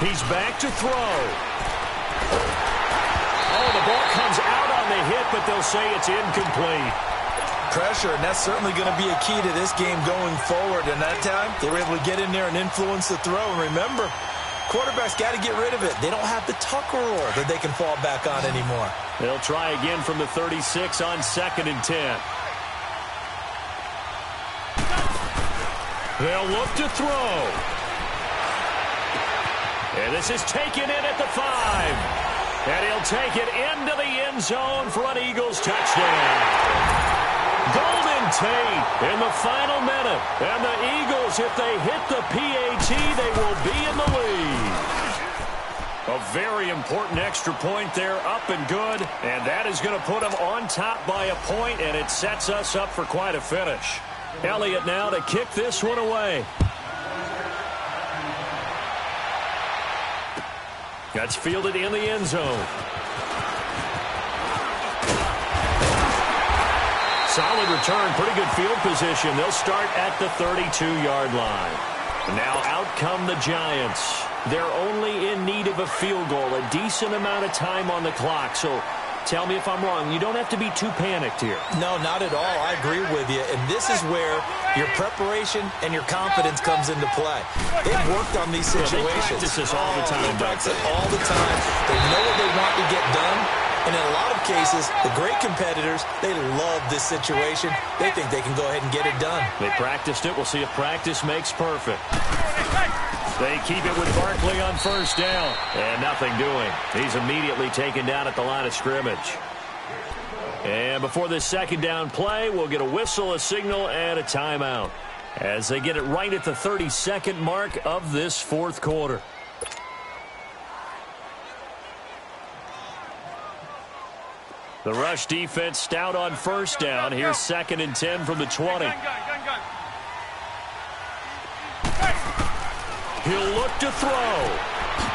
He's back to throw. Oh, the ball comes out on the hit, but they'll say it's incomplete. Pressure, and that's certainly going to be a key to this game going forward. And that time, they were able to get in there and influence the throw. And remember, quarterbacks got to get rid of it. They don't have the Tucker roll that they can fall back on anymore. They'll try again from the 36 on 2nd and 10. They'll look to throw. And this is taken in at the 5. And he'll take it into the end zone for an Eagles touchdown. Golden Tate in the final minute. And the Eagles, if they hit the PAT, they will be in the lead. A very important extra point there, up and good. And that is going to put them on top by a point, and it sets us up for quite a finish. Elliott now to kick this one away. That's fielded in the end zone. Solid return, pretty good field position. They'll start at the 32-yard line. Now out come the Giants. They're only in need of a field goal, a decent amount of time on the clock. So tell me if I'm wrong. You don't have to be too panicked here. No, not at all. I agree with you. And this is where your preparation and your confidence comes into play. They've worked on these situations. They practice this all the time. They practice it all the time. They know what they want to get done. And in a lot of cases, the great competitors, they love this situation. They think they can go ahead and get it done. They practiced it. We'll see if practice makes perfect. They keep it with Barkley on 1st down. And nothing doing. He's immediately taken down at the line of scrimmage. And before this 2nd down play, we'll get a whistle, a signal, and a timeout as they get it right at the 32nd mark of this 4th quarter. The rush defense stout on 1st down. Here's 2nd and 10 from the 20. He'll look to throw.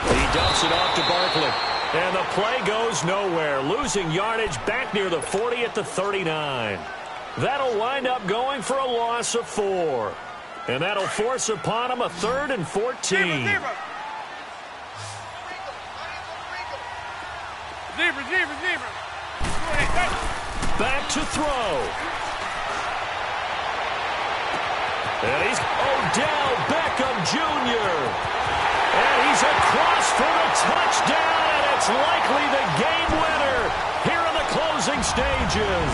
He dumps it off to Barkley. And the play goes nowhere. Losing yardage back near the 40 at the 39. That'll wind up going for a loss of 4. And that'll force upon him a 3rd and 14. Zebra. Back to throw. And he's Odell Beckham Jr. And he's across for the touchdown, and it's likely the game winner here in the closing stages.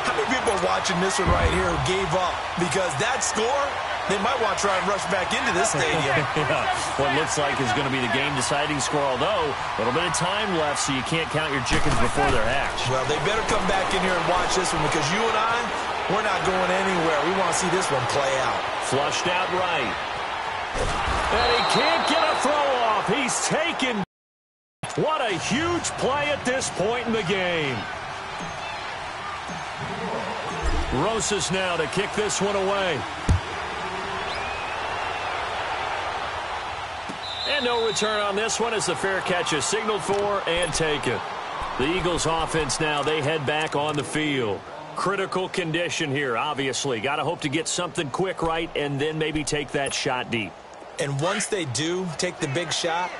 How many people are watching this one right here who gave up? Because that score, they might want to try and rush back into this stadium. Yeah, what looks like is going to be the game-deciding score, although a little bit of time left, so you can't count your chickens before they're hatched. Well, they better come back in here and watch this one, because you and I, we're not going anywhere. We want to see this one play out. Flushed out right. And he can't get a throw off. He's taken. What a huge play at this point in the game. Rosas now to kick this one away. And no return on this one as the fair catch is signaled for and taken. The Eagles offense now, they head back on the field. Critical condition here, obviously. Got to hope to get something quick right and then maybe take that shot deep. And once they do take the big shot,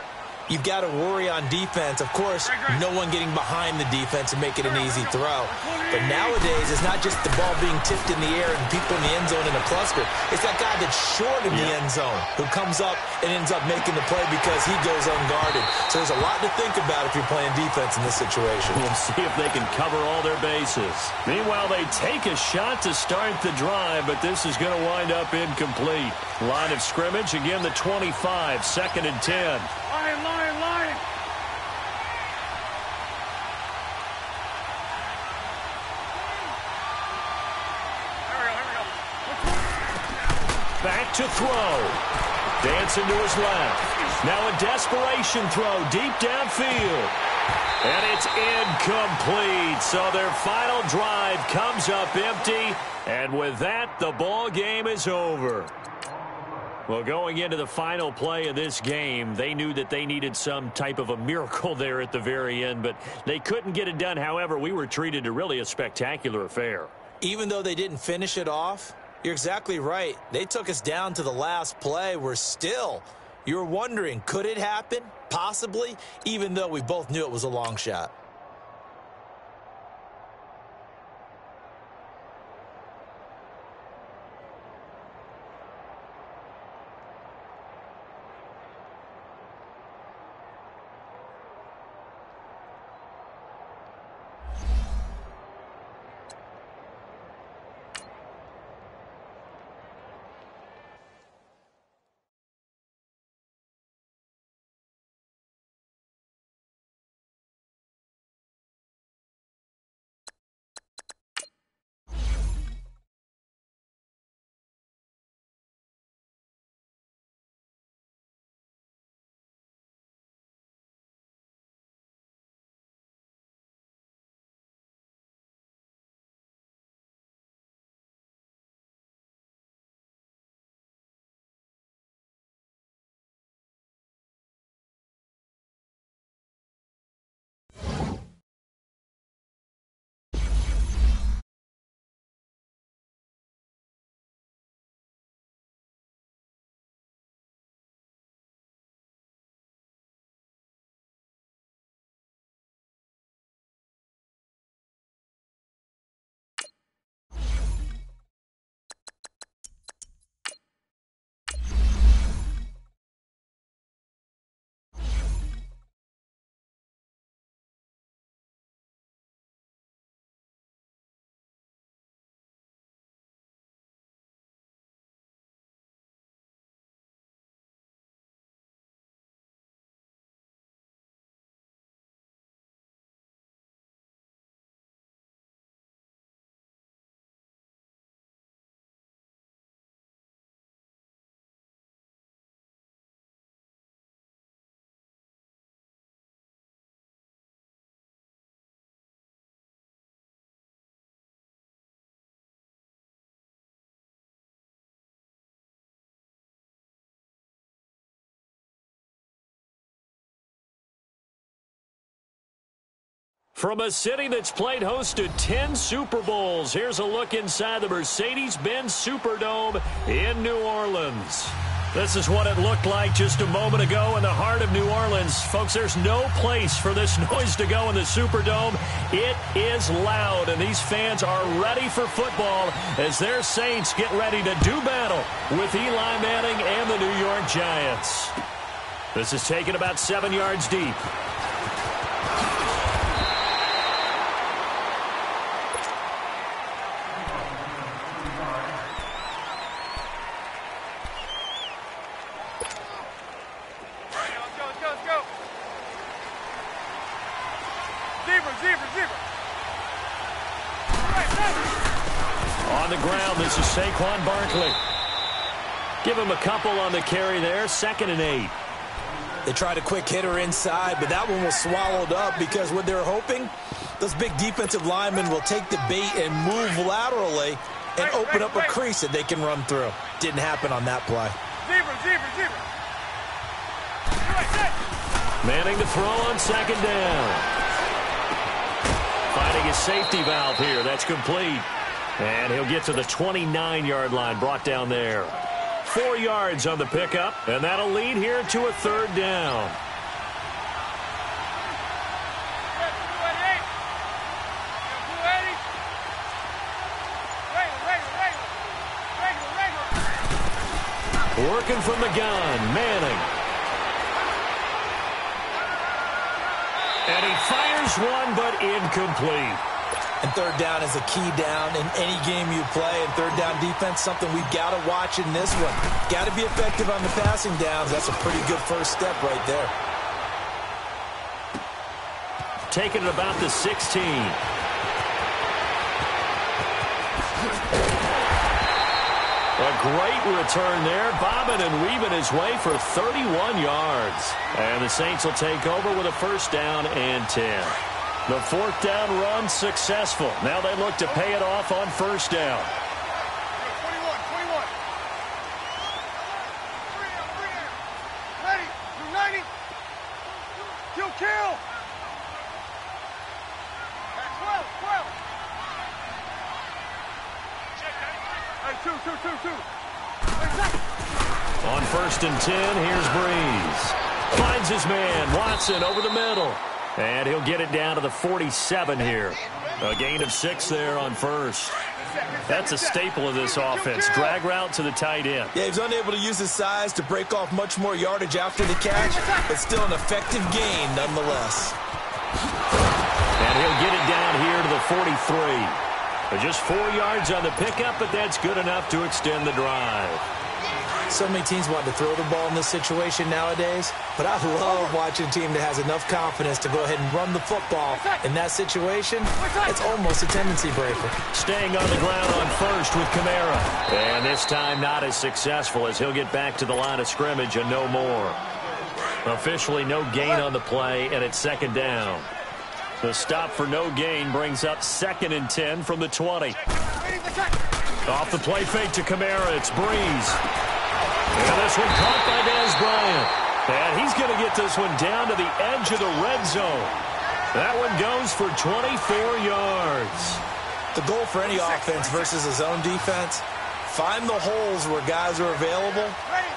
you've got to worry on defense. Of course, no one getting behind the defense and make it an easy throw. But nowadays, it's not just the ball being tipped in the air and people in the end zone in a cluster. It's that guy that's short in the end zone who comes up and ends up making the play because he goes unguarded. So there's a lot to think about if you're playing defense in this situation. We'll see if they can cover all their bases. Meanwhile, they take a shot to start the drive, but this is going to wind up incomplete. Line of scrimmage, again the 25, 2nd and 10. Lion. Here we go. Back to throw. Dancing to his left. Now a desperation throw deep downfield. And it's incomplete. So their final drive comes up empty. And with that, the ball game is over. Well, going into the final play of this game, they knew that they needed some type of a miracle there at the very end, but they couldn't get it done. However, we were treated to really a spectacular affair. Even though they didn't finish it off, you're exactly right. They took us down to the last play. We're still, you're wondering, could it happen? Possibly, even though we both knew it was a long shot. From a city that's played host to 10 Super Bowls, here's a look inside the Mercedes-Benz Superdome in New Orleans. This is what it looked like just a moment ago in the heart of New Orleans. Folks, there's no place for this noise to go in the Superdome. It is loud, and these fans are ready for football as their Saints get ready to do battle with Eli Manning and the New York Giants. This is taken about 7 yards deep. On the ground, this is Saquon Barkley. Give him a couple on the carry there, 2nd and 8. They tried a quick hitter inside, but that one was swallowed up because what they're hoping Those big defensive linemen will take the bait and move laterally and open up a crease that they can run through. Didn't happen on that play. Zebra. Manning to throw on second down. Finding his safety valve here. That's complete. And he'll get to the 29-yard line, brought down there. 4 yards on the pickup, and that'll lead here to a third down. Working from the gun, Manning. And he fires one, but incomplete. And third down is a key down in any game you play. And third down defense, something we've got to watch in this one. Got to be effective on the passing downs. That's a pretty good first step right there. Taking it about the 16. A great return there, bobbing and weaving his way for 31 yards. And the Saints will take over with a first down and 10. The fourth down run successful. Now they look to pay it off on first down. 21. Ready. 90. Kill. 12. Hey, two. On first and 10, here's Breeze. Finds his man, Watson, over the middle. And he'll get it down to the 47 here. A gain of 6 there on first. That's a staple of this offense. Drag route to the tight end. Yeah, he's unable to use his size to break off much more yardage after the catch, but still an effective gain nonetheless. And he'll get it down here to the 43. Just 4 yards on the pickup, but that's good enough to extend the drive. So many teams want to throw the ball in this situation nowadays, but I love watching a team that has enough confidence to go ahead and run the football. In that situation, it's almost a tendency breaker. Staying on the ground on first with Kamara. And this time not as successful as he'll get back to the line of scrimmage and no more. Officially no gain on the play, and it's second down. The stop for no gain brings up second and 10 from the 20. Off the play fake to Kamara, it's Breeze. And this one caught by Dez Bryant. And he's going to get this one down to the edge of the red zone. That one goes for 24 yards. The goal for any offense versus a zone defense, find the holes where guys are available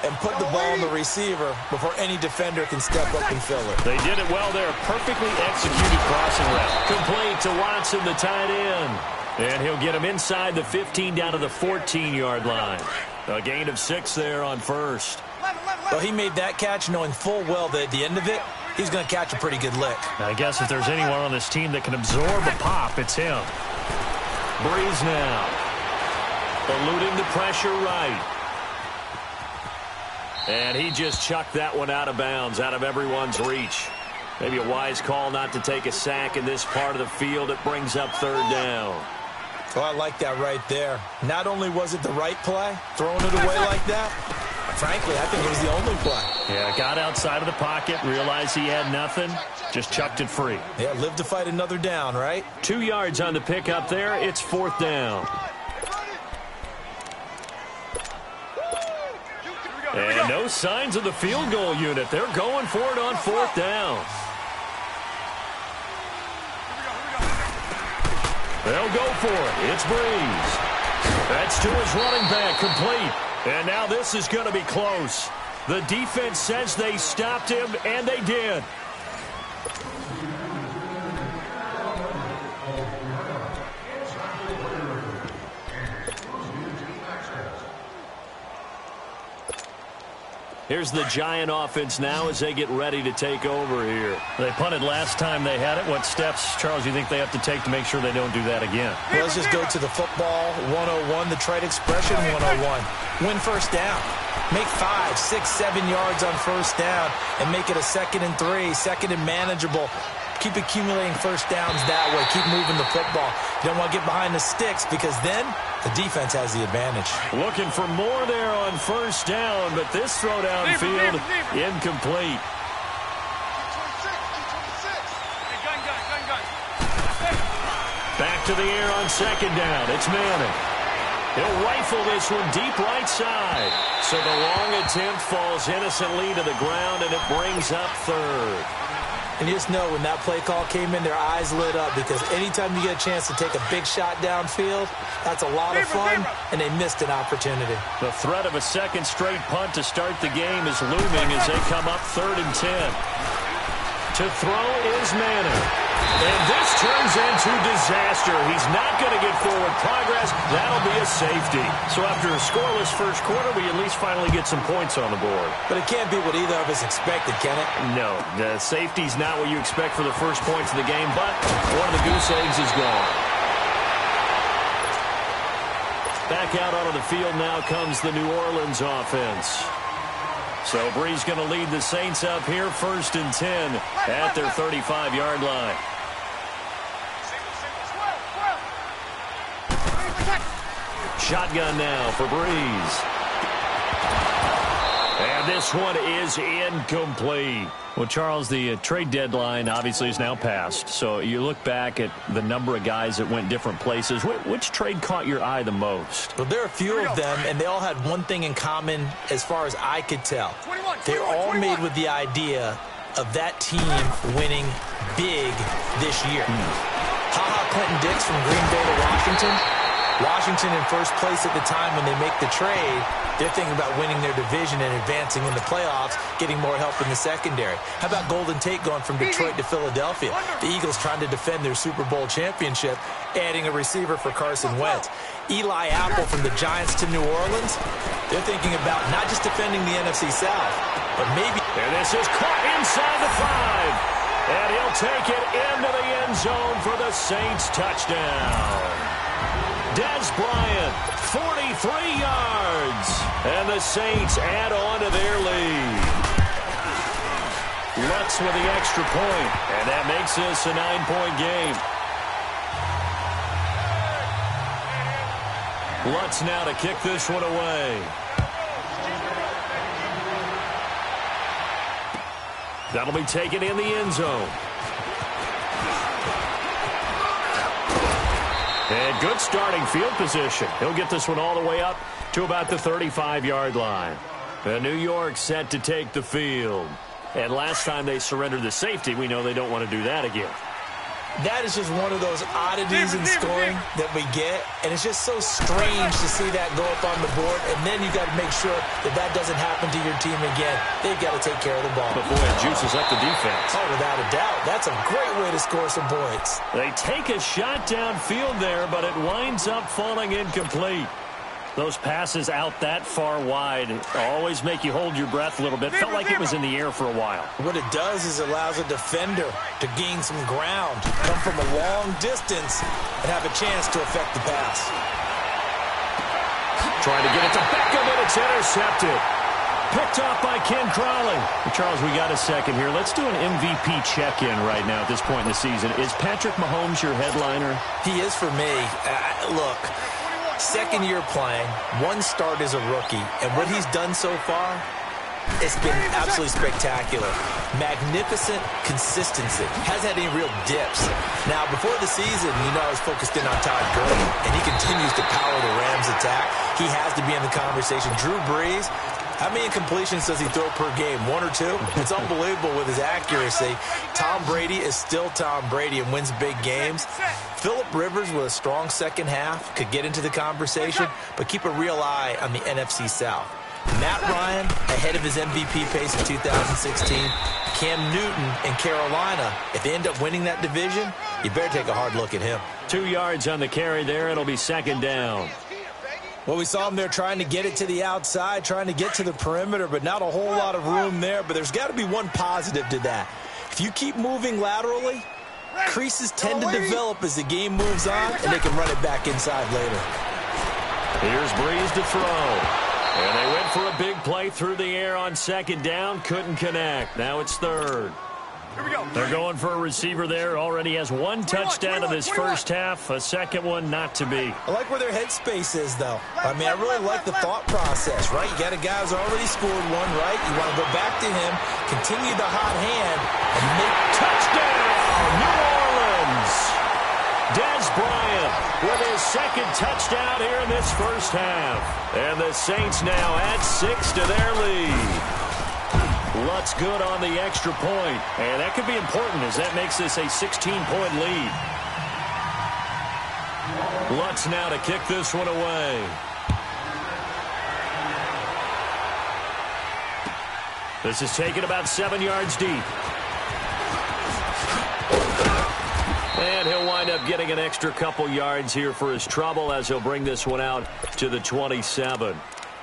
and put the ball in the receiver before any defender can step up and fill it. They did it well there. Perfectly executed crossing route. Complete to Watson, the tight end. And he'll get him inside the 15 down to the 14-yard line. A gain of 6 there on first. Well, he made that catch knowing full well that at the end of it, he's going to catch a pretty good lick. I guess if there's anyone on this team that can absorb a pop, it's him. Breeze now. Eluding the pressure right. And he just chucked that one out of bounds, out of everyone's reach. Maybe a wise call not to take a sack in this part of the field. It brings up third down. Well, I like that right there. Not only was it the right play, throwing it away like that, frankly, I think it was the only play. Yeah, got outside of the pocket, realized he had nothing, just chucked it free. Yeah, live to fight another down, right? 2 yards on the pickup there. It's fourth down. And no signs of the field goal unit. They're going for it on fourth down. They'll go for it. It's Breeze. That's to his running back, complete. And now this is going to be close. The defense says they stopped him, and they did. Here's the Giant offense now as they get ready to take over here. They punted last time they had it. What steps, Charles, do you think they have to take to make sure they don't do that again? Well, let's just go to the football 101, the trade expression 101. Win first down. Make 5, 6, 7 yards on first down and make it a 2nd and 3, 2nd and manageable. Keep accumulating first downs that way. Keep moving the football. You don't want to get behind the sticks because then the defense has the advantage. Looking for more there on first down, but this throw downfield incomplete. Gun. to the air on second down. It's Madden. He'll rifle this one deep right side. So the long attempt falls innocently to the ground, and it brings up third. And you just know when that play call came in, their eyes lit up, because anytime you get a chance to take a big shot downfield, that's a lot of fun, and they missed an opportunity. The threat of a second straight punt to start the game is looming as they come up 3rd and 10. To throw is Madden. And this turns into disaster. He's not going to get forward progress. That'll be a safety. So after a scoreless first quarter, we at least finally get some points on the board. But it can't be what either of us expected, can it? No, the safety's not what you expect for the first points of the game, but one of the goose eggs is gone. Back out onto the field now comes the New Orleans offense. So Bree's going to lead the Saints up here 1st and 10 at their 35-yard line. Shotgun now for Breeze. And this one is incomplete. Well, Charles, the trade deadline obviously is now passed. So you look back at the number of guys that went different places. Which trade caught your eye the most? Well, there are a few of them, and they all had one thing in common as far as I could tell. They're all made with the idea of that team winning big this year. Ha-ha Clinton Dix from Green Bay to Washington. Washington in first place at the time when they make the trade. They're thinking about winning their division and advancing in the playoffs, getting more help in the secondary. How about Golden Tate going from Detroit to Philadelphia? The Eagles trying to defend their Super Bowl championship, adding a receiver for Carson Wentz. Eli Apple from the Giants to New Orleans. They're thinking about not just defending the NFC South, but maybe... And this is caught inside the 5. And he'll take it into the end zone for the Saints touchdown. Dez Bryant, 43 yards. And the Saints add on to their lead. Lutz with the extra point. And that makes this a 9-point game. Lutz now to kick this one away. That'll be taken in the end zone. And good starting field position. He'll get this one all the way up to about the 35-yard line. And New York set to take the field. And last time they surrendered the safety, we know they don't want to do that again. That is just one of those oddities in scoring that we get, and it's just so strange to see that go up on the board, and then you got to make sure that that doesn't happen to your team again. They've got to take care of the ball. But boy, it juices up the defense. Oh, without a doubt. That's a great way to score some points. They take a shot downfield there, but it winds up falling incomplete. Those passes out that far wide always make you hold your breath a little bit. Felt like it was in the air for a while. What it does is it allows a defender to gain some ground, come from a long distance, and have a chance to affect the pass. Trying to get it to Beckham, and it's intercepted. Picked off by Ken Crawley. Charles, we got a second here. Let's do an MVP check-in right now at this point in the season. Is Patrick Mahomes your headliner? He is for me. Look. Second year playing, one start as a rookie, and what he's done so far, it's been absolutely spectacular. Magnificent consistency. Hasn't had any real dips. Now, before the season, I was focused in on Todd Gurley, and he continues to power the Rams' attack. He has to be in the conversation. Drew Brees, how many incompletions does he throw per game? 1 or 2? It's unbelievable with his accuracy. Tom Brady is still Tom Brady and wins big games. Phillip Rivers with a strong second half could get into the conversation, but keep a real eye on the NFC South. Matt Ryan ahead of his MVP pace in 2016. Cam Newton in Carolina. If they end up winning that division, you better take a hard look at him. 2 yards on the carry there. It'll be second down. Well, we saw him there trying to get it to the outside, trying to get to the perimeter, but not a whole lot of room there. But there's got to be one positive to that. If you keep moving laterally, creases tend to develop as the game moves on, and they can run it back inside later. Here's Breeze to throw. And they went for a big play through the air on second down. Couldn't connect. Now it's third. Here we go. They're going for a receiver there. Already has one touchdown in this first half. A second one not to be. I like where their headspace is, though. I really like the thought process, right? You got a guy who's already scored one, right? You want to go back to him, continue the hot hand, and make touchdown, New Orleans. Des Bryant with his second touchdown here in this first half. And the Saints now add 6 to their lead. Lutz good on the extra point. And that could be important as that makes this a 16-point lead. Lutz now to kick this one away. This is taken about 7 yards deep. And he'll wind up getting an extra couple yards here for his trouble as he'll bring this one out to the 27.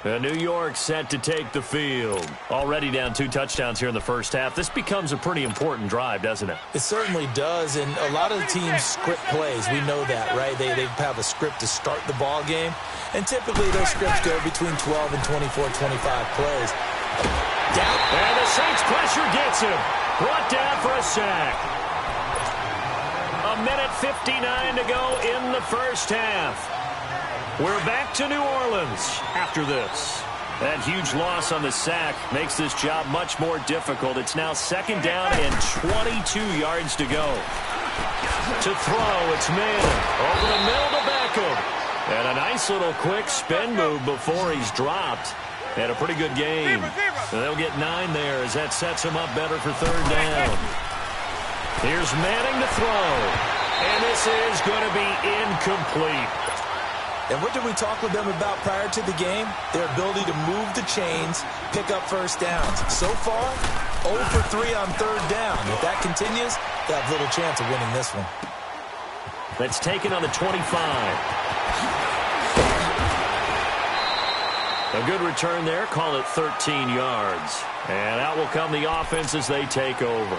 And New York set to take the field. Already down 2 touchdowns here in the first half. This becomes a pretty important drive, doesn't it? It certainly does, and a lot of the teams script plays. We know that, right? They have a script to start the ball game, and typically those scripts go between 12 and 24, 25 plays. Down. And the Saints pressure gets him. Brought down for a sack. A minute 59 to go in the first half. We're back to New Orleans after this. That huge loss on the sack makes this job much more difficult. It's now second down and 22 yards to go. To throw, it's Madden. Over the middle to Beckham. And a nice little quick spin move before he's dropped. And a pretty good game. So they'll get 9 there as that sets him up better for third down. Here's Manning to throw. And this is going to be incomplete. And what did we talk with them about prior to the game? Their ability to move the chains, pick up first downs. So far, 0 for 3 on third down. If that continues, they'll have little chance of winning this one. That's taken on the 25. A good return there. Call it 13 yards. And out will come the offense as they take over.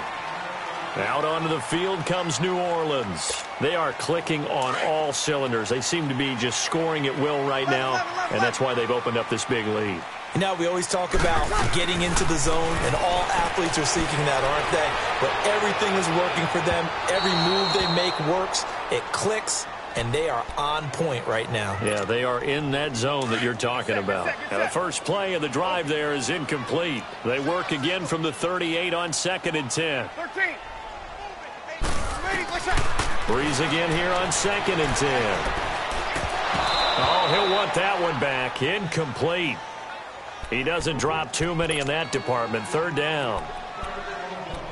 Out onto the field comes New Orleans. They are clicking on all cylinders. They seem to be just scoring at will right now, and that's why they've opened up this big lead. You know, we always talk about getting into the zone, and all athletes are seeking that, aren't they? But everything is working for them. Every move they make works. It clicks, and they are on point right now. Yeah, they are in that zone that you're talking about. Now, the first play of the drive there is incomplete. They work again from the 38 on 2nd and 10. 13. Breeze again here on 2nd and 10. Oh, he'll want that one back. Incomplete. He doesn't drop too many in that department. Third down.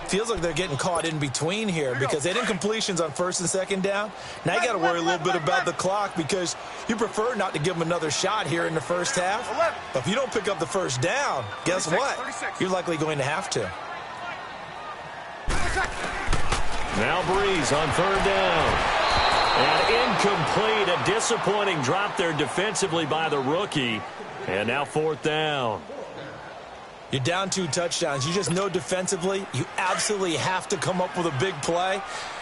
Feels like they're getting caught in between here because they had incompletions on 1st and 2nd down. Now you got to worry a little bit about the clock because you prefer not to give them another shot here in the first half. But if you don't pick up the first down, guess what? You're likely going to have to. Now Breeze on third down. And incomplete. A disappointing drop there defensively by the rookie. And now 4th down. You're down 2 touchdowns. You just know defensively you absolutely have to come up with a big play.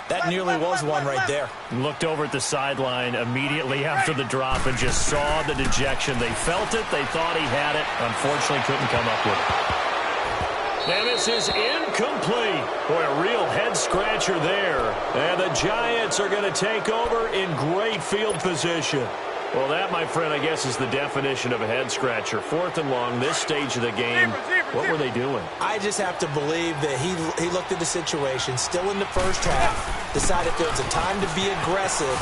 That nearly was one right there. Looked over at the sideline immediately after the drop and just saw the dejection. They felt it. They thought he had it. Unfortunately, couldn't come up with it. And this is incomplete. Boy, a real head-scratcher there. And the Giants are going to take over in great field position. Well, that, my friend, I guess is the definition of a head-scratcher. 4th and long, this stage of the game. What were they doing? I just have to believe that he looked at the situation, still in the first half, decided there was a time to be aggressive.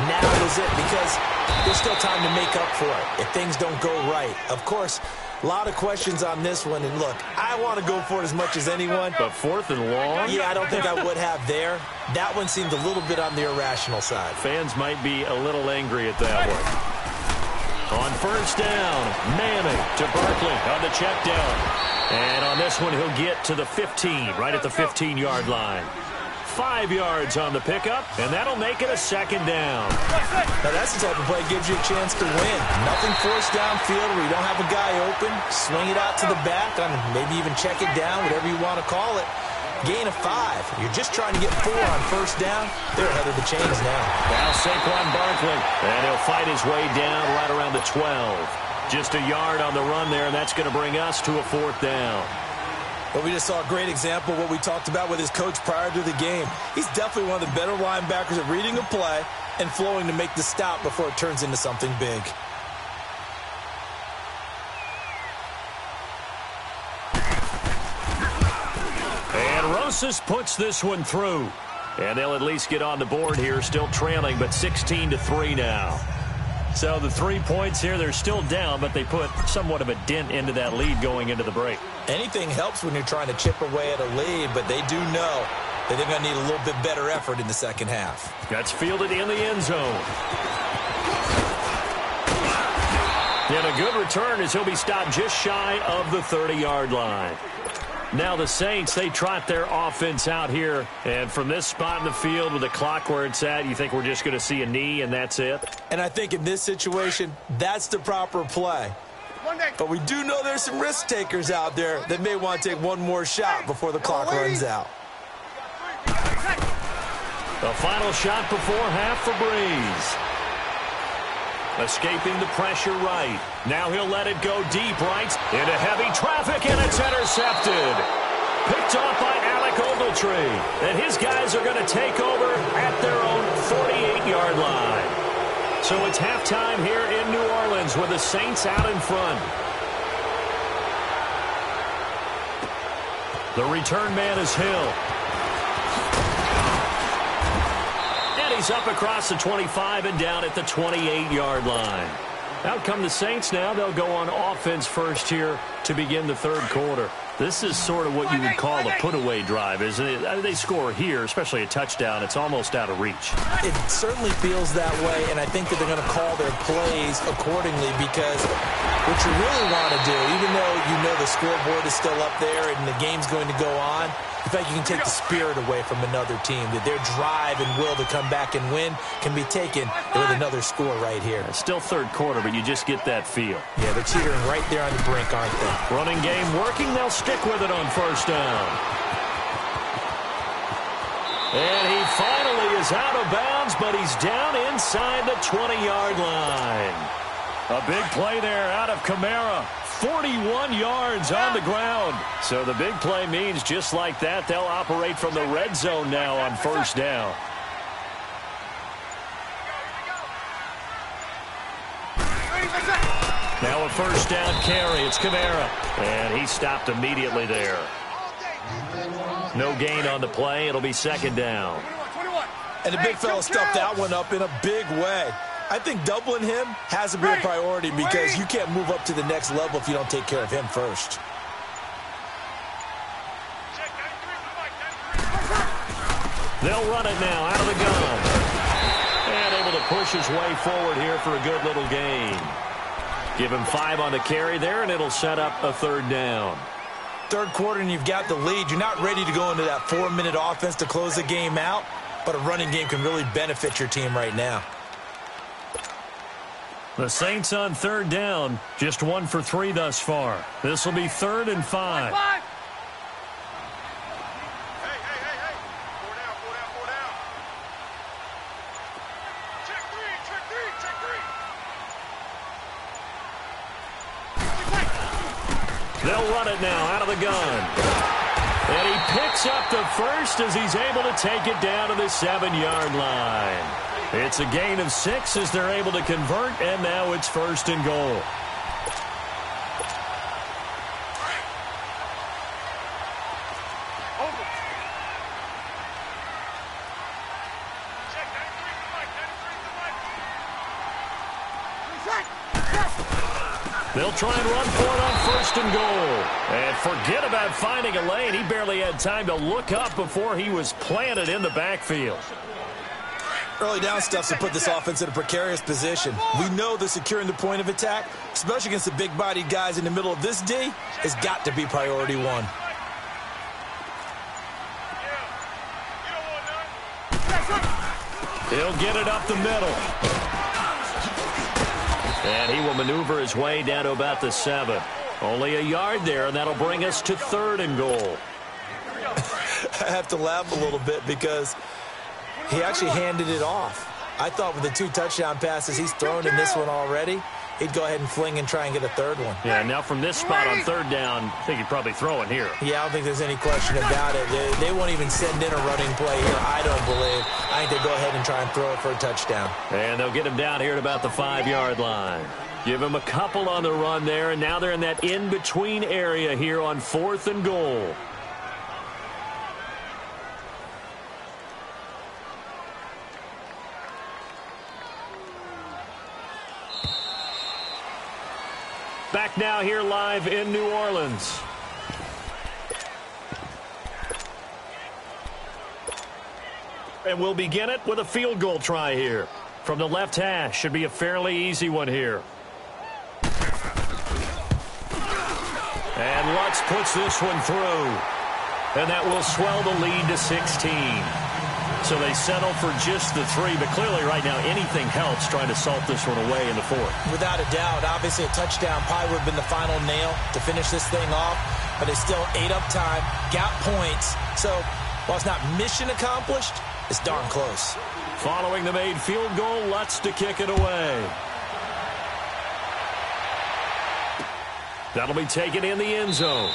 Now is it, because there's still time to make up for it if things don't go right. Of course, a lot of questions on this one, and look, I want to go for it as much as anyone. But 4th and long? Yeah, I don't think I would have there. That one seemed a little bit on the irrational side. Fans might be a little angry at that one. On first down, Manning to Barkley on the check down. And on this one, he'll get to the 15, right at the 15-yard line. 5 yards on the pickup, and that'll make it a 2nd down. Now, that's the type of play that gives you a chance to win. Nothing forced downfield where you don't have a guy open. Swing it out to the back, and maybe even check it down, whatever you want to call it. Gain of 5. You're just trying to get 4 on first down. They're ahead of the chains now. Now Saquon Barkley, and he'll fight his way down right around the 12. Just a yard on the run there, and that's going to bring us to a 4th down. But we just saw a great example of what we talked about with his coach prior to the game. He's definitely one of the better linebackers at reading a play and flowing to make the stop before it turns into something big. And Rosas puts this one through. And they'll at least get on the board here, still trailing, but 16-3 now. So the 3 points here, they're still down, but they put somewhat of a dent into that lead going into the break. Anything helps when you're trying to chip away at a lead, but they do know that they're going to need a little bit better effort in the second half. That's fielded in the end zone. And a good return as he'll be stopped just shy of the 30-yard line. Now the Saints, they trot their offense out here. And from this spot in the field with the clock where it's at, you think we're just going to see a knee and that's it? And I think in this situation, that's the proper play. But we do know there's some risk takers out there that may want to take one more shot before the clock runs out. The final shot before half for Breeze. Escaping the pressure right. Now he'll let it go deep right into heavy traffic, and it's intercepted. Picked off by Alec Ogletree. And his guys are going to take over at their own 48-yard line. So it's halftime here in New Orleans with the Saints out in front. The return man is Hill. He's up across the 25 and down at the 28-yard line. Out come the Saints now. They'll go on offense first here to begin the third quarter. This is sort of what you would call a put-away drive, isn't it? They score here, especially a touchdown. It's almost out of reach. It certainly feels that way, and I think that they're going to call their plays accordingly because what you really want to do, even though you know the scoreboard is still up there and the game's going to go on, in fact, you can take the spirit away from another team, that their drive and will to come back and win can be taken with another score right here. It's still third quarter, but you just get that feel. Yeah, they're teetering right there on the brink, aren't they? Running game working. They'll stick with it on first down. And he finally is out of bounds, but he's down inside the 20-yard line. A big play there out of Kamara. 41 yards on the ground. So the big play means just like that, they'll operate from the red zone now on first down. Now a first down carry. It's Kamara. And he stopped immediately there. No gain on the play. It'll be second down. And the big fella stuffed that one up in a big way. I think doubling him has to be a priority because you can't move up to the next level if you don't take care of him first. They'll run it now out of the gun. And able to push his way forward here for a good little gain. Give him 5 on the carry there, and it'll set up a third down. Third quarter, and you've got the lead. You're not ready to go into that 4-minute offense to close the game out, but a running game can really benefit your team right now. The Saints on third down, just 1 for 3 thus far. This will be 3rd and 5. Hey. Check three. They'll run it now out of the gun. And he picks up the first as he's able to take it down to the 7-yard line. It's a gain of 6 as they're able to convert, and now it's 1st and goal. They'll try and run for it on 1st and goal. And forget about finding a lane. He barely had time to look up before he was planted in the backfield. Early down stuff to put this offense in a precarious position. We know that securing the point of attack, especially against the big-bodied guys in the middle of this D, has got to be priority 1. He'll get it up the middle. And he will maneuver his way down to about the 7. Only a yard there, and that'll bring us to 3rd and goal. I have to laugh a little bit because he actually handed it off. I thought with the 2 touchdown passes he's thrown in this one already, he'd go ahead and fling and try and get a 3rd one. Yeah, now from this spot on 3rd down, I think he'd probably throw it here. Yeah, I don't think there's any question about it. They won't even send in a running play here, I don't believe. I think they go ahead and try and throw it for a touchdown. And they'll get him down here at about the 5-yard line. Give him a couple on the run there, and now they're in that in-between area here on 4th and goal. now here live in New Orleans. And we'll begin it with a field goal try here. From the left hash, should be a fairly easy one here. And Lutz puts this one through. And that will swell the lead to 16. So they settle for just the 3, but clearly right now anything helps trying to salt this one away in the 4th. Without a doubt, obviously a touchdown probably would have been the final nail to finish this thing off, but it's still 8 up time, got points. So while it's not mission accomplished, it's darn close. Following the made field goal, Lutz to kick it away. That'll be taken in the end zone.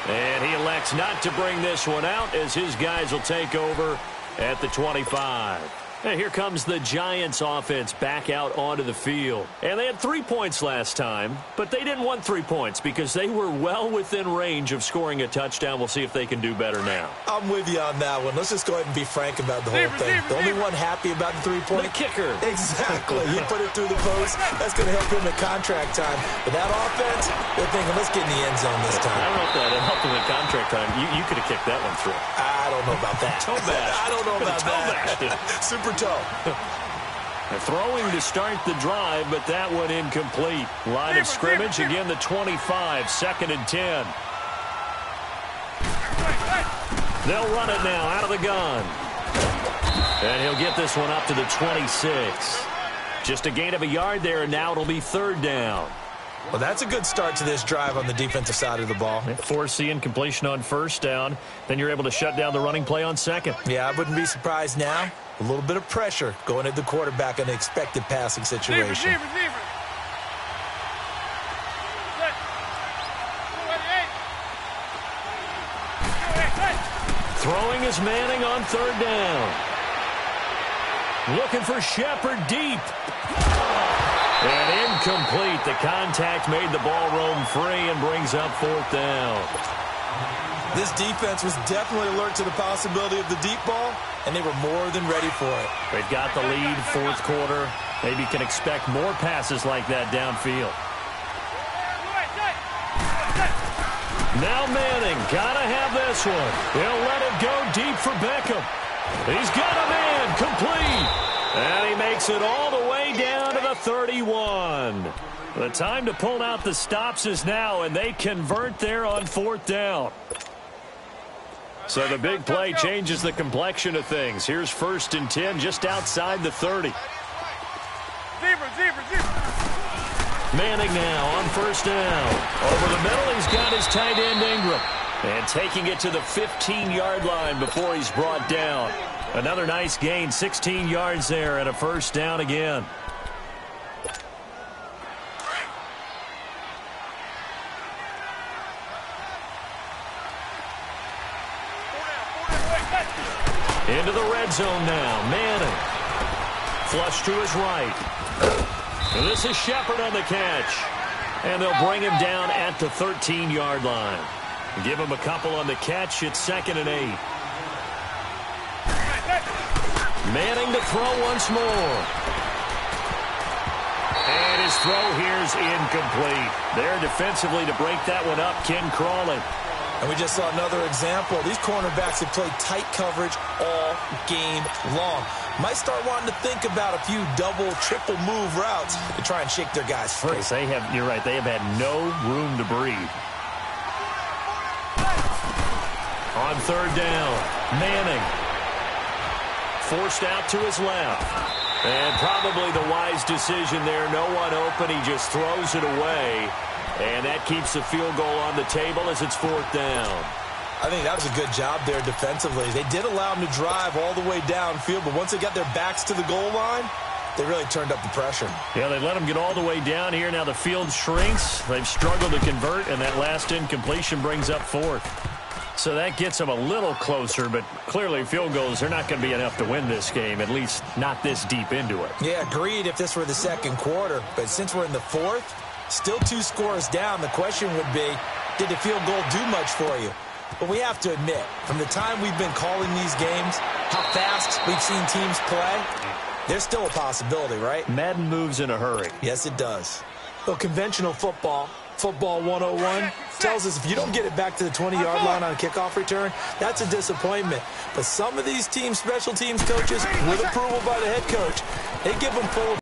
And he elects not to bring this one out as his guys will take over at the 25. And here comes the Giants offense back out onto the field. And they had 3 points last time, but they didn't want 3 points because they were well within range of scoring a touchdown. We'll see if they can do better now. I'm with you on that one. Let's just go ahead and be frank about the whole thing. The only one happy about the 3-point. The kicker. Exactly. He put it through the post. That's going to help him at contract time. But that offense, they're thinking, let's get in the end zone this time. I don't know if that helped him at contract time. You could have kicked that one through. I don't know about that. Toe bash. I don't know about that. Super toe. Throwing to start the drive, but that one incomplete. Line of scrimmage, again the 25, 2nd and 10. They'll run it now out of the gun. And he'll get this one up to the 26. Just a gain of a yard there, and now it'll be 3rd down. Well, that's a good start to this drive on the defensive side of the ball. Force the incompletion on 1st down. Then you're able to shut down the running play on 2nd. Yeah, I wouldn't be surprised now. A little bit of pressure going at the quarterback in an expected passing situation. Throwing is Manning on 3rd down. Looking for Shepard deep. And incomplete. The contact made the ball roam free and brings up 4th down. This defense was definitely alert to the possibility of the deep ball, and they were more than ready for it. They've got the lead, 4th quarter. Maybe can expect more passes like that downfield. Now Manning, gotta have this one. He'll let it go deep for Beckham. He's got a man, complete. And he makes it all the way down to the 31. The time to pull out the stops is now, and they convert there on 4th down. So the big play changes the complexion of things. Here's 1st and 10 just outside the 30. Manning now on 1st down. Over the middle, he's got his tight end Ingram. And taking it to the 15-yard line before he's brought down. Another nice gain, 16 yards there and a 1st down again. Into the red zone now. Manning. Flush to his right. And this is Shepard on the catch. And they'll bring him down at the 13-yard line. Give him a couple on the catch. It's 2nd and 8. Manning to throw once more. And his throw here's incomplete. There defensively to break that one up, Ken Crawley. And we just saw another example. These cornerbacks have played tight coverage all game long. Might start wanting to think about a few double, triple move routes to try and shake their guys free. Yes, you're right, they have had no room to breathe. On 3rd down, Manning. Forced out to his left. And probably the wise decision there. No one open. He just throws it away. And that keeps the field goal on the table as it's 4th down. I think that was a good job there defensively. They did allow them to drive all the way downfield, but once they got their backs to the goal line, they really turned up the pressure. Yeah, they let them get all the way down here. Now the field shrinks. They've struggled to convert, and that last incompletion brings up 4th. So that gets them a little closer, but clearly field goals are not going to be enough to win this game, at least not this deep into it. Yeah, agreed if this were the 2nd quarter, but since we're in the 4th, still 2 scores down, the question would be, did the field goal do much for you? But we have to admit, from the time we've been calling these games, how fast we've seen teams play, there's still a possibility, right? Madden moves in a hurry. Yes, it does. Well, conventional football 101, tells us if you don't get it back to the 20-yard line on a kickoff return, that's a disappointment. But some of these teams, special teams coaches, with approval by the head coach, they give them full